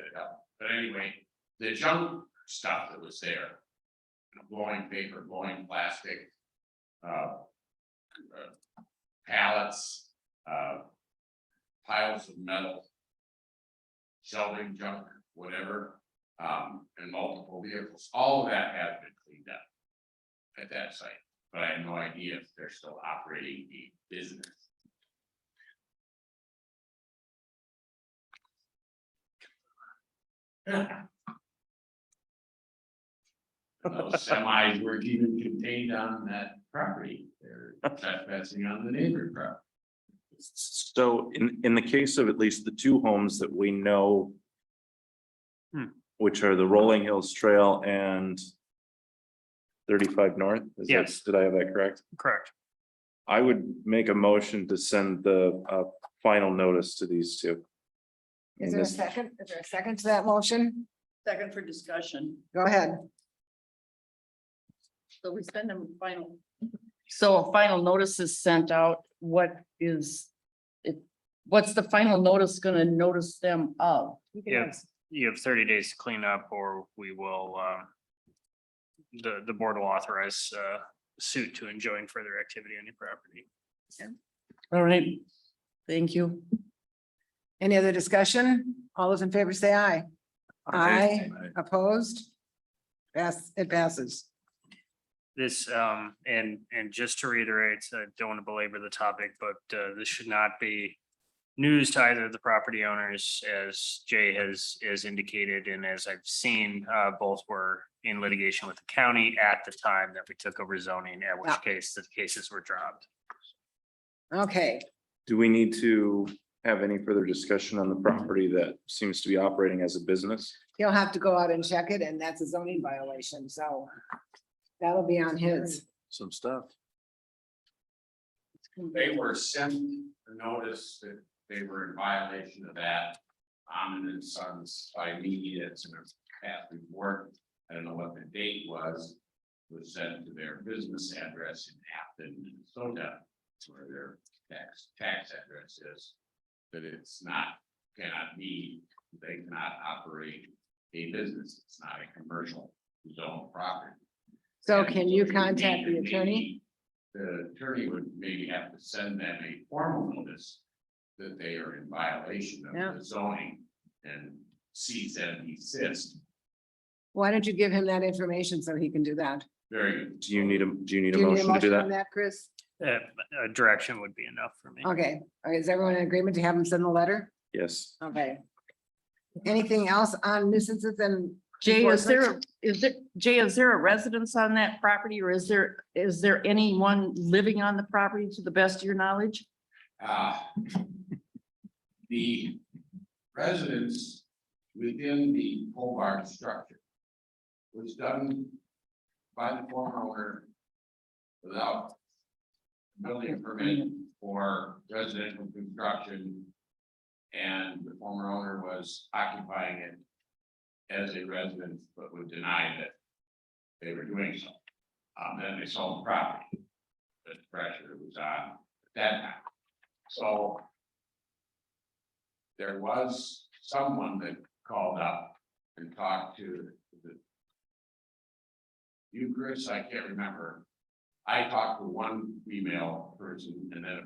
[SPEAKER 11] but anyway, the junk stuff that was there. Blowing paper, blowing plastic. Pallets, piles of metal. Shelving junk, whatever, and multiple vehicles, all of that has been cleaned up. At that site, but I have no idea if they're still operating the business. Those semis weren't even contained on that property. They're trespassing on the neighbor property.
[SPEAKER 8] So in the case of at least the two homes that we know. Which are the Rolling Hills Trail and 35 North? Is that-
[SPEAKER 2] Yes.
[SPEAKER 8] Did I have that correct?
[SPEAKER 2] Correct.
[SPEAKER 8] I would make a motion to send the final notice to these two.
[SPEAKER 3] Is there a second? Is there a second to that motion?
[SPEAKER 5] Second for discussion.
[SPEAKER 3] Go ahead.
[SPEAKER 5] So we send them final. So a final notice is sent out. What is it? What's the final notice gonna notice them of?
[SPEAKER 2] Yeah. You have 30 days to clean up, or we will, the board will authorize, suit to enjoin further activity on your property.
[SPEAKER 5] All right, thank you.
[SPEAKER 3] Any other discussion? All those in favor say aye. Aye. Opposed? It passes.
[SPEAKER 2] This, and just to reiterate, I don't want to belabor the topic, but, this should not be news to either of the property owners, as Jay has indicated, and as I've seen, both were in litigation with the county at the time that we took over zoning, at which
[SPEAKER 3] Yeah.
[SPEAKER 2] case the cases were dropped.
[SPEAKER 3] Okay,
[SPEAKER 8] Do we need to have any further discussion on the property that seems to be operating as a business?
[SPEAKER 3] he'll have to go out and check it, and that's a zoning violation, so that'll be on his.
[SPEAKER 8] Some stuff.
[SPEAKER 11] They were sent a notice that they were in violation of that. And Sons by me, it's in a past report. I don't know what the date was sent to their business address in Afton, Minnesota, where their tax address is. That it's not, cannot be, they cannot operate a business. It's not a commercial zone property.
[SPEAKER 3] So
[SPEAKER 11] And
[SPEAKER 3] can you
[SPEAKER 11] so
[SPEAKER 3] contact the
[SPEAKER 11] maybe
[SPEAKER 3] attorney?
[SPEAKER 11] The attorney would maybe have to send them a formal notice that they are in violation
[SPEAKER 3] Yeah.
[SPEAKER 11] of the zoning and cease and desist.
[SPEAKER 3] Why don't you give him that information so he can do that?
[SPEAKER 11] Very.
[SPEAKER 8] Do you need a
[SPEAKER 3] Do you need a
[SPEAKER 8] motion to do
[SPEAKER 3] motion on
[SPEAKER 8] that?
[SPEAKER 3] that, Chris?
[SPEAKER 2] A direction would be enough for me.
[SPEAKER 3] Okay, all right, is everyone in agreement to have him send the letter?
[SPEAKER 8] Yes.
[SPEAKER 3] Okay. Anything else on nuisances and?
[SPEAKER 5] Jay, is
[SPEAKER 3] enforcement?
[SPEAKER 5] there a residence on that property, or is there anyone living on the property to the best of your knowledge?
[SPEAKER 11] The residence within the pole barn structure was done by the former owner without building permit for residential construction. And the former owner was occupying it as a residence, but would deny that they were doing so. Then they sold the property. The pressure was on at that time. So there was someone that called up and talked to you, Chris, I can't remember. I talked to one female person, and then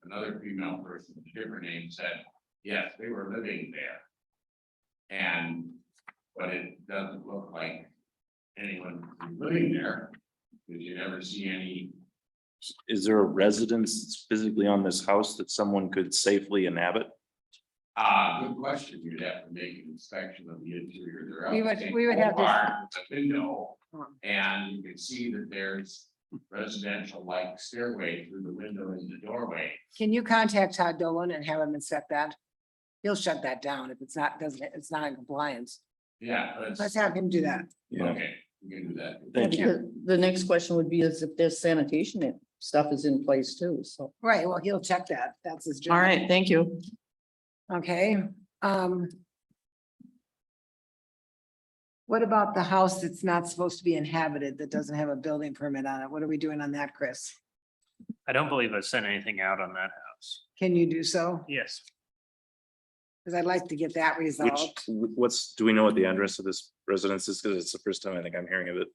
[SPEAKER 11] another female person with a different name said, yes, they were living there. But it doesn't look like anyone living there, because you never see any.
[SPEAKER 8] Is there a residence that's physically on this house that someone could safely inhabit?
[SPEAKER 11] Good question. You'd have to make an inspection of the interior. They're
[SPEAKER 3] We would-
[SPEAKER 11] outside
[SPEAKER 3] we would have to-
[SPEAKER 11] barn with a window, and you can see that there's residential like stairway through the window in the doorway.
[SPEAKER 3] Can you contact Todd Dolan and have him inspect that? He'll shut that down if it's not in compliance.
[SPEAKER 11] Yeah. but it's-
[SPEAKER 3] Let's have him do that.
[SPEAKER 8] Yeah.
[SPEAKER 11] Okay, we can do that.
[SPEAKER 8] Thank you.
[SPEAKER 5] The next question would be is if there's sanitation stuff is in place too, so.
[SPEAKER 3] Right, well, he'll check that. That's his job.
[SPEAKER 5] All right, thank you.
[SPEAKER 3] Okay, what about the house that's not supposed to be inhabited, that doesn't have a building permit on it? What are we doing on that, Chris?
[SPEAKER 2] I don't believe I've sent anything out on that house.
[SPEAKER 3] Can you do so?
[SPEAKER 2] Yes.
[SPEAKER 3] Because I'd like to get that
[SPEAKER 8] Which,
[SPEAKER 3] resolved.
[SPEAKER 8] do we know what the address of this residence is? Because it's the first time I think I'm hearing of it.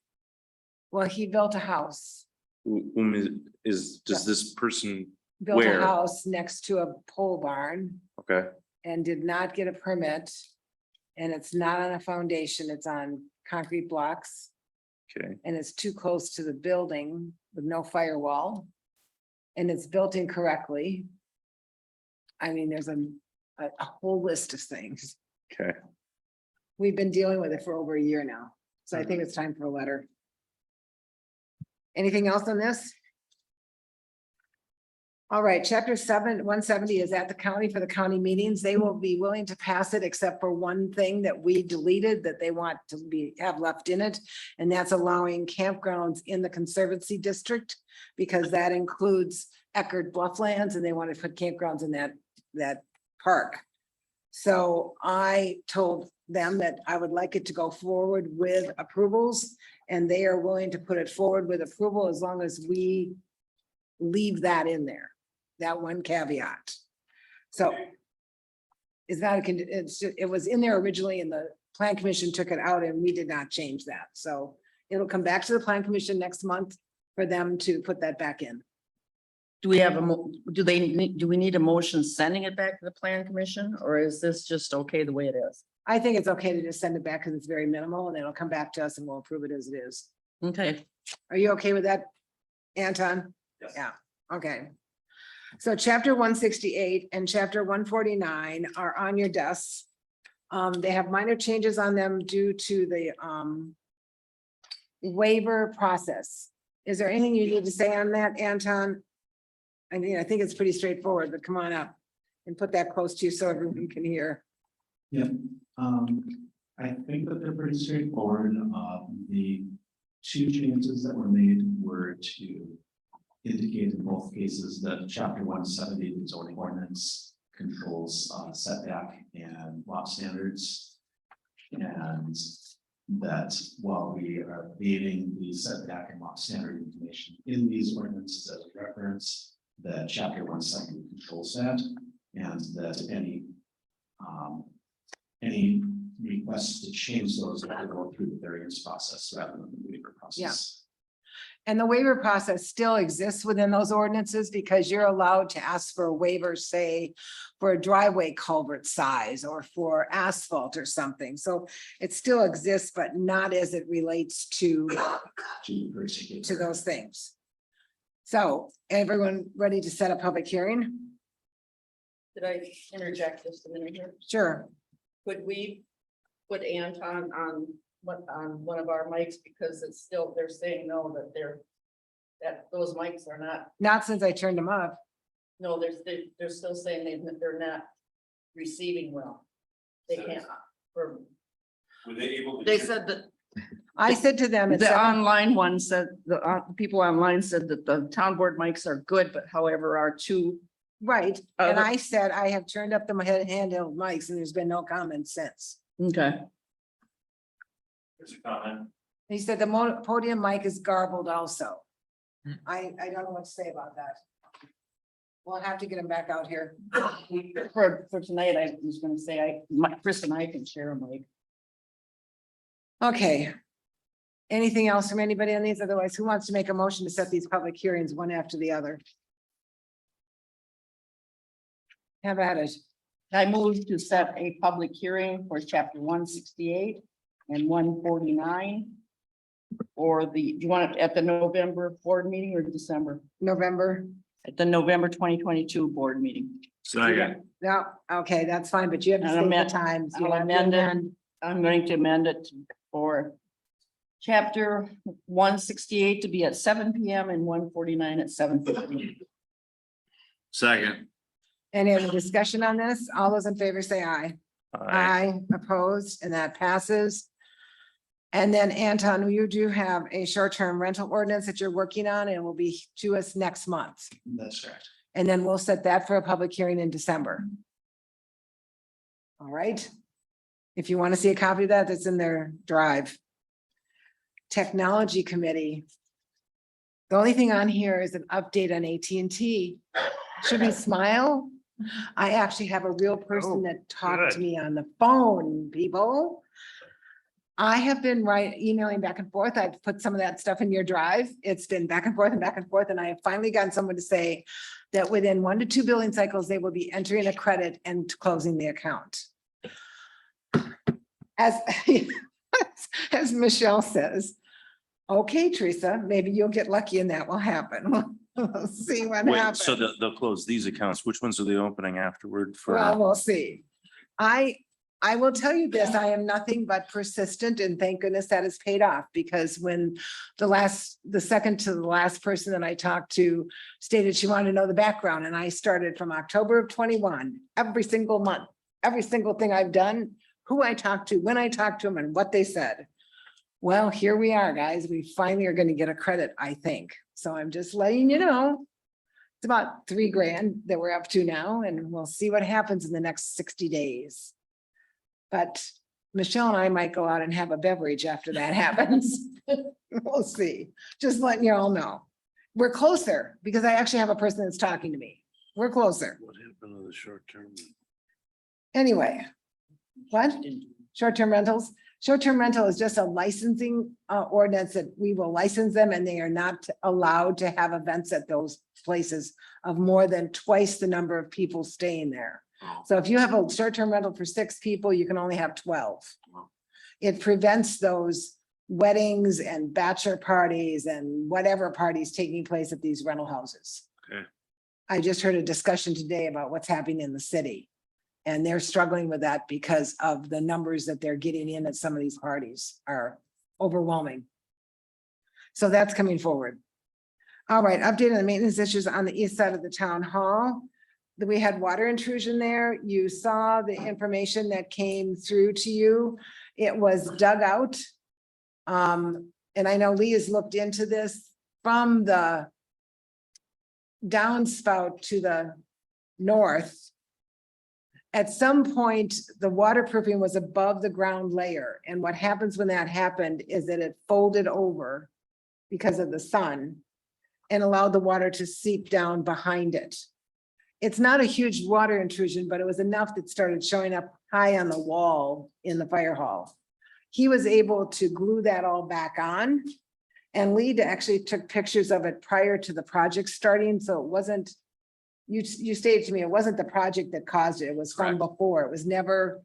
[SPEAKER 3] Well, he built a house,
[SPEAKER 8] Whom does this person,
[SPEAKER 3] built a
[SPEAKER 8] Where?
[SPEAKER 3] house next to a pole barn
[SPEAKER 8] okay,
[SPEAKER 3] and did not get a permit. And it's not on a foundation, it's on concrete blocks.
[SPEAKER 8] okay.
[SPEAKER 3] And it's too close to the building with no firewall. And it's built incorrectly. I mean, there's a whole list of things.
[SPEAKER 8] Okay.
[SPEAKER 3] We've been dealing with it for over a year now, so I think it's time for a letter. Anything else on this? All right, chapter 170 is at the county for the county meetings. They will be willing to pass it except for one thing that we deleted that they want to have left in it. And that's allowing campgrounds in the conservancy district because that includes Eckerd Blufflands and they want to put campgrounds in that park. So I told them that I would like it to go forward with approvals and they are willing to put it forward with approval as long as we leave that in there, that one caveat. So it's not, it was in there originally and the plan commission took it out and we did not change that. So it'll come back to the plan commission next month for them to put that back in.
[SPEAKER 5] Do we have do we need a motion sending it back to the plan commission, or is this just okay the way it is?
[SPEAKER 3] I think it's okay to just send it back because it's very minimal and it'll come back to us and we'll approve it as it is.
[SPEAKER 5] Okay.
[SPEAKER 3] Are you okay with that, Anton?
[SPEAKER 10] Yes.
[SPEAKER 3] Yeah, okay. So chapter 168 and chapter 149 are on your desks. They have minor changes on them due to the waiver process. Is there anything you need to say on that, Anton? I mean, I think it's pretty straightforward, but come on up and put that close to you so everyone can hear.
[SPEAKER 14] Yeah, I think that they're pretty straightforward. The two changes that were made were to indicate in both cases that chapter 170 of the zoning ordinance controls setback and lot standards. And that while we are leaving the setback and lot standard information in these ordinances as a reference, that chapter 170 controls that, and that any requests to change those will go through the variance process rather than the waiver process.
[SPEAKER 3] And the waiver process still exists within those ordinances because you're allowed to ask for a waiver, say, for a driveway culvert size or for asphalt or something. So it still exists, but not as it relates to those things. So everyone ready to set a public hearing?
[SPEAKER 5] Did I interject just a minute here?
[SPEAKER 3] Sure.
[SPEAKER 5] Could we put Anton on one of our mics, because it's still, they're saying no, that those mics are not,
[SPEAKER 3] Not since I turned them off.
[SPEAKER 5] no, they're still saying they're not receiving well. They can't, or,
[SPEAKER 8] Were they able to?
[SPEAKER 5] they said that
[SPEAKER 3] I said to them,
[SPEAKER 5] the online one said, the people online said that the town board mics are good, but however, our two.
[SPEAKER 3] right, and
[SPEAKER 5] Other-
[SPEAKER 3] I said I have turned up the handheld mics and there's been no comment since.
[SPEAKER 5] Okay.
[SPEAKER 8] There's a comment.
[SPEAKER 3] He said the podium mic is garbled also. I don't know what to say about that. We'll have to get him back out here.
[SPEAKER 5] For tonight, I was gonna say, Chris and I can share a mic.
[SPEAKER 3] Okay. Anything else from anybody on these? Otherwise, who wants to make a motion to set these public hearings one after the other? Have at it.
[SPEAKER 5] I move to set a public hearing for chapter 168 and 149. Or do you want it at the November board meeting or December?
[SPEAKER 3] November.
[SPEAKER 5] At the November 2022 board meeting.
[SPEAKER 6] Second.
[SPEAKER 3] No, okay, that's fine, but you have to
[SPEAKER 5] I'll
[SPEAKER 3] say the
[SPEAKER 5] amend-
[SPEAKER 3] times. You
[SPEAKER 5] I'll
[SPEAKER 3] have to
[SPEAKER 5] amend it.
[SPEAKER 3] amend.
[SPEAKER 5] I'm going to amend it for chapter 168 to be at 7 PM and 149 at 7:15.
[SPEAKER 6] Second.
[SPEAKER 3] Any other discussion on this? All those in favor say aye. Aye, opposed, and that passes. And then Anton, you do have a short-term rental ordinance that you're working on and will be to us next month.
[SPEAKER 14] That's correct.
[SPEAKER 3] And then we'll set that for a public hearing in December. All right. If you want to see a copy of that, that's in their drive. Technology Committee. The only thing on here is an update on AT&T. Should we smile? I actually have a real person that talked to
[SPEAKER 2] good.
[SPEAKER 3] me on the phone, people. I have been emailing back and forth. I've put some of that stuff in your drive. It's been back and forth and back and forth. And I have finally gotten someone to say that within 1 to 2 billing cycles, they will be entering a credit and closing the account. As, as Michelle says, okay, Teresa, maybe you'll get lucky and that will happen. We'll see what
[SPEAKER 8] Wait,
[SPEAKER 3] happens.
[SPEAKER 8] so they'll close these accounts. Which ones are they opening afterward for?
[SPEAKER 3] Well, we'll see. I will tell you this, I am nothing but persistent and thank goodness that is paid off because when the second to the last person that I talked to stated she wanted to know the background and I started from October of 21, every single month, every single thing I've done, who I talked to, when I talked to them and what they said. Well, here we are, guys. We finally are going to get a credit, I think. So I'm just letting you know. It's about $3,000 that we're up to now, and we'll see what happens in the next 60 days. But Michelle and I might go out and have a beverage after that happens. We'll see. Just letting you all know. We're closer because I actually have a person that's talking to me. We're closer.
[SPEAKER 6] What happened to the short term?
[SPEAKER 3] Anyway. What? Short-term rentals? Short-term rental is just a licensing ordinance that we will license them and they are not allowed to have events at those places of more than twice the number of people staying there. So if you have a short-term rental for 6 people, you can only have 12. It prevents those weddings and bachelor parties and whatever parties taking place at these rental houses.
[SPEAKER 6] Okay.
[SPEAKER 3] I just heard a discussion today about what's happening in the city. And they're struggling with that because of the numbers that they're getting in at some of these parties are overwhelming. So that's coming forward. All right, update on the maintenance issues on the east side of the town hall. We had water intrusion there. You saw the information that came through to you. It was dug out. And I know Lee has looked into this from the downspout to the north. At some point, the waterproofing was above the ground layer. And what happens when that happened is that it folded over because of the sun and allowed the water to seep down behind it. It's not a huge water intrusion, but it was enough that started showing up high on the wall in the fire hall. He was able to glue that all back on. And Lee actually took pictures of it prior to the project starting. So it wasn't, you stated to me, it wasn't the project that caused it. It was from before. It was never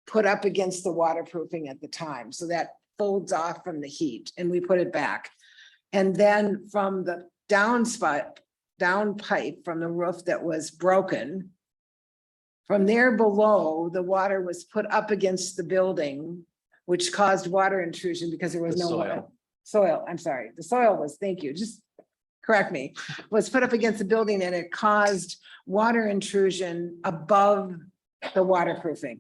[SPEAKER 3] put up against the waterproofing at the time. So that folds off from the heat and we put it back. And then from the downspout, down pipe from the roof that was broken. From there below, the water was put up against the building, which caused water intrusion because there was
[SPEAKER 4] The
[SPEAKER 3] no
[SPEAKER 4] soil.
[SPEAKER 3] soil. I'm sorry. The soil was, thank you, just correct me, was put up against the building and it caused water intrusion above the waterproofing.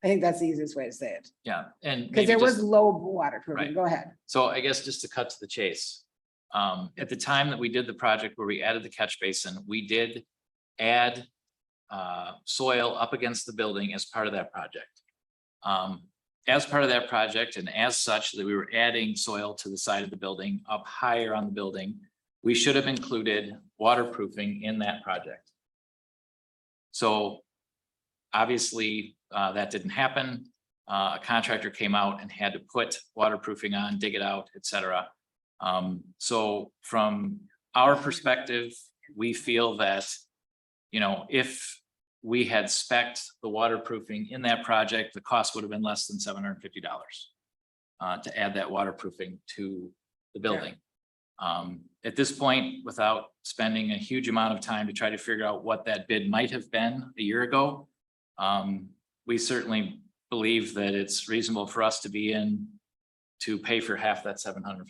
[SPEAKER 3] I think that's the easiest way to say it.
[SPEAKER 4] Yeah, and
[SPEAKER 3] Because
[SPEAKER 4] maybe
[SPEAKER 3] there was
[SPEAKER 4] just,
[SPEAKER 3] low waterproofing.
[SPEAKER 4] Right.
[SPEAKER 3] Go ahead.
[SPEAKER 4] so I guess just to cut to the chase. At the time that we did the project where we added the catch basin, we did add soil up against the building as part of that project. As part of that project and as such that we were adding soil to the side of the building up higher on the building, we should have included waterproofing in that project. So obviously that didn't happen. A contractor came out and had to put waterproofing on, dig it out, et cetera. So from our perspective, we feel that, you know, if we had spec'd the waterproofing in that project, the cost would have been less than $750 to add that waterproofing to the building. At this point, without spending a huge amount of time to try to figure out what that bid might have been a year ago, we certainly believe that it's reasonable for us to be in to pay for half that $750.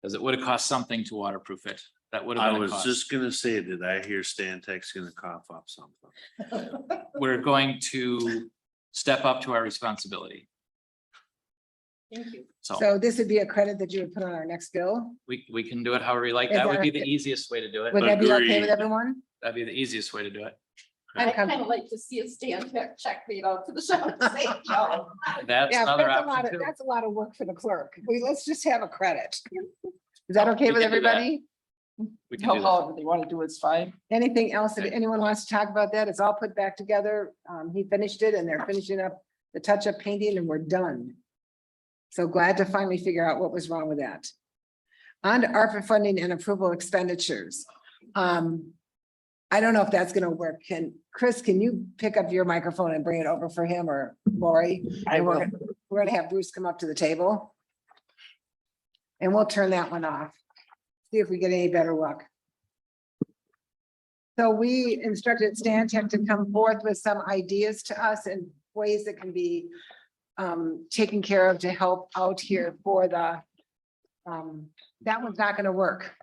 [SPEAKER 4] Because it would have cost something to waterproof it. That would have
[SPEAKER 6] I
[SPEAKER 4] been a
[SPEAKER 6] was
[SPEAKER 4] cost.
[SPEAKER 6] just gonna say, did I hear Stantec's gonna cough up something?
[SPEAKER 4] We're going to step up to our responsibility.
[SPEAKER 5] Thank you.
[SPEAKER 3] So this would be a credit that you would put on our next bill.
[SPEAKER 4] We can do it however you like.
[SPEAKER 3] Is
[SPEAKER 4] That would
[SPEAKER 3] that-
[SPEAKER 4] be the easiest way to do it.
[SPEAKER 3] Would that be okay
[SPEAKER 6] Agreed.
[SPEAKER 3] with everyone?
[SPEAKER 4] That'd be the easiest way to do it.
[SPEAKER 3] I'm
[SPEAKER 12] I'd kind
[SPEAKER 3] comfortable.
[SPEAKER 12] of like to see a stand check made out to the shop. and say, "No."
[SPEAKER 4] That's
[SPEAKER 3] Yeah,
[SPEAKER 4] another
[SPEAKER 3] that's a lot
[SPEAKER 4] option
[SPEAKER 3] of,
[SPEAKER 4] too.
[SPEAKER 3] that's a lot of work for the clerk. Let's just have a credit. Is that okay
[SPEAKER 4] We
[SPEAKER 3] with
[SPEAKER 4] can do that.
[SPEAKER 3] everybody?
[SPEAKER 4] We can do that.
[SPEAKER 5] They want to do it's fine.
[SPEAKER 3] Anything else that
[SPEAKER 4] Okay.
[SPEAKER 3] anyone wants to talk about that? It's all put back together. He finished it and they're finishing up the touch-up painting and we're done. So glad to finally figure out what was wrong with that. On to ARPA funding and approval expenditures. I don't know if that's gonna work. Chris, can you pick up your microphone and bring it over for him or Lori? And we're gonna have Bruce come up to the table. And we'll turn that one off. See if we get any better luck. So we instructed Stan Tech to come forth with some ideas to us and ways that can be taken care of to help out here for the that one's not gonna work.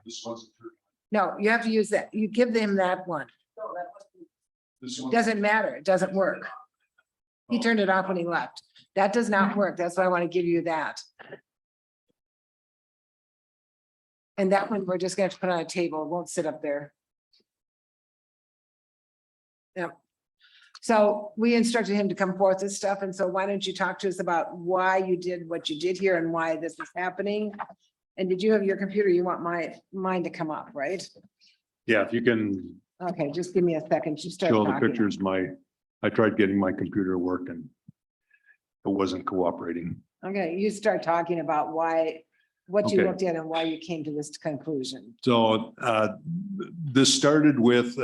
[SPEAKER 3] No, you have to use that. You give them that one. Doesn't matter. It doesn't work. He turned it off when he left. That does not work. That's why I want to give you that. And that one, we're just gonna have to put on a table. It won't sit up there. Yep. So we instructed him to come forth with stuff. And so why don't you talk to us about why you did what you did here and why this is happening? And did you have your computer? You want mine to come up, right?
[SPEAKER 15] Yeah, if you can
[SPEAKER 3] Okay, just give me a second. You start
[SPEAKER 15] show the
[SPEAKER 3] talking.
[SPEAKER 15] pictures, I tried getting my computer to work and it wasn't cooperating.
[SPEAKER 3] Okay, you start talking about what you
[SPEAKER 15] Okay.
[SPEAKER 3] looked at and why you came to this conclusion.
[SPEAKER 15] So this started with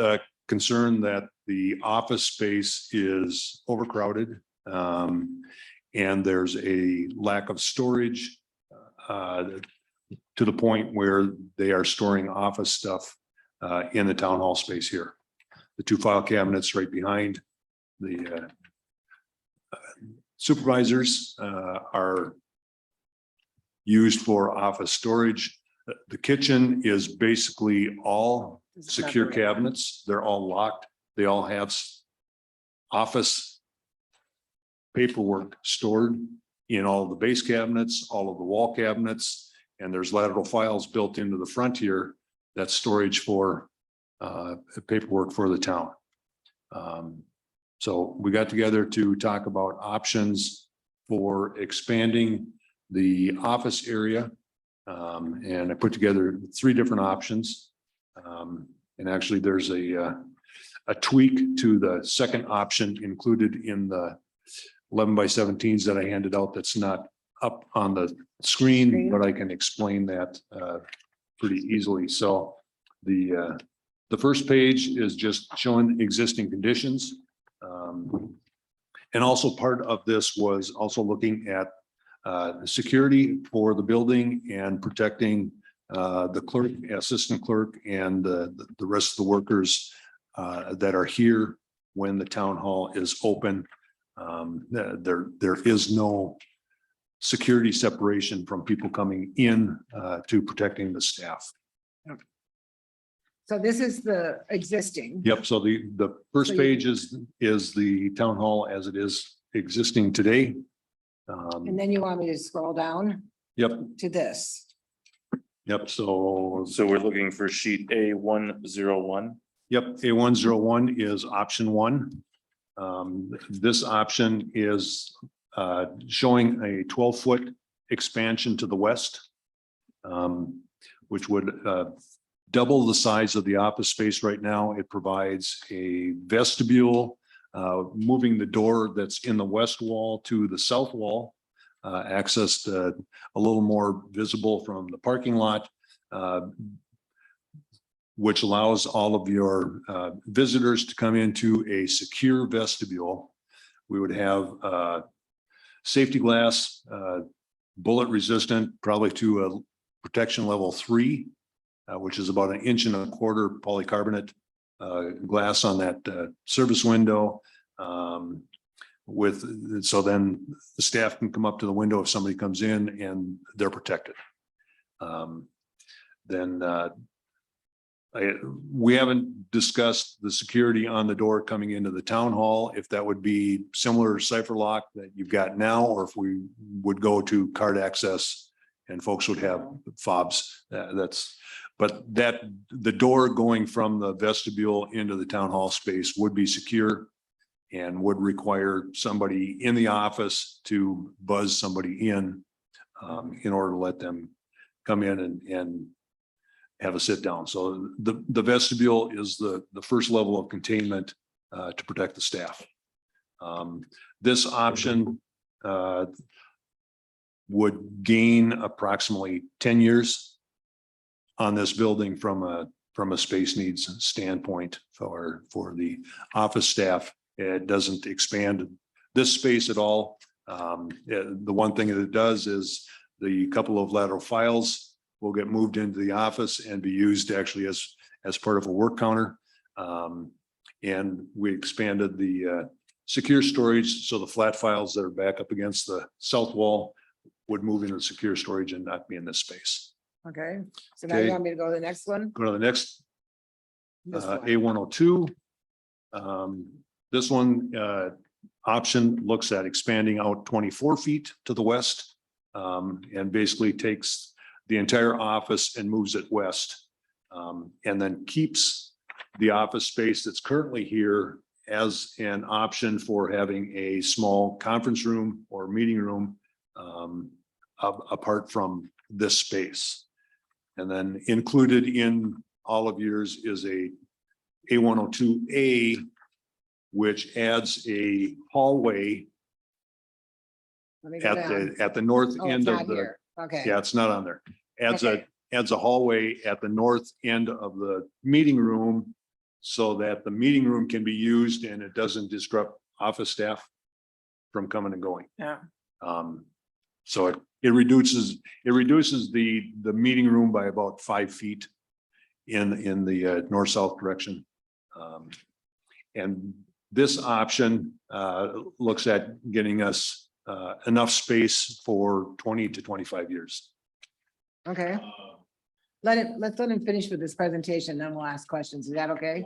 [SPEAKER 15] concern that the office space is overcrowded. And there's a lack of storage to the point where they are storing office stuff in the town hall space here. The 2 file cabinets right behind the supervisors are used for office storage. The kitchen is basically all secure cabinets. They're all locked. They all have office paperwork stored in all of the base cabinets, all of the wall cabinets, and there's lateral files built into the front here. That's storage for paperwork for the town. So we got together to talk about options for expanding the office area. And I put together 3 different options. And actually there's a tweak to the second option included in the 11 by 17s that I handed out that's not up on the screen, but I can explain that pretty easily. So the first page is just showing existing conditions. And also part of this was also looking at the security for the building and protecting the clerk, assistant clerk, and the rest of the workers that are here when the town hall is open. There is no security separation from people coming in to protecting the staff.
[SPEAKER 3] So this is the existing.
[SPEAKER 15] Yep, so the first
[SPEAKER 3] So you-
[SPEAKER 15] page is the town hall as it is existing today.
[SPEAKER 3] And then you want me to scroll down
[SPEAKER 15] Yep,
[SPEAKER 3] to this.
[SPEAKER 15] yep, so,
[SPEAKER 8] So we're looking for sheet A101.
[SPEAKER 15] yep, A101 is option 1. This option is showing a 12-foot expansion to the west, which would double the size of the office space right now. It provides a vestibule, moving the door that's in the west wall to the south wall, accessed a little more visible from the parking lot, which allows all of your visitors to come into a secure vestibule. We would have safety glass, bullet resistant, probably to a protection level 3. Which is about 1.25 inches polycarbonate glass on that service window. So then the staff can come up to the window if somebody comes in and they're protected. We haven't discussed the security on the door coming into the town hall, if that would be similar cipher lock that you've got now, or if we would go to card access and folks would have fobs. But the door going from the vestibule into the town hall space would be secure and would require somebody in the office to buzz somebody in order to let them come in and have a sit down. So the vestibule is the first level of containment to protect the staff. This option would gain approximately 10 years on this building from a space needs standpoint for the office staff. It doesn't expand this space at all. The one thing that it does is the couple of lateral files will get moved into the office and be used actually as part of a work counter. And we expanded the secure storage, so the flat files that are back up against the south wall would move into secure storage and not be in this space.
[SPEAKER 3] Okay, so now you
[SPEAKER 15] Okay.
[SPEAKER 3] want me to go to the next one?
[SPEAKER 15] Go to the next,
[SPEAKER 3] This one.
[SPEAKER 15] A102. This one, option looks at expanding out 24 feet to the west. And basically takes the entire office and moves it west. And then keeps the office space that's currently here as an option for having a small conference room or meeting room apart from this space. And then included in all of yours is a A102A, which adds a hallway
[SPEAKER 3] Let me go down.
[SPEAKER 15] at the north
[SPEAKER 3] Oh, it's
[SPEAKER 15] end
[SPEAKER 3] not
[SPEAKER 15] of the,
[SPEAKER 3] here. Okay.
[SPEAKER 15] yeah, it's not on there.
[SPEAKER 3] Okay.
[SPEAKER 15] Adds a hallway at the north end of the meeting room so that the meeting room can be used and it doesn't disrupt office staff from coming and going.
[SPEAKER 3] Yeah.
[SPEAKER 15] So it reduces the meeting room by about 5 feet in the north-south direction. And this option looks at getting us enough space for 20 to 25 years.
[SPEAKER 3] Okay. Let's let him finish with this presentation, then we'll ask questions. Is that okay?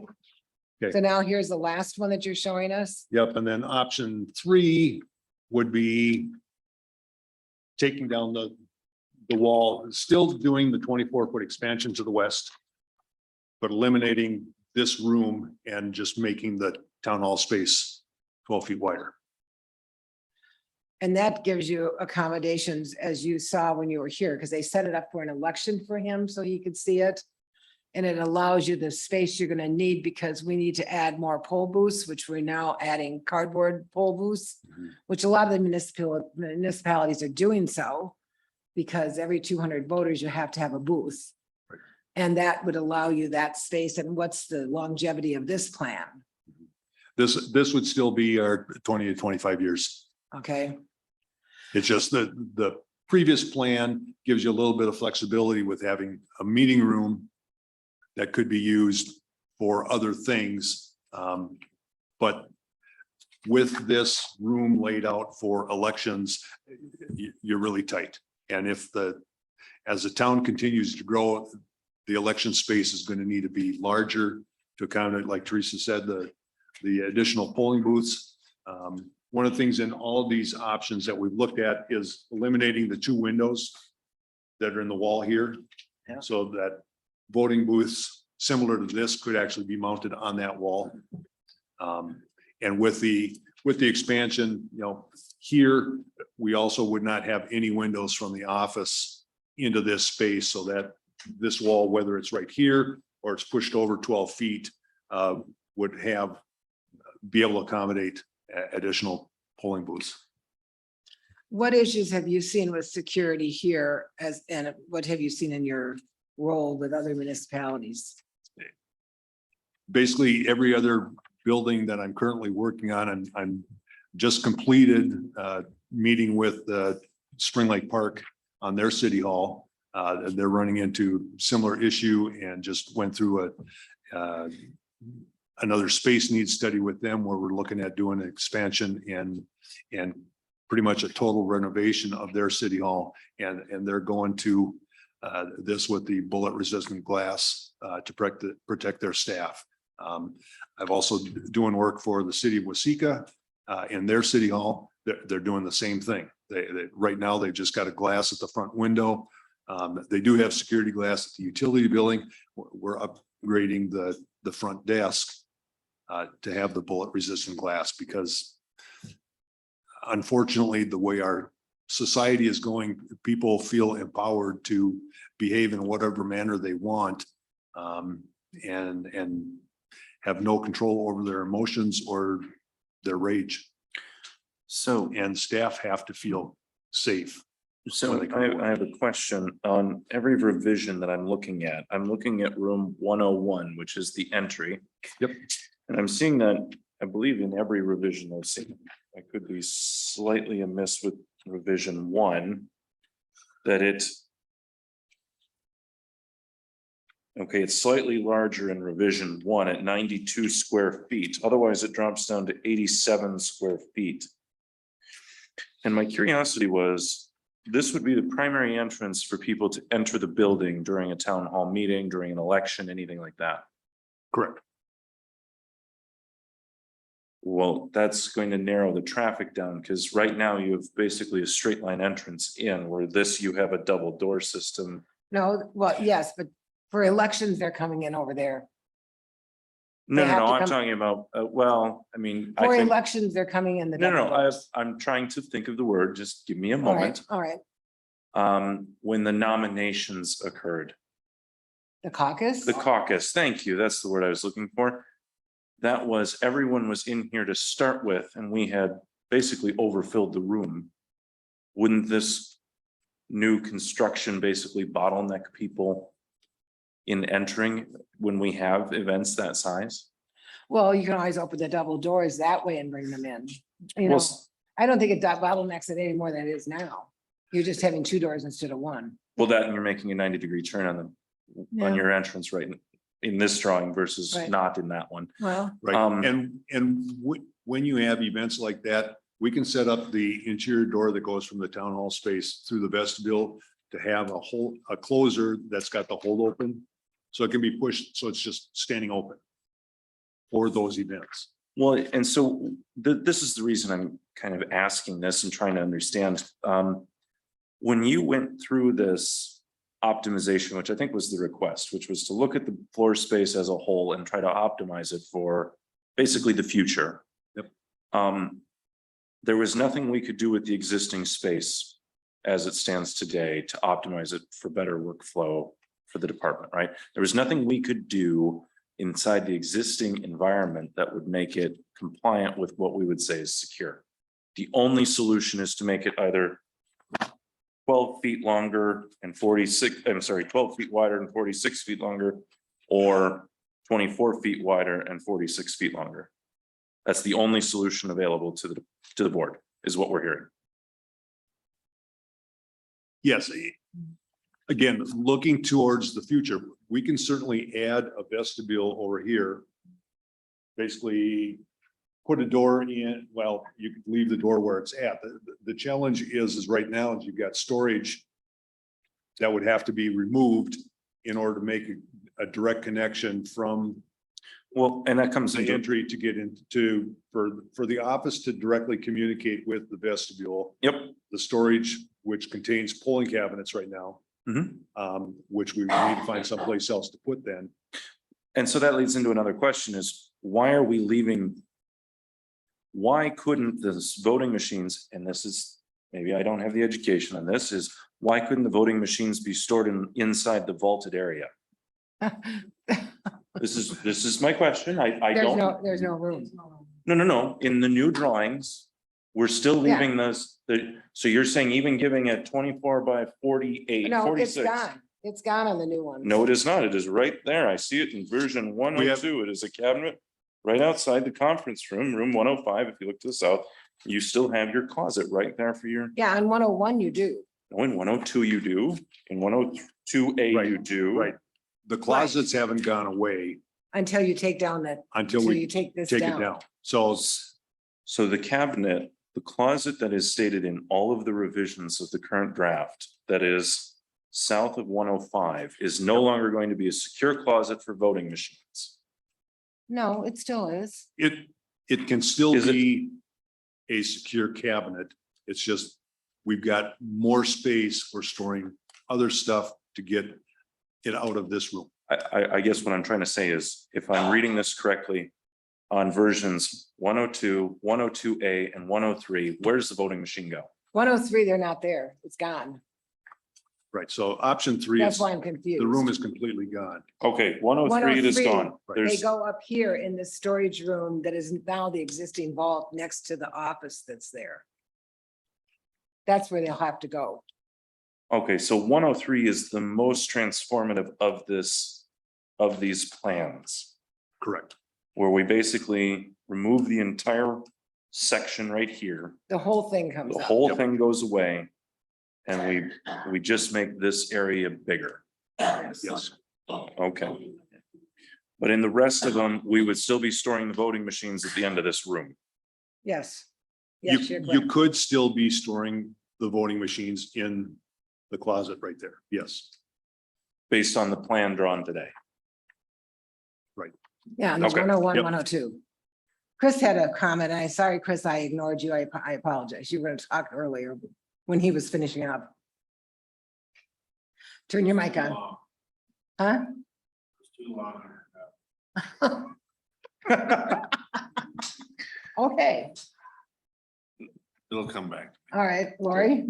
[SPEAKER 15] Okay.
[SPEAKER 3] So now here's the last one that you're showing us.
[SPEAKER 15] Yep, and then option 3 would be taking down the wall, still doing the 24-foot expansion to the west, but eliminating this room and just making the town hall space 12 feet wider.
[SPEAKER 3] And that gives you accommodations, as you saw when you were here, because they set it up for an election for him so he could see it. And it allows you the space you're gonna need because we need to add more poll booths, which we're now adding cardboard poll booths, which a lot of the municipalities are doing so. Because every 200 voters, you have to have a booth. And that would allow you that space. And what's the longevity of this plan?
[SPEAKER 15] This would still be our 20 to 25 years.
[SPEAKER 3] Okay,
[SPEAKER 15] It's just that the previous plan gives you a little bit of flexibility with having a meeting room that could be used for other things. But with this room laid out for elections, you're really tight. And as the town continues to grow, the election space is going to need to be larger to accommodate, like Teresa said, the additional polling booths. One of the things in all these options that we've looked at is eliminating the 2 windows that are in the wall here.
[SPEAKER 3] Yeah.
[SPEAKER 15] So that voting booths similar to this could actually be mounted on that wall. And with the expansion, here, we also would not have any windows from the office into this space so that this wall, whether it's right here or it's pushed over 12 feet, would be able to accommodate additional polling booths.
[SPEAKER 3] what issues have you seen with security here and what have you seen in your role with other municipalities?
[SPEAKER 15] Basically, every other building that I'm currently working on, and I'm just completed meeting with Spring Lake Park on their city hall. They're running into similar issue and just went through another space needs study with them where we're looking at doing an expansion and pretty much a total renovation of their city hall. And they're going to this with the bullet resistant glass to protect their staff. I've also doing work for the city of Waseca in their city hall. They're doing the same thing. They right now, they've just got a glass at the front window. They do have security glass at the utility building. We're upgrading the front desk to have the bullet resistant glass because unfortunately, the way our society is going, people feel empowered to behave in whatever manner they want and have no control over their emotions or their rage.
[SPEAKER 8] So,
[SPEAKER 15] And staff have to feel safe.
[SPEAKER 8] so
[SPEAKER 15] when they come to work.
[SPEAKER 8] I have a question on every revision that I'm looking at. I'm looking at room 101, which is the entry.
[SPEAKER 15] Yep.
[SPEAKER 8] And I'm seeing that, I believe in every revision I've seen. I could be slightly amiss with revision 1, that it Okay, it's slightly larger in revision 1 at 92 square feet. Otherwise, it drops down to 87 square feet. And my curiosity was, this would be the primary entrance for people to enter the building during a town hall meeting, during an election, anything like that.
[SPEAKER 15] Correct.
[SPEAKER 8] Well, that's going to narrow the traffic down, because right now you have basically a straight line entrance in, where this you have a double door system.
[SPEAKER 3] No, well, yes, but for elections, they're coming in over there.
[SPEAKER 8] No,
[SPEAKER 3] They
[SPEAKER 8] no,
[SPEAKER 3] have
[SPEAKER 8] no,
[SPEAKER 3] to
[SPEAKER 8] I'm
[SPEAKER 3] come-
[SPEAKER 8] talking about, well, I mean, I
[SPEAKER 3] For
[SPEAKER 8] think,
[SPEAKER 3] elections, they're coming in the.
[SPEAKER 8] no, no,
[SPEAKER 3] double
[SPEAKER 8] no,
[SPEAKER 3] doors.
[SPEAKER 8] I'm trying to think of the word, just give me a
[SPEAKER 3] All right,
[SPEAKER 8] moment.
[SPEAKER 3] all right.
[SPEAKER 8] When the nominations occurred,
[SPEAKER 3] The caucus?
[SPEAKER 8] the caucus, thank you, that's the word I was looking for. That was, everyone was in here to start with, and we had basically overfilled the room. Wouldn't this new construction basically bottleneck people in entering when we have events that size?
[SPEAKER 3] Well, you can always open the double doors that way and bring them in. You
[SPEAKER 8] Well,
[SPEAKER 3] know, I don't think it bottlenecks it any more than it is now. You're just having two doors instead of one.
[SPEAKER 8] Well, that and you're making a 90-degree turn on
[SPEAKER 3] Yeah.
[SPEAKER 8] on your entrance right in this drawing versus
[SPEAKER 3] Right.
[SPEAKER 8] not in that one.
[SPEAKER 3] Well,
[SPEAKER 15] Right, and when you have events like that, we can set up the interior door that goes from the town hall space through the vestibule to have a closer that's got the hold open. So it can be pushed, so it's just standing open for those events.
[SPEAKER 8] Well, and so this is the reason I'm kind of asking this and trying to understand. When you went through this optimization, which I think was the request, which was to look at the floor space as a whole and try to optimize it for basically the future.
[SPEAKER 15] Yep.
[SPEAKER 8] There was nothing we could do with the existing space as it stands today to optimize it for better workflow for the department, right? There was nothing we could do inside the existing environment that would make it compliant with what we would say is secure. The only solution is to make it either 12 feet longer and 12 feet wider and 46 feet longer, or 24 feet wider and 46 feet longer. That's the only solution available to the board, is what we're hearing.
[SPEAKER 15] Yes. Again, looking towards the future, we can certainly add a vestibule over here. Basically, put a door in, well, you could leave the door where it's at. The challenge is right now is you've got storage that would have to be removed in order to make a direct connection from
[SPEAKER 8] Well, and that comes
[SPEAKER 15] the
[SPEAKER 8] into,
[SPEAKER 15] entry to get into, for the office to directly communicate with the vestibule.
[SPEAKER 8] yep,
[SPEAKER 15] The storage, which contains polling cabinets right now, which we need to find someplace else to put then.
[SPEAKER 8] and so that leads into another question is, why are we leaving? Why couldn't this voting machines, and this is, maybe I don't have the education on this, is why couldn't the voting machines be stored inside the vaulted area? This is my question. I don't.
[SPEAKER 3] There's no room.
[SPEAKER 8] No. In the new drawings, we're still
[SPEAKER 3] Yeah.
[SPEAKER 8] leaving so you're saying even giving it 24 by 48,
[SPEAKER 3] No, it's
[SPEAKER 8] 46?
[SPEAKER 3] gone. It's gone on the new one.
[SPEAKER 8] No, it is not. It is right there. I see it in version 102. It is a cabinet right outside the conference room, room 105. If you look to the south, you still have your closet right there for your,
[SPEAKER 3] Yeah, on 101 you do.
[SPEAKER 8] no, in 102 you do, in 102A
[SPEAKER 15] Right,
[SPEAKER 8] you do.
[SPEAKER 15] Right. The closets haven't gone away
[SPEAKER 3] Until you take down
[SPEAKER 15] until
[SPEAKER 3] until
[SPEAKER 15] we
[SPEAKER 3] you take this
[SPEAKER 15] take it
[SPEAKER 3] down.
[SPEAKER 15] down. So
[SPEAKER 8] So the cabinet, the closet that is stated in all of the revisions of the current draft, that is south of 105, is no longer going to be a secure closet for voting machines.
[SPEAKER 3] No, it still is.
[SPEAKER 15] it can still
[SPEAKER 8] Is it-
[SPEAKER 15] be a secure cabinet. It's just, we've got more space for storing other stuff to get it out of this room.
[SPEAKER 8] I guess what I'm trying to say is, if I'm reading this correctly, on versions 102, 102A, and 103, where does the voting machine go?
[SPEAKER 3] 103, they're not there. It's gone.
[SPEAKER 15] Right, so option three
[SPEAKER 3] That's
[SPEAKER 15] is,
[SPEAKER 3] why I'm confused.
[SPEAKER 15] the room is completely gone.
[SPEAKER 8] Okay, 103, it is
[SPEAKER 3] 103,
[SPEAKER 8] gone.
[SPEAKER 3] They
[SPEAKER 8] There's,
[SPEAKER 3] go up here in the storage room that is now the existing vault next to the office that's there. That's where they'll have to go.
[SPEAKER 8] okay, so 103 is the most transformative of these plans,
[SPEAKER 15] Correct.
[SPEAKER 8] where we basically remove the entire section right here.
[SPEAKER 3] The whole thing comes
[SPEAKER 8] The
[SPEAKER 3] up.
[SPEAKER 8] whole thing goes away. And we just make this area bigger.
[SPEAKER 15] Yes.
[SPEAKER 8] Okay. But in the rest of them, we would still be storing the voting machines at the end of this room.
[SPEAKER 3] Yes.
[SPEAKER 15] You,
[SPEAKER 3] Yes, you're
[SPEAKER 15] you
[SPEAKER 3] correct.
[SPEAKER 15] could still be storing the voting machines in the closet right there. Yes.
[SPEAKER 8] Based on the plan drawn today.
[SPEAKER 3] Yeah, and the
[SPEAKER 8] Okay.
[SPEAKER 3] 101,
[SPEAKER 15] Yep.
[SPEAKER 3] 102. Chris had a comment. Sorry, Chris, I ignored you. I apologize. You were going to talk earlier when he was finishing up. Turn your mic on. Huh? Okay,
[SPEAKER 6] It'll come back.
[SPEAKER 3] all right, Lori.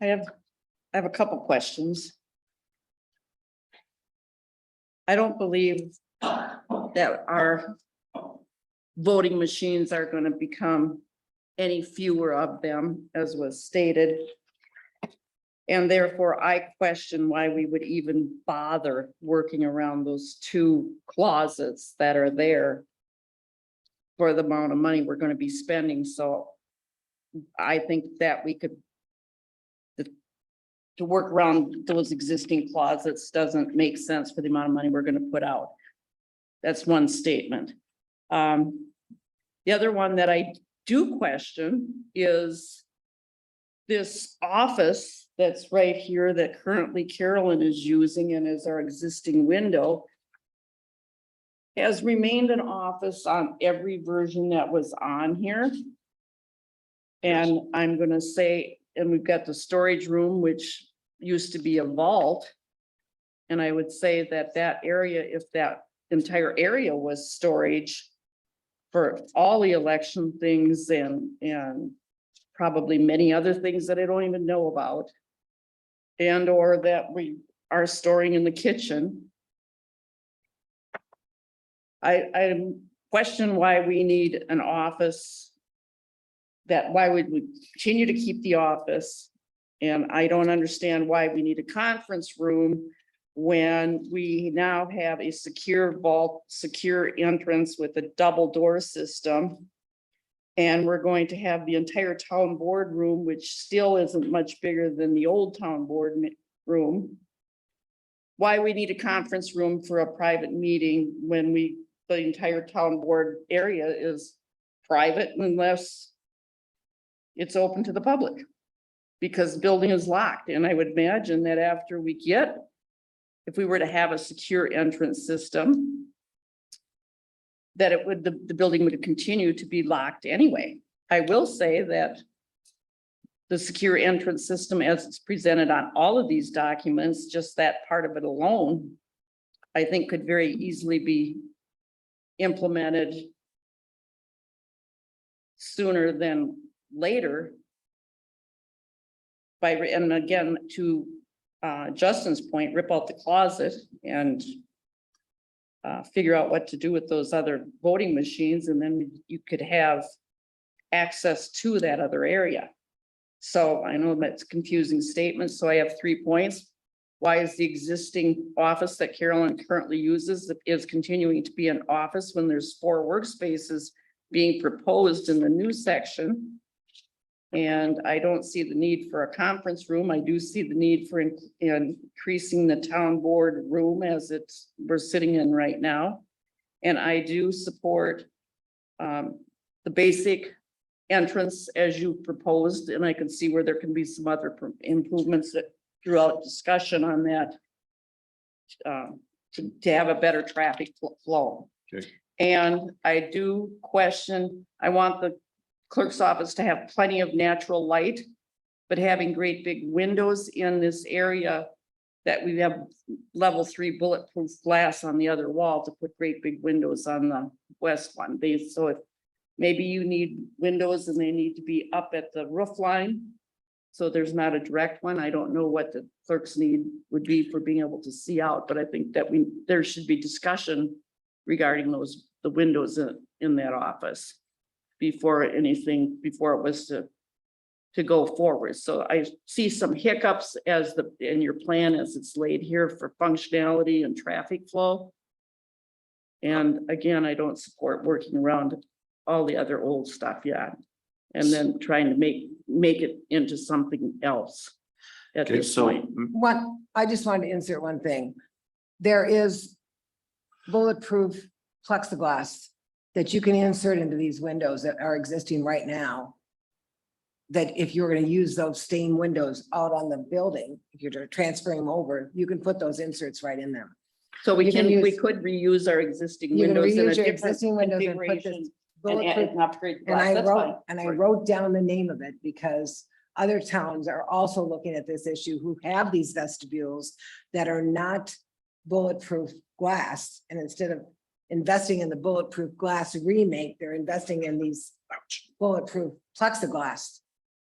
[SPEAKER 5] I have a couple questions. I don't believe that our voting machines are gonna become any fewer of them, as was stated. And therefore, I question why we would even bother working around those two closets that are there for the amount of money we're gonna be spending, so I think that we could to work around those existing closets doesn't make sense for the amount of money we're gonna put out. That's one statement. The other one that I do question is this office that's right here that currently Carolyn is using and is our existing window has remained an office on every version that was on here. And I'm gonna say, and we've got the storage room, which used to be a vault. And I would say that that area, if that entire area was storage for all the election things and probably many other things that I don't even know about. And or that we are storing in the kitchen. I question why we need an office. Why would we continue to keep the office? And I don't understand why we need a conference room when we now have a secure vault, secure entrance with a double door system. And we're going to have the entire town board room, which still isn't much bigger than the old town board room. Why we need a conference room for a private meeting when the entire town board area is private unless it's open to the public. Because the building is locked, and I would imagine that after if we were to have a secure entrance system, that the building would continue to be locked anyway. I will say that the secure entrance system as it's presented on all of these documents, just that part of it alone, I think could very easily be implemented sooner than later. And again, to Justin's point, rip out the closet and figure out what to do with those other voting machines, and then you could have access to that other area. So I know that's a confusing statement, so I have 3 points. Why is the existing office that Carolyn currently uses is continuing to be an office when there's 4 workspaces being proposed in the new section? And I don't see the need for a conference room. I do see the need for increasing the town board room as we're sitting in right now. And I do support the basic entrance as you proposed, and I can see where there can be some other improvements that throughout discussion on that to have a better traffic flow.
[SPEAKER 15] Okay.
[SPEAKER 3] And I do question, I want the clerk's office to have plenty of natural light, but having great big windows in this area that we have level 3 bulletproof glass on the other wall to put great big windows on the west one. So if maybe you need windows and they need to be up at the roof line, so there's not a direct one. I don't know what the clerk's need would be for being able to see out, but I think that there should be discussion regarding the windows in that office before it was to go forward. So I see some hiccups in your plan as it's laid here for functionality and traffic flow. And again, I don't support working around all the other old stuff yet, and then trying to make it into something else.
[SPEAKER 5] at
[SPEAKER 8] Okay,
[SPEAKER 5] this
[SPEAKER 8] so
[SPEAKER 5] point.
[SPEAKER 3] I just wanted to insert one thing. There is bulletproof plexiglass that you can insert into these windows that are existing right now. That if you're gonna use those stained windows out on the building, if you're transferring them over, you can put those inserts right in them.
[SPEAKER 5] So we
[SPEAKER 3] You can
[SPEAKER 5] we
[SPEAKER 3] use-
[SPEAKER 5] could reuse our existing
[SPEAKER 3] You can
[SPEAKER 5] windows in a
[SPEAKER 3] reuse your
[SPEAKER 5] different
[SPEAKER 3] existing windows and put this
[SPEAKER 5] configuration and
[SPEAKER 3] bulletproof.
[SPEAKER 5] and upgrade the
[SPEAKER 3] And
[SPEAKER 5] glass.
[SPEAKER 3] I
[SPEAKER 5] That's fine.
[SPEAKER 3] wrote, and I wrote down the name of it because other towns are also looking at this issue who have these vestibules that are not bulletproof glass. And instead of investing in the bulletproof glass remake, they're investing in these bulletproof plexiglass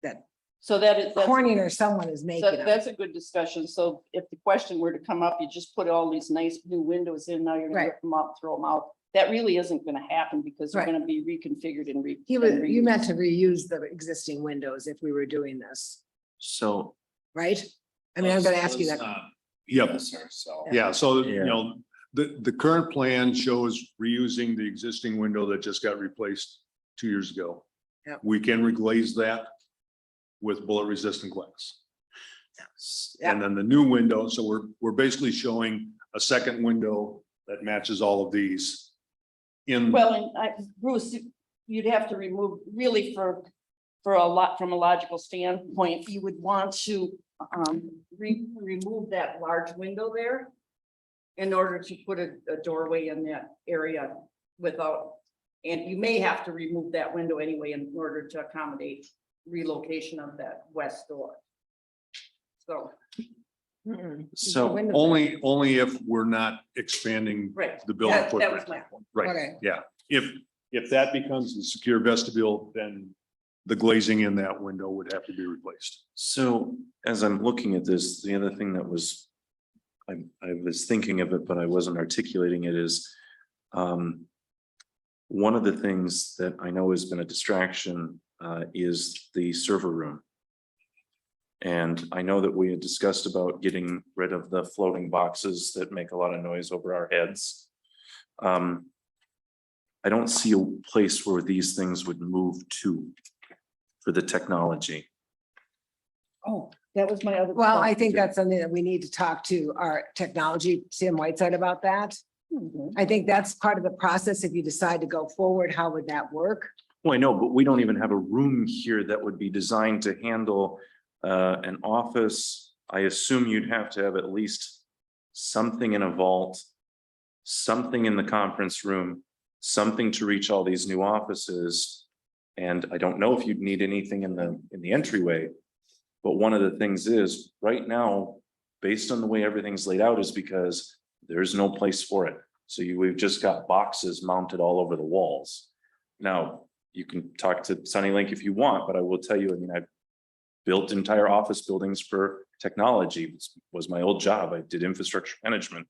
[SPEAKER 3] that
[SPEAKER 5] So that's.
[SPEAKER 3] Corning or someone is making
[SPEAKER 5] So
[SPEAKER 3] them.
[SPEAKER 5] that's a good discussion. So if the question were to come up, you just put all these nice new windows in, now you're gonna
[SPEAKER 3] Right.
[SPEAKER 5] rip them out, throw them out. That really isn't gonna happen because they're
[SPEAKER 3] Right.
[SPEAKER 5] gonna be reconfigured and re.
[SPEAKER 3] You
[SPEAKER 5] and
[SPEAKER 3] you
[SPEAKER 5] reused.
[SPEAKER 3] meant to reuse the existing windows if we were doing this,
[SPEAKER 8] so.
[SPEAKER 3] right? I mean, I'm gonna ask you that.
[SPEAKER 15] Yep.
[SPEAKER 8] So.
[SPEAKER 15] Yeah, so,
[SPEAKER 8] Yeah.
[SPEAKER 15] you know, the current plan shows reusing the existing window that just got replaced 2 years ago.
[SPEAKER 3] Yep.
[SPEAKER 15] We can reglaze that with bullet resistant glass. And then the new window, so we're basically showing a second window that matches all of these.
[SPEAKER 5] Well, and Bruce, you'd have to remove, really for a lot, from a logical standpoint, you would want to remove that large window there in order to put a doorway in that area without, and you may have to remove that window anyway in order to accommodate relocation of that west door. So,
[SPEAKER 3] Mm-mm.
[SPEAKER 8] So
[SPEAKER 3] The window-
[SPEAKER 15] Only if we're not expanding
[SPEAKER 5] right.
[SPEAKER 15] the building
[SPEAKER 5] That was
[SPEAKER 15] footprint.
[SPEAKER 5] my point.
[SPEAKER 15] Right,
[SPEAKER 3] Okay.
[SPEAKER 15] yeah. If that becomes a secure vestibule, then the glazing in that window would have to be replaced.
[SPEAKER 8] So as I'm looking at this, the other thing that was, I was thinking of it, but I wasn't articulating it is, one of the things that I know has been a distraction, is the server room. And I know that we had discussed about getting rid of the floating boxes that make a lot of noise over our heads. I don't see a place where these things would move to for the technology.
[SPEAKER 5] Oh, that was my other.
[SPEAKER 3] Well, I
[SPEAKER 5] thought.
[SPEAKER 3] think that's something that we need to talk to our technology, Tim Whiteside, about that.
[SPEAKER 5] Mhm.
[SPEAKER 3] I think that's part of the process. If you decide to go forward, how would that work?
[SPEAKER 8] Well, I know, but we don't even have a room here that would be designed to handle an office. I assume you'd have to have at least something in a vault, something in the conference room, something to reach all these new offices. And I don't know if you'd need anything in the entryway. But one of the things is, right now, based on the way everything's laid out, is because there's no place for it. So we've just got boxes mounted all over the walls. Now, you can talk to Sunnylink if you want, but I will tell you, I mean, I've built entire office buildings for technology. Was my old job. I did infrastructure management.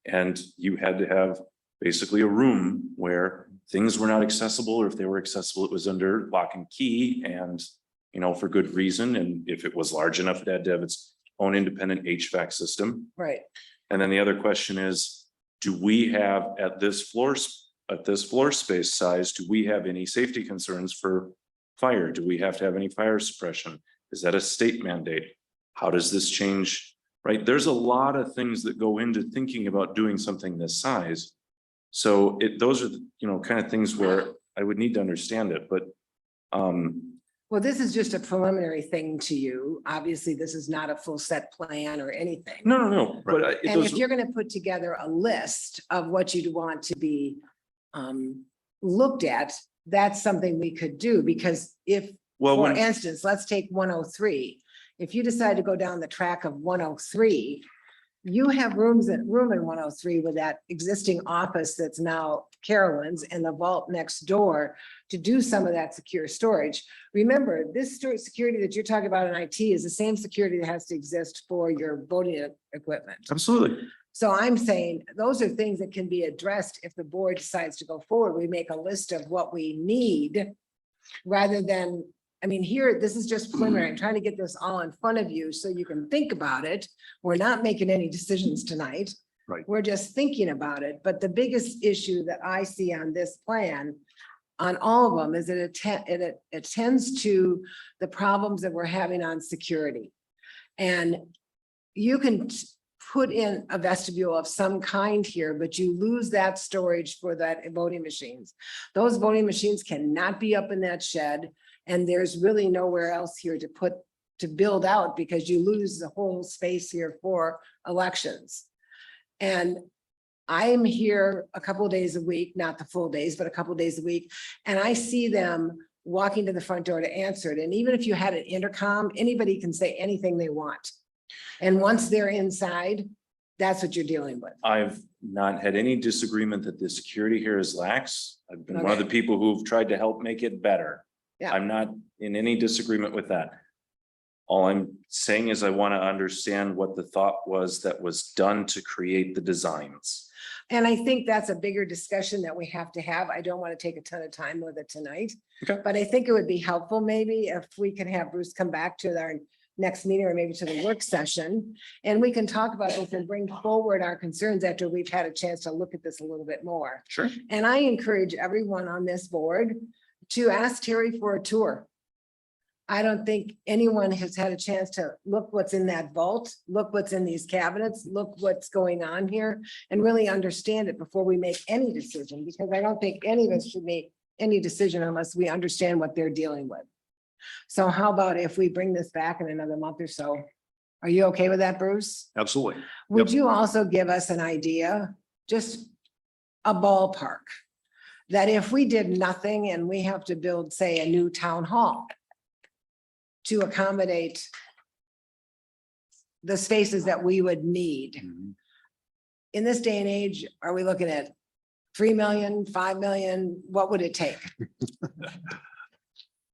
[SPEAKER 8] And you had to have basically a room where things were not accessible, or if they were accessible, it was under lock and key and, you know, for good reason. And if it was large enough, it had to have its own independent HVAC system.
[SPEAKER 3] Right.
[SPEAKER 8] And then the other question is, do we have at this floor space size, do we have any safety concerns for fire? Do we have to have any fire suppression? Is that a state mandate? How does this change? Right? There's a lot of things that go into thinking about doing something this size. So those are, you know, kind of things where I would need to understand it, but
[SPEAKER 3] Well, this is just a preliminary thing to you. Obviously, this is not a full set plan or anything.
[SPEAKER 8] no, but
[SPEAKER 3] And if you're gonna put together a list of what you'd want to be looked at, that's something we could do, because if,
[SPEAKER 8] well,
[SPEAKER 3] for
[SPEAKER 8] when,
[SPEAKER 3] instance, let's take 103. If you decide to go down the track of 103, you have room in 103 with that existing office that's now Carolyn's and the vault next door to do some of that secure storage. Remember, this security that you're talking about in IT is the same security that has to exist for your voting equipment.
[SPEAKER 8] absolutely.
[SPEAKER 3] So I'm saying those are things that can be addressed if the board decides to go forward. We make a list of what we need rather than, I mean, here, this is just preliminary. I'm trying to get this all in front of you so you can think about it. We're not making any decisions tonight.
[SPEAKER 15] Right.
[SPEAKER 3] We're just thinking about it. But the biggest issue that I see on this plan, on all of them, is that it attends to the problems that we're having on security. And you can put in a vestibule of some kind here, but you lose that storage for that voting machines. Those voting machines cannot be up in that shed, and there's really nowhere else here to build out because you lose the whole space here for elections. And I'm here a couple of days a week, not the full days, but a couple of days a week, and I see them walking to the front door to answer it. And even if you had an intercom, anybody can say anything they want. And once they're inside, that's what you're dealing with.
[SPEAKER 8] I've not had any disagreement that the security here is lax. I've been one of the
[SPEAKER 3] Okay.
[SPEAKER 8] people who've tried to help make it better.
[SPEAKER 3] Yeah.
[SPEAKER 8] I'm not in any disagreement with that. All I'm saying is I want to understand what the thought was that was done to create the designs.
[SPEAKER 3] And I think that's a bigger discussion that we have to have. I don't want to take a ton of time with it tonight.
[SPEAKER 8] Okay.
[SPEAKER 3] But I think it would be helpful maybe if we can have Bruce come back to our next meeting or maybe to the work session. And we can talk about this and bring forward our concerns after we've had a chance to look at this a little bit more.
[SPEAKER 8] Sure.
[SPEAKER 3] And I encourage everyone on this board to ask Terry for a tour. I don't think anyone has had a chance to look what's in that vault, look what's in these cabinets, look what's going on here, and really understand it before we make any decision, because I don't think any of us should make any decision unless we understand what they're dealing with. So how about if we bring this back in another month or so? Are you okay with that, Bruce?
[SPEAKER 15] Absolutely.
[SPEAKER 3] Would
[SPEAKER 15] Yep.
[SPEAKER 3] you also give us an idea, just a ballpark? That if we did nothing and we have to build, say, a new town hall to accommodate the spaces that we would need.
[SPEAKER 15] Mhm.
[SPEAKER 3] In this day and age, are we looking at 3 million, 5 million? What would it take?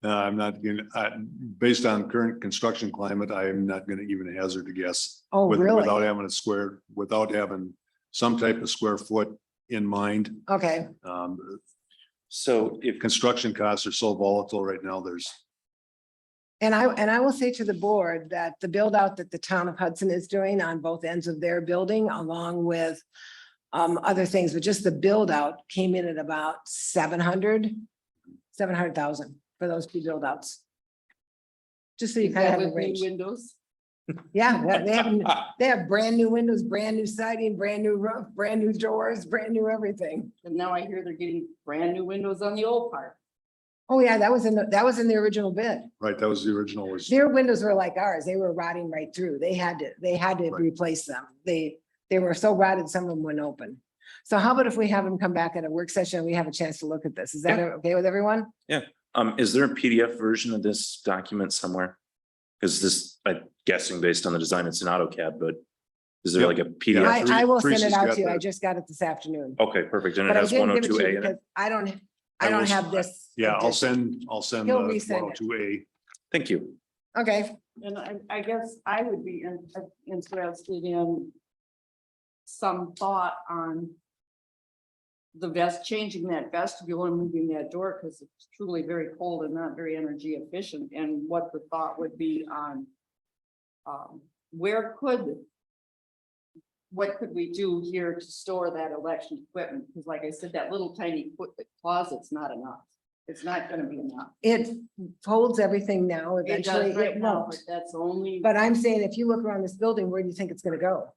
[SPEAKER 15] I'm not gonna, based on current construction climate, I am not gonna even hazard a guess.
[SPEAKER 3] Oh, really?
[SPEAKER 15] Without having a square, without having some type of square foot in mind.
[SPEAKER 3] Okay,
[SPEAKER 8] So if
[SPEAKER 15] Construction costs are so volatile right now, there's,
[SPEAKER 3] and I will say to the board that the build out that the town of Hudson is doing on both ends of their building, along with other things, but just the build out came in at about 700,000 for those two build outs. Just so you
[SPEAKER 5] Is
[SPEAKER 3] kind of
[SPEAKER 5] that
[SPEAKER 3] have a
[SPEAKER 5] with new
[SPEAKER 3] range.
[SPEAKER 5] windows?
[SPEAKER 3] Yeah, they have brand new windows, brand new siding, brand new roof, brand new doors, brand new everything.
[SPEAKER 5] And now I hear they're getting brand new windows on the old part.
[SPEAKER 3] Oh, yeah, that was in the original bid.
[SPEAKER 15] right, that was the original was.
[SPEAKER 3] Their windows were like ours. They were rotting right through. They had to
[SPEAKER 15] Right.
[SPEAKER 3] replace them. They were so rotted, some of them wouldn't open. So how about if we have them come back at a work session, and we have a chance to look at this? Is that okay with everyone?
[SPEAKER 8] is there a PDF version of this document somewhere? Because this, I'm guessing based on the design, it's an AutoCAD, but is there
[SPEAKER 15] Yep.
[SPEAKER 8] like a PDF?
[SPEAKER 15] Yeah.
[SPEAKER 3] I will send
[SPEAKER 15] Teresa's
[SPEAKER 3] it out
[SPEAKER 15] got
[SPEAKER 3] to you. I
[SPEAKER 15] the-
[SPEAKER 3] just got it this afternoon.
[SPEAKER 8] Okay, perfect. And it
[SPEAKER 3] But I
[SPEAKER 8] has
[SPEAKER 3] didn't
[SPEAKER 8] one oh
[SPEAKER 3] give it
[SPEAKER 8] two
[SPEAKER 3] to
[SPEAKER 8] A
[SPEAKER 3] you
[SPEAKER 8] in it.
[SPEAKER 3] because I don't
[SPEAKER 15] I will-
[SPEAKER 3] have this.
[SPEAKER 15] Yeah, I'll
[SPEAKER 3] edition.
[SPEAKER 15] send
[SPEAKER 3] He'll
[SPEAKER 15] the
[SPEAKER 3] resend it.
[SPEAKER 15] 102A.
[SPEAKER 8] Thank you.
[SPEAKER 3] Okay,
[SPEAKER 5] And I guess I would be interested in some thought on changing that vestibule and moving that door, because it's truly very cold and not very energy efficient, and what the thought would be on what could we do here to store that election equipment? Because like I said, that little tiny closet's not enough. It's not gonna be enough.
[SPEAKER 3] it holds everything now.
[SPEAKER 5] It
[SPEAKER 3] Eventually
[SPEAKER 5] does right
[SPEAKER 3] it
[SPEAKER 5] now,
[SPEAKER 3] won't.
[SPEAKER 5] but that's only.
[SPEAKER 3] But I'm saying, if you look around this building, where do you think it's gonna go?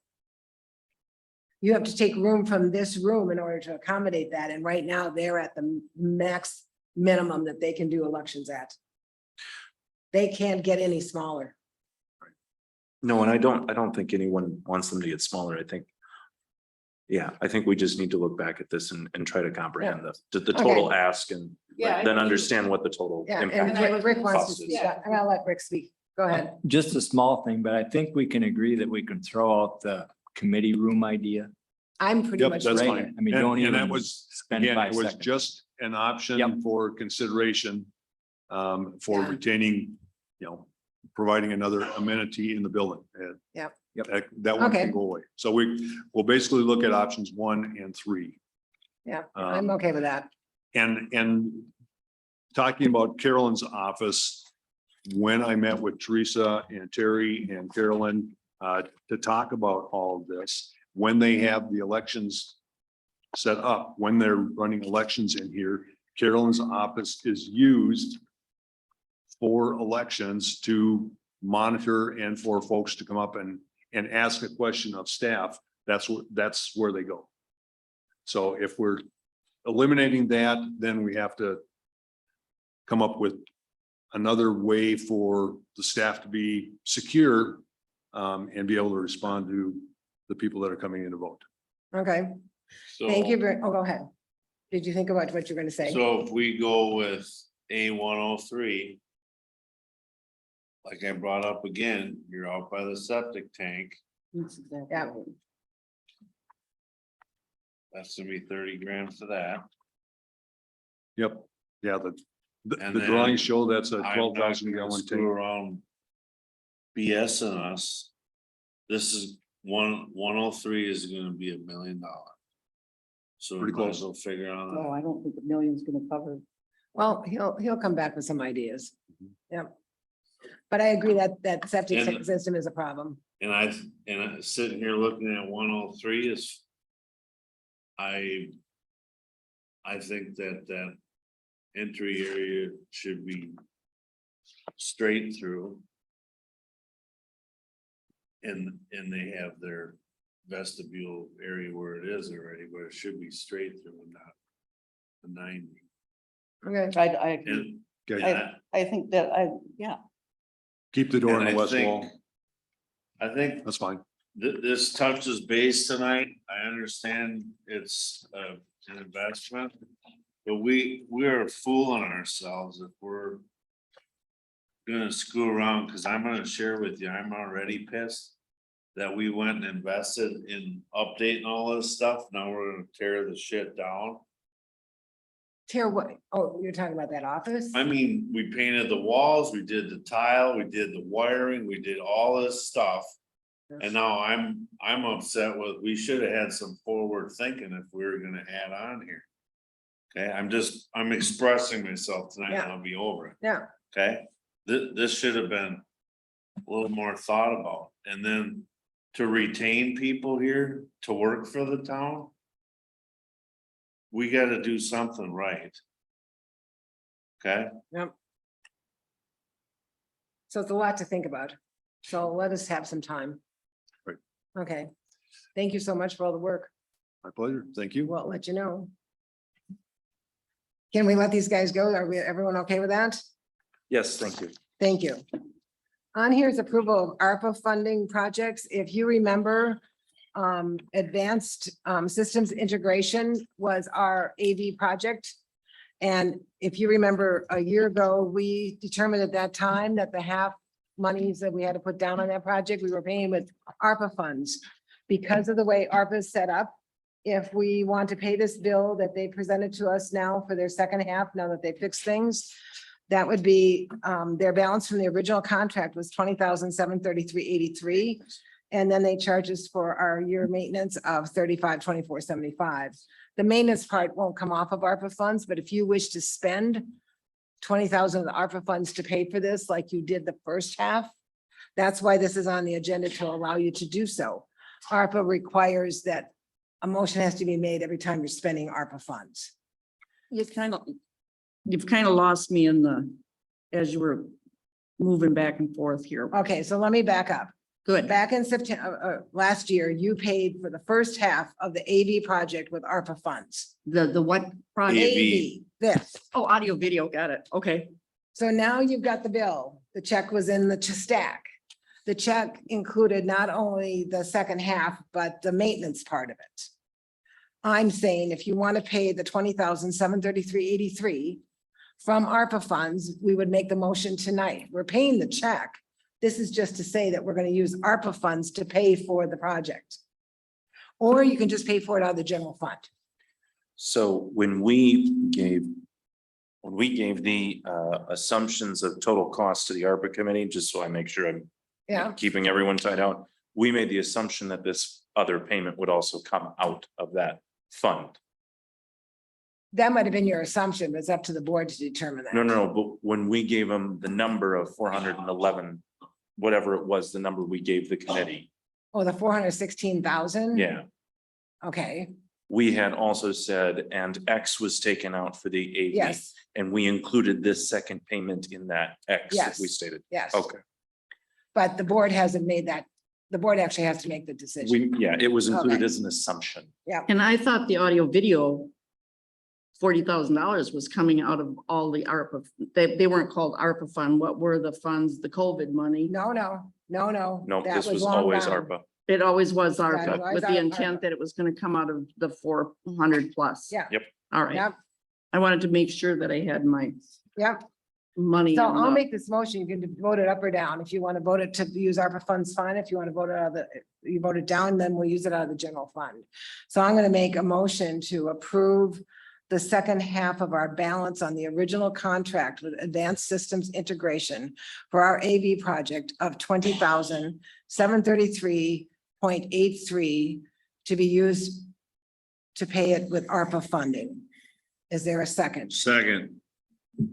[SPEAKER 3] You have to take room from this room in order to accommodate that, and right now they're at the max minimum that they can do elections at. They can't get any smaller.
[SPEAKER 8] No, and I don't think anyone wants them to get smaller. I think. Yeah, I think we just need to look back at this and try to comprehend the total ask and
[SPEAKER 5] Yeah,
[SPEAKER 8] then
[SPEAKER 5] I-
[SPEAKER 8] understand what the total
[SPEAKER 3] Yeah,
[SPEAKER 8] impact.
[SPEAKER 3] and Rick wants to
[SPEAKER 8] cost is.
[SPEAKER 3] speak. And I'll let Rick speak. Go ahead.
[SPEAKER 7] Just a small thing, but I think we can agree that we can throw out the committee room idea.
[SPEAKER 3] I'm pretty
[SPEAKER 15] Yep,
[SPEAKER 3] much.
[SPEAKER 15] that's
[SPEAKER 7] Right.
[SPEAKER 15] fine.
[SPEAKER 7] I mean,
[SPEAKER 15] And-
[SPEAKER 7] don't
[SPEAKER 15] and that
[SPEAKER 7] even
[SPEAKER 15] was,
[SPEAKER 7] spend
[SPEAKER 15] again,
[SPEAKER 7] 5
[SPEAKER 15] it was
[SPEAKER 7] seconds.
[SPEAKER 15] just an option
[SPEAKER 7] Yep.
[SPEAKER 15] for consideration. For
[SPEAKER 3] Yeah.
[SPEAKER 15] retaining, providing another amenity in the building. And
[SPEAKER 3] Yep.
[SPEAKER 15] That one
[SPEAKER 3] Okay.
[SPEAKER 15] can go away. So we'll basically look at options 1 and 3.
[SPEAKER 3] Yeah, I'm okay with that.
[SPEAKER 15] And talking about Carolyn's office, when I met with Teresa and Terry and Carolyn to talk about all of this, when they have the elections set up, when they're running elections in here, Carolyn's office is used for elections to monitor and for folks to come up and ask a question of staff, that's where they go. So if we're eliminating that, then we have to come up with another way for the staff to be secure and be able to respond to the people that are coming in to vote.
[SPEAKER 3] Okay, thank you very, oh, go ahead. Did you think about what you're gonna say?
[SPEAKER 6] So if we go with A 103. Like I brought up again, you're out by the septic tank,
[SPEAKER 5] That's exactly
[SPEAKER 3] Yeah.
[SPEAKER 5] right.
[SPEAKER 6] that's gonna be 30 grand for that.
[SPEAKER 15] Yep, yeah,
[SPEAKER 6] And
[SPEAKER 15] the
[SPEAKER 6] then
[SPEAKER 15] drawings show that's a
[SPEAKER 6] I'm not
[SPEAKER 15] 12,000
[SPEAKER 6] gonna
[SPEAKER 15] gallon
[SPEAKER 6] screw
[SPEAKER 15] tank.
[SPEAKER 6] around BSing us. This is 103 is gonna be $1 million. So we
[SPEAKER 15] Pretty
[SPEAKER 6] might
[SPEAKER 15] close.
[SPEAKER 6] as well figure out.
[SPEAKER 5] Oh, I don't think a million's gonna cover.
[SPEAKER 3] Well, he'll come back with some ideas. Yep. But I agree that septic
[SPEAKER 6] And-
[SPEAKER 3] system is a problem.
[SPEAKER 6] And I sitting here looking at 103 is. I think that entry area should be straight through. And they have their vestibule area where it is already, but it should be straight through and not the 90.
[SPEAKER 3] Okay,
[SPEAKER 5] I agree.
[SPEAKER 6] And
[SPEAKER 15] Okay,
[SPEAKER 5] I think that yeah.
[SPEAKER 15] keep the door on
[SPEAKER 6] and
[SPEAKER 15] the
[SPEAKER 6] I
[SPEAKER 15] west
[SPEAKER 6] think-
[SPEAKER 15] wall.
[SPEAKER 6] I think
[SPEAKER 15] That's fine.
[SPEAKER 6] this touches base tonight. I understand it's an investment. But we're fooling ourselves if we're. Gonna screw around, cause I'm gonna share with you, I'm already pissed. That we went and invested in updating all this stuff. Now we're gonna tear the shit down.
[SPEAKER 3] tear what? Oh, you're talking about that office?
[SPEAKER 6] I mean, we painted the walls, we did the tile, we did the wiring, we did all this stuff. And now I'm upset with, we should have had some forward thinking if we were gonna add on here. Okay, I'm expressing myself tonight and I'll be over it,
[SPEAKER 3] Yeah,
[SPEAKER 6] okay? This should have been a little more thought about, and then to retain people here to work for the town. We gotta do something right. Okay,
[SPEAKER 3] so it's a lot to think about. So let us have some time.
[SPEAKER 15] Right.
[SPEAKER 3] Okay, thank you so much for all the work.
[SPEAKER 15] My pleasure. Thank you.
[SPEAKER 3] We'll let you know. Can we let these guys go? Everyone okay with that?
[SPEAKER 8] Yes, thank you.
[SPEAKER 3] Thank you. On here is approval of ARPA funding projects. If you remember, advanced systems integration was our AV project. And if you remember, a year ago, we determined at that time that the half monies that we had to put down on that project, we were paying with ARPA funds. Because of the way ARPA is set up, if we want to pay this bill that they presented to us now for their second half, now that they fixed things, that would be, their balance from the original contract was $20,733.83. And then they charge us for our year maintenance of $35,2475. The maintenance part won't come off of ARPA funds, but if you wish to spend 20,000 of the ARPA funds to pay for this, like you did the first half, that's why this is on the agenda, to allow you to do so. ARPA requires that a motion has to be made every time you're spending ARPA funds.
[SPEAKER 5] You've kind of lost me as you were moving back and forth here.
[SPEAKER 3] Okay, so let me back up.
[SPEAKER 5] Good.
[SPEAKER 3] Back in September, last year, you paid for the first half of the AV project with ARPA funds.
[SPEAKER 5] The what project?
[SPEAKER 3] AV, this.
[SPEAKER 5] Oh, audio video, got it. Okay.
[SPEAKER 3] So now you've got the bill. The check was in the stack. The check included not only the second half, but the maintenance part of it. I'm saying if you want to pay the $20,733.83 from ARPA funds, we would make the motion tonight. We're paying the check. This is just to say that we're going to use ARPA funds to pay for the project. Or you can just pay for it out of the general fund.
[SPEAKER 8] So when we gave the assumptions of total cost to the ARPA committee, just so I make sure I'm
[SPEAKER 3] Yeah,
[SPEAKER 8] keeping everyone tied out, we made the assumption that this other payment would also come out of that fund.
[SPEAKER 3] that might have been your assumption, but it's up to the board to determine that.
[SPEAKER 8] No, but when we gave them the number of 411, whatever it was, the number we gave the committee,
[SPEAKER 3] Oh, the 416,000?
[SPEAKER 8] yeah,
[SPEAKER 3] Okay,
[SPEAKER 8] we had also said, and X was taken out for the AV.
[SPEAKER 3] yes,
[SPEAKER 8] And we included this second payment in that X that we
[SPEAKER 3] Yes.
[SPEAKER 8] stated.
[SPEAKER 3] yes.
[SPEAKER 8] Okay,
[SPEAKER 3] but the board hasn't made that, the board actually has to make the decision.
[SPEAKER 8] Yeah, it was included
[SPEAKER 3] Okay.
[SPEAKER 8] as an assumption.
[SPEAKER 5] And I thought the audio video, $40,000 was coming out of all the ARPA, they weren't called ARPA fund. What were the funds? The COVID money?
[SPEAKER 3] No.
[SPEAKER 8] No,
[SPEAKER 3] that
[SPEAKER 8] this was
[SPEAKER 3] long
[SPEAKER 8] always
[SPEAKER 3] gone.
[SPEAKER 8] ARPA.
[SPEAKER 5] It always was
[SPEAKER 3] That
[SPEAKER 5] ARPA
[SPEAKER 3] was
[SPEAKER 5] with the
[SPEAKER 3] ARPA.
[SPEAKER 5] intent that it was gonna come out of the 400 plus.
[SPEAKER 3] Yeah.
[SPEAKER 8] Yep.
[SPEAKER 5] All right.
[SPEAKER 3] Yep,
[SPEAKER 5] I wanted to make sure that I had my
[SPEAKER 3] yep.
[SPEAKER 5] money.
[SPEAKER 3] So
[SPEAKER 5] in
[SPEAKER 3] I'll
[SPEAKER 5] the-
[SPEAKER 3] make this motion. You can vote it up or down. If you want to vote it to use ARPA funds, fine. If you want to vote it out of the, you vote it down, then we'll use it out of the general fund. So I'm going to make a motion to approve the second half of our balance on the original contract with Advanced Systems Integration for our AV project of $20,733.83 to be used to pay it with ARPA funding. Is there a second?
[SPEAKER 6] Second,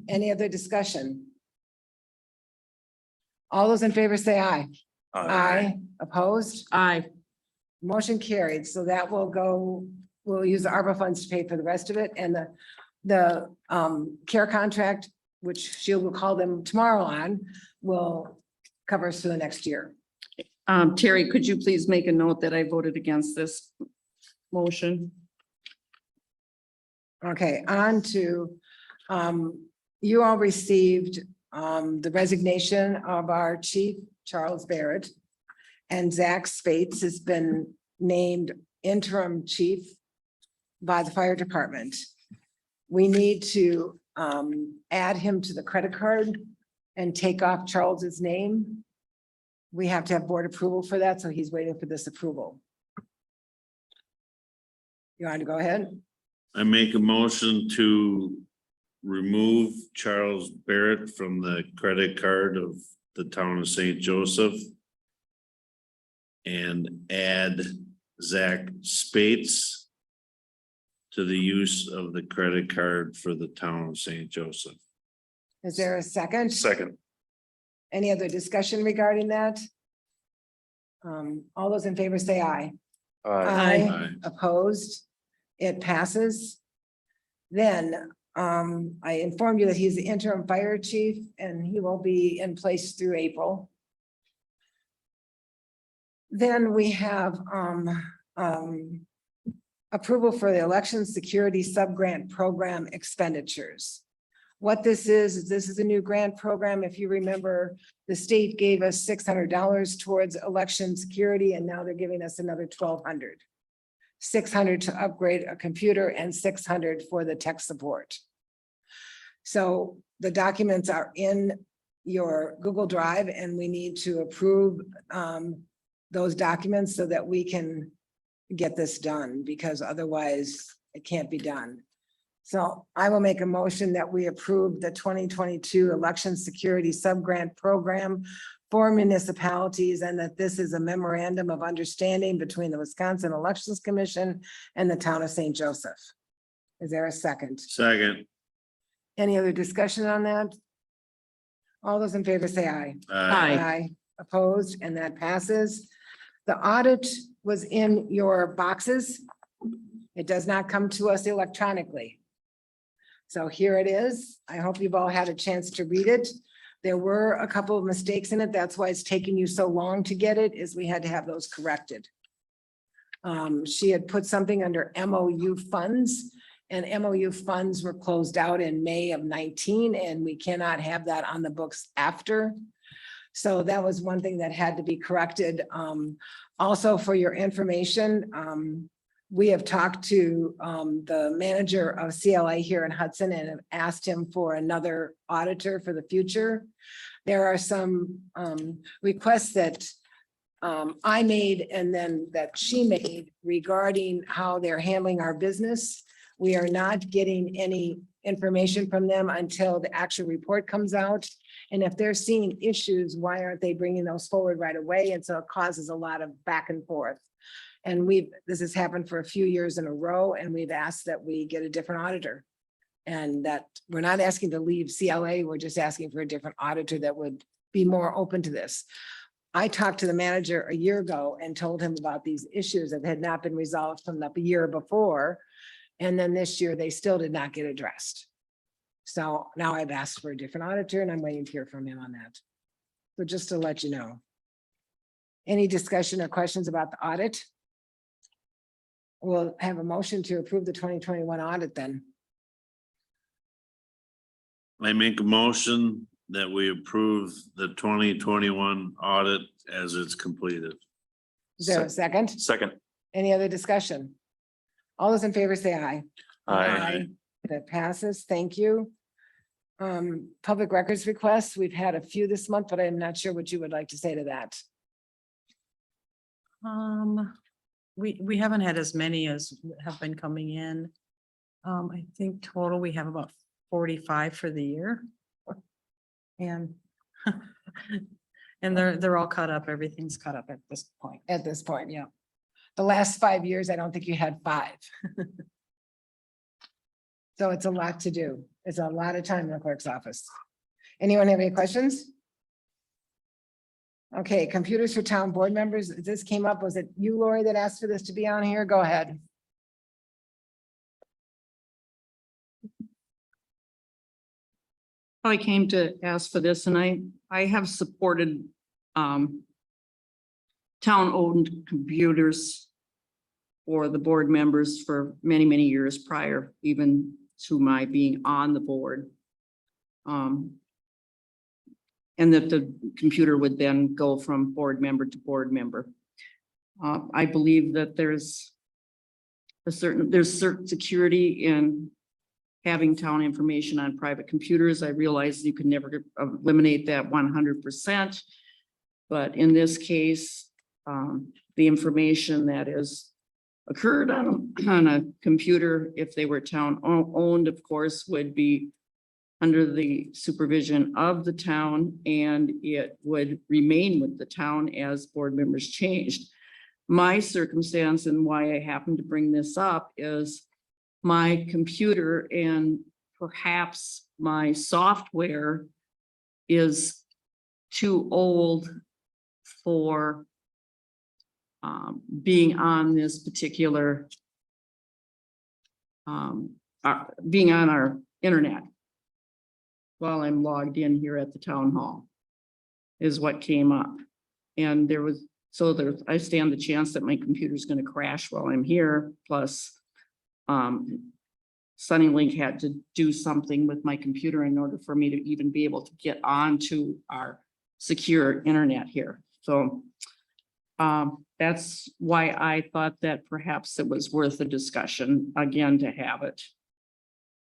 [SPEAKER 3] Any other discussion? All those in favor say aye. Aye. Opposed?
[SPEAKER 5] Aye.
[SPEAKER 3] Motion carried. So that will go, we'll use the ARPA funds to pay for the rest of it, and the care contract, which she will call them tomorrow on, will cover us for the next year.
[SPEAKER 5] Terry, could you please make a note that I voted against this motion?
[SPEAKER 3] Okay, on to, you all received the resignation of our chief, Charles Barrett. And Zach Spates has been named interim chief by the fire department. We need to add him to the credit card and take off Charles's name. We have to have board approval for that, so he's waiting for this approval. You want to go ahead?
[SPEAKER 6] I make a motion to remove Charles Barrett from the credit card of the town of St. Joseph. And add Zach Spates to the use of the credit card for the town of St. Joseph.
[SPEAKER 3] Is there a second?
[SPEAKER 8] Second.
[SPEAKER 3] Any other discussion regarding that? All those in favor say aye.
[SPEAKER 6] Aye.
[SPEAKER 3] Opposed? It passes. Then, I informed you that he's the interim fire chief and he will be in place through April. Then we have, approval for the election security sub-grant program expenditures. What this is this is a new grant program. If you remember, the state gave us $600 towards election security, and now they're giving us another $1,200. $600 to upgrade a computer and $600 for the tech support. So the documents are in your Google Drive, and we need to approve those documents so that we can get this done, because otherwise it can't be done. So I will make a motion that we approve the 2022 election security sub-grant program for municipalities, and that this is a memorandum of understanding between the Wisconsin Elections Commission and the town of St. Joseph. Is there a second?
[SPEAKER 6] Second.
[SPEAKER 3] Any other discussion on that? All those in favor say aye.
[SPEAKER 5] Aye.
[SPEAKER 3] Opposed, and that passes. The audit was in your boxes. It does not come to us electronically. So here it is. I hope you've all had a chance to read it. There were a couple of mistakes in it. That's why it's taking you so long to get it, is we had to have those corrected. She had put something under MOU funds, and MOU funds were closed out in May of 19, and we cannot have that on the books after. So that was one thing that had to be corrected. Also, for your information, we have talked to the manager of CLA here in Hudson and have asked him for another auditor for the future. There are some requests that I made and then that she made regarding how they're handling our business. We are not getting any information from them until the actual report comes out. And if they're seeing issues, why aren't they bringing those forward right away? And so it causes a lot of back and forth. And this has happened for a few years in a row, and we've asked that we get a different auditor. And that we're not asking to leave CLA, we're just asking for a different auditor that would be more open to this. I talked to the manager a year ago and told him about these issues that had not been resolved from the year before. And then this year, they still did not get addressed. So now I've asked for a different auditor, and I'm waiting to hear from him on that. So just to let you know. Any discussion or questions about the audit? We'll have a motion to approve the 2021 audit then.
[SPEAKER 6] I make a motion that we approve the 2021 audit as it's completed.
[SPEAKER 3] Is there a second?
[SPEAKER 8] Second.
[SPEAKER 3] Any other discussion? All those in favor say aye.
[SPEAKER 8] Aye.
[SPEAKER 3] That passes. Thank you. Public records requests, we've had a few this month, but I'm not sure what you would like to say to that.
[SPEAKER 5] We haven't had as many as have been coming in. I think total we have about 45 for the year. And and they're all caught up. Everything's caught up at this point.
[SPEAKER 3] At this point, yeah. The last 5 years, I don't think you had 5. So it's a lot to do. It's a lot of time in the clerk's office. Anyone have any questions? Okay, computers for town board members. This came up. Was it you, Lori, that asked for this to be on here? Go ahead.
[SPEAKER 5] I came to ask for this and I have supported town-owned computers for the board members for many, many years prior, even to my being on the board. And that the computer would then go from board member to board member. I believe that there's certain security in having town information on private computers. I realize you can never eliminate that 100%. But in this case, the information that is occurred on a computer, if they were town owned, of course, would be under the supervision of the town, and it would remain with the town as board members changed. My circumstance and why I happen to bring this up is my computer and perhaps my software is too old for being on this particular, being on our internet while I'm logged in here at the town hall is what came up. And I stand the chance that my computer's going to crash while I'm here. Plus, Sunnylink had to do something with my computer in order for me to even be able to get onto our secure internet here. So that's why I thought that perhaps it was worth a discussion again to have it.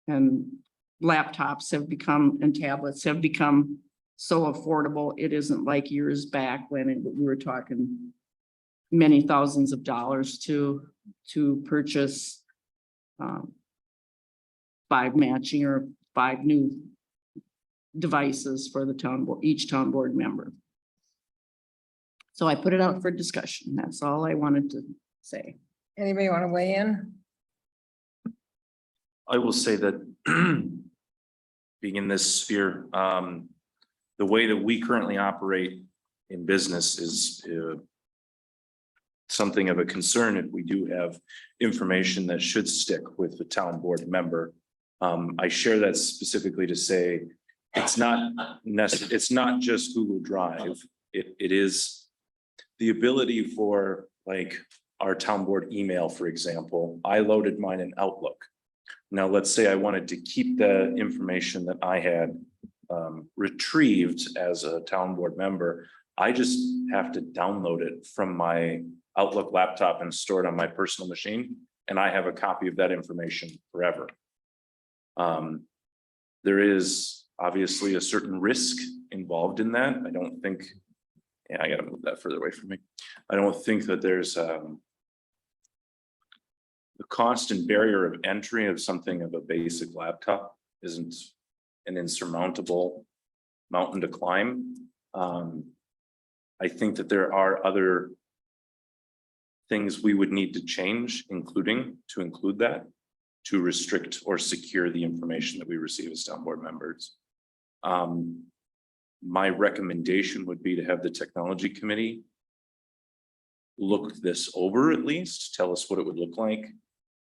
[SPEAKER 5] And laptops have become, and tablets have become so affordable. It isn't like years back when we were talking many thousands of dollars to purchase 5 matching or 5 new devices for the town board, each town board member. So I put it out for discussion. That's all I wanted to say.
[SPEAKER 3] Anybody want to weigh in?
[SPEAKER 8] I will say that being in this sphere, the way that we currently operate in business is something of a concern if we do have information that should stick with the town board member. I share that specifically to say it's not necessary. It's not just Google Drive. It is the ability for, like, our town board email, for example. I loaded mine in Outlook. Now, let's say I wanted to keep the information that I had retrieved as a town board member. I just have to download it from my Outlook laptop and store it on my personal machine. And I have a copy of that information forever. There is obviously a certain risk involved in that. I don't think, I gotta move that further away from me. I don't think that there's the cost and barrier of entry of something of a basic laptop isn't an insurmountable mountain to climb. I think that there are other things we would need to change, including to include that, to restrict or secure the information that we receive as town board members. My recommendation would be to have the technology committee look this over, at least tell us what it would look like,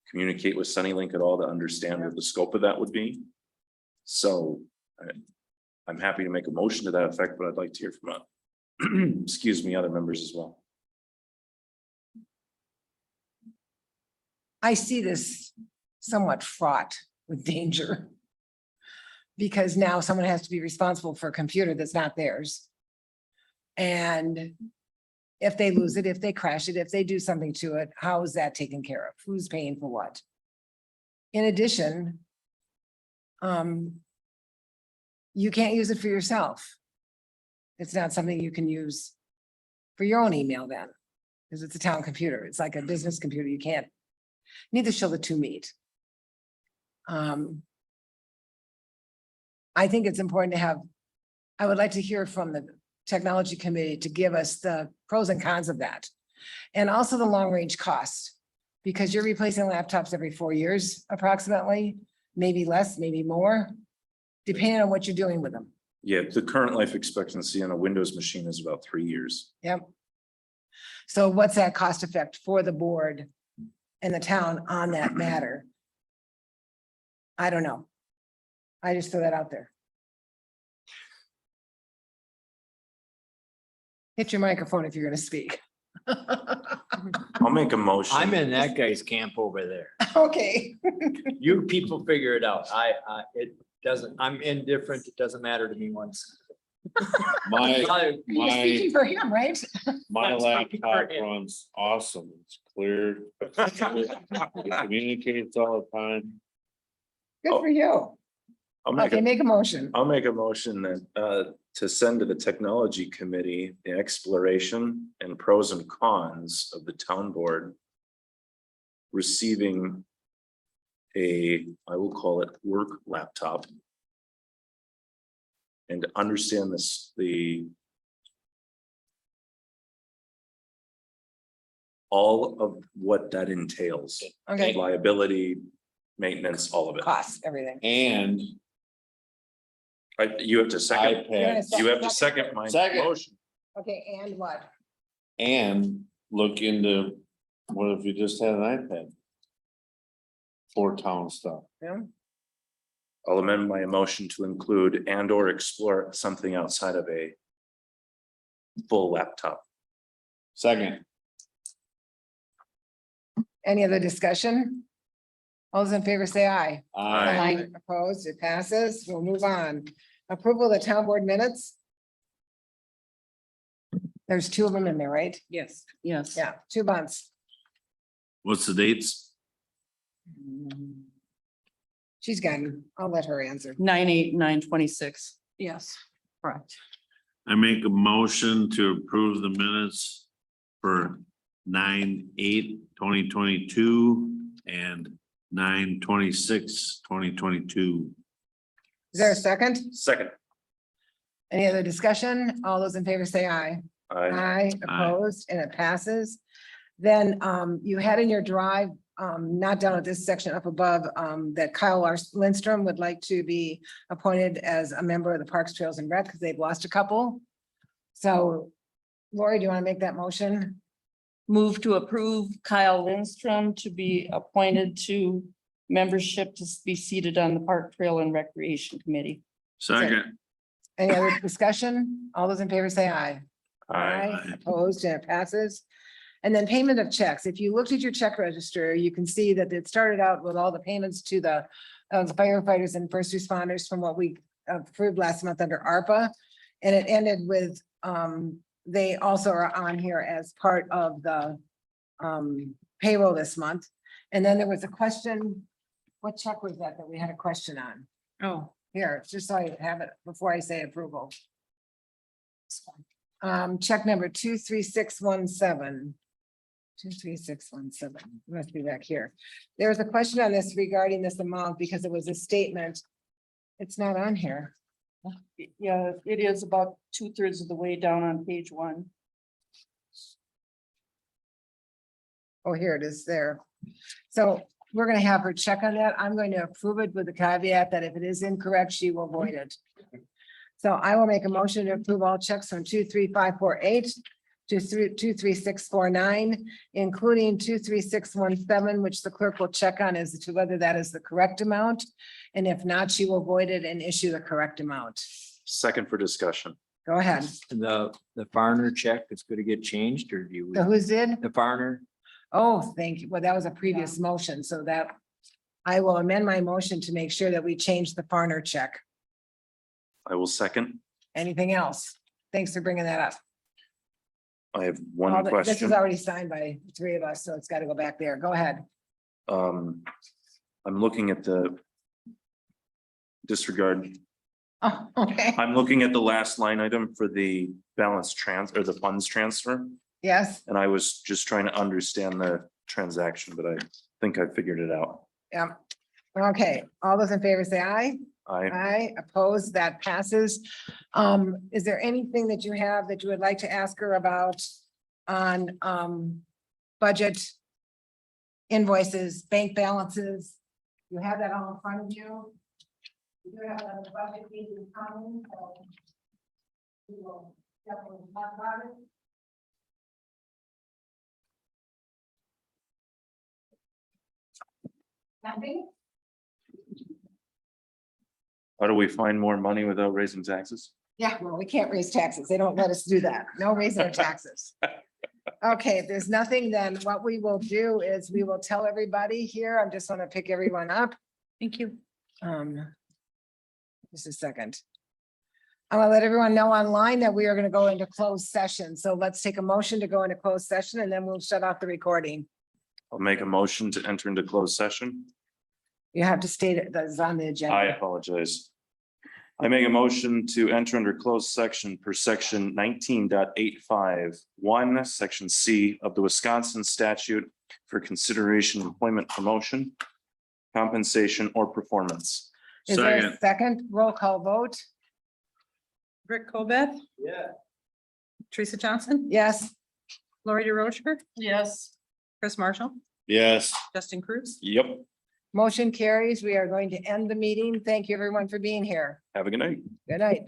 [SPEAKER 8] communicate with Sunnylink at all to understand what the scope of that would be. So I'm happy to make a motion to that effect, but I'd like to hear from excuse me, other members as well.
[SPEAKER 3] I see this somewhat fraught with danger. Because now someone has to be responsible for a computer that's not theirs. And if they lose it, if they crash it, if they do something to it, how is that taken care of? Who's paying for what? In addition, you can't use it for yourself. It's not something you can use for your own email then, because it's a town computer. It's like a business computer. You can't, neither shall the two meet. I think it's important to have, I would like to hear from the technology committee to give us the pros and cons of that. And also the long range cost, because you're replacing laptops every 4 years approximately, maybe less, maybe more, depending on what you're doing with them.
[SPEAKER 8] Yeah, the current life expectancy on a Windows machine is about 3 years.
[SPEAKER 3] Yep. So what's that cost effect for the board and the town on that matter? I don't know. I just threw that out there. Hit your microphone if you're gonna speak.
[SPEAKER 8] I'll make a motion.
[SPEAKER 7] I'm in that guy's camp over there.
[SPEAKER 3] Okay.
[SPEAKER 7] You people figure it out. It doesn't, I'm indifferent. It doesn't matter to me once.
[SPEAKER 6] My,
[SPEAKER 3] You're speaking for him, right?
[SPEAKER 6] my
[SPEAKER 7] I'm speaking for
[SPEAKER 6] laptop
[SPEAKER 7] him.
[SPEAKER 6] runs awesome. It's clear. It communicates all the time.
[SPEAKER 3] Good for you.
[SPEAKER 8] I'll make
[SPEAKER 3] Okay,
[SPEAKER 8] a,
[SPEAKER 3] make a motion.
[SPEAKER 8] I'll make a motion that, to send to the technology committee, the exploration and pros and cons of the town board receiving I will call it work laptop. And to understand this, all of what that entails,
[SPEAKER 3] Okay,
[SPEAKER 8] liability, maintenance, all of it.
[SPEAKER 3] costs, everything.
[SPEAKER 6] And
[SPEAKER 8] You have to second,
[SPEAKER 6] iPad,
[SPEAKER 8] you have to second my
[SPEAKER 6] Second.
[SPEAKER 8] motion.
[SPEAKER 3] Okay, and what?
[SPEAKER 6] and look into, what if you just had an iPad? For town stuff.
[SPEAKER 3] Yeah.
[SPEAKER 8] I'll amend my motion to include and or explore something outside of a full laptop.
[SPEAKER 6] Second.
[SPEAKER 3] Any other discussion? All those in favor say aye.
[SPEAKER 6] Aye.
[SPEAKER 3] Opposed, it passes. We'll move on. Approval of the town board minutes. There's 2 of them in there, right?
[SPEAKER 5] Yes. Yes.
[SPEAKER 3] Yeah, 2 months.
[SPEAKER 6] What's the dates?
[SPEAKER 3] She's gotten, I'll let her answer.
[SPEAKER 5] 9/8, 9/26. Yes, correct.
[SPEAKER 6] I make a motion to approve the minutes for 9/8/2022 and 9/26/2022.
[SPEAKER 3] Is there a second?
[SPEAKER 8] Second.
[SPEAKER 3] Any other discussion? All those in favor say aye.
[SPEAKER 8] I
[SPEAKER 3] Aye, opposed, and it passes. Then you had in your drive, not down at this section up above, that Kyle Lindstrom would like to be appointed as a member of the Parks, Trails and Rec because they've lost a couple. So Lori, do you want to make that motion?
[SPEAKER 5] Move to approve Kyle Lindstrom to be appointed to membership to be seated on the Park Trail and Recreation Committee.
[SPEAKER 6] Second.
[SPEAKER 3] Any other discussion? All those in favor say aye. Opposed, and it passes. And then payment of checks. If you looked at your check register, you can see that it started out with all the payments to the firefighters and first responders from what we approved last month under ARPA. And it ended with, they also are on here as part of the payroll this month. And then there was a question, what check was that we had a question on?
[SPEAKER 5] Oh.
[SPEAKER 3] Here, just so I have it before I say approval. Check number 23617. 23617, must be back here. There's a question on this regarding this amount because it was a statement. It's not on here.
[SPEAKER 5] Yeah, it is about 2/3 of the way down on page 1.
[SPEAKER 3] Oh, here it is there. So we're gonna have her check on that. I'm going to approve it with the caveat that if it is incorrect, she will void it. So I will make a motion to approve all checks from 23548 to 23649, including 23617, which the clerk will check on as to whether that is the correct amount. And if not, she will void it and issue the correct amount.
[SPEAKER 8] second for discussion.
[SPEAKER 3] Go ahead.
[SPEAKER 7] The Farner check is going to get changed or do you?
[SPEAKER 3] So who's in?
[SPEAKER 7] The Farner,
[SPEAKER 3] Oh, thank you. Well, that was a previous motion, so that I will amend my motion to make sure that we change the Farner check.
[SPEAKER 8] I will second.
[SPEAKER 3] Anything else? Thanks for bringing that up.
[SPEAKER 8] I have
[SPEAKER 3] All
[SPEAKER 8] one
[SPEAKER 3] the- This is
[SPEAKER 8] question.
[SPEAKER 3] already signed by the three of us, so it's got to go back there. Go ahead.
[SPEAKER 8] I'm looking at the disregard.
[SPEAKER 3] Oh, okay.
[SPEAKER 8] I'm looking at the last line item for the balance or the funds transfer.
[SPEAKER 3] Yes,
[SPEAKER 8] And I was just trying to understand the transaction, but I think I figured it out.
[SPEAKER 3] yeah. Okay, all those in favor say aye.
[SPEAKER 8] I,
[SPEAKER 3] Aye, opposed, that passes. Is there anything that you have that you would like to ask her about on, budget invoices, bank balances? You have that all in front of you. You do have a budget meeting coming, so we will definitely talk about it. Nothing?
[SPEAKER 8] how do we find more money without raising taxes?
[SPEAKER 3] Yeah, well, we can't raise taxes. They don't let us do that. No raising of taxes. Okay, if there's nothing, then what we will do is we will tell everybody here. I'm just gonna pick everyone up.
[SPEAKER 5] Thank you.
[SPEAKER 3] Just a second. I want to let everyone know online that we are going to go into closed session. So let's take a motion to go into closed session and then we'll shut off the recording.
[SPEAKER 8] I'll make a motion to enter into closed session.
[SPEAKER 3] You have to state it, that's on the
[SPEAKER 8] I
[SPEAKER 3] agenda.
[SPEAKER 8] apologize. I make a motion to enter under closed section per section 19.85.1, section C of the Wisconsin statute for consideration, employment, promotion, compensation, or performance.
[SPEAKER 3] Is there a second roll call vote?
[SPEAKER 9] Rick Colbeth,
[SPEAKER 10] yeah.
[SPEAKER 9] Teresa Johnson,
[SPEAKER 3] Yes.
[SPEAKER 9] Lori DeRocher. Yes. Chris Marshall,
[SPEAKER 6] Yes.
[SPEAKER 9] Justin Cruz.
[SPEAKER 8] Yep.
[SPEAKER 3] Motion carries. We are going to end the meeting. Thank you everyone for being here.
[SPEAKER 8] Have a good night.
[SPEAKER 3] Good night.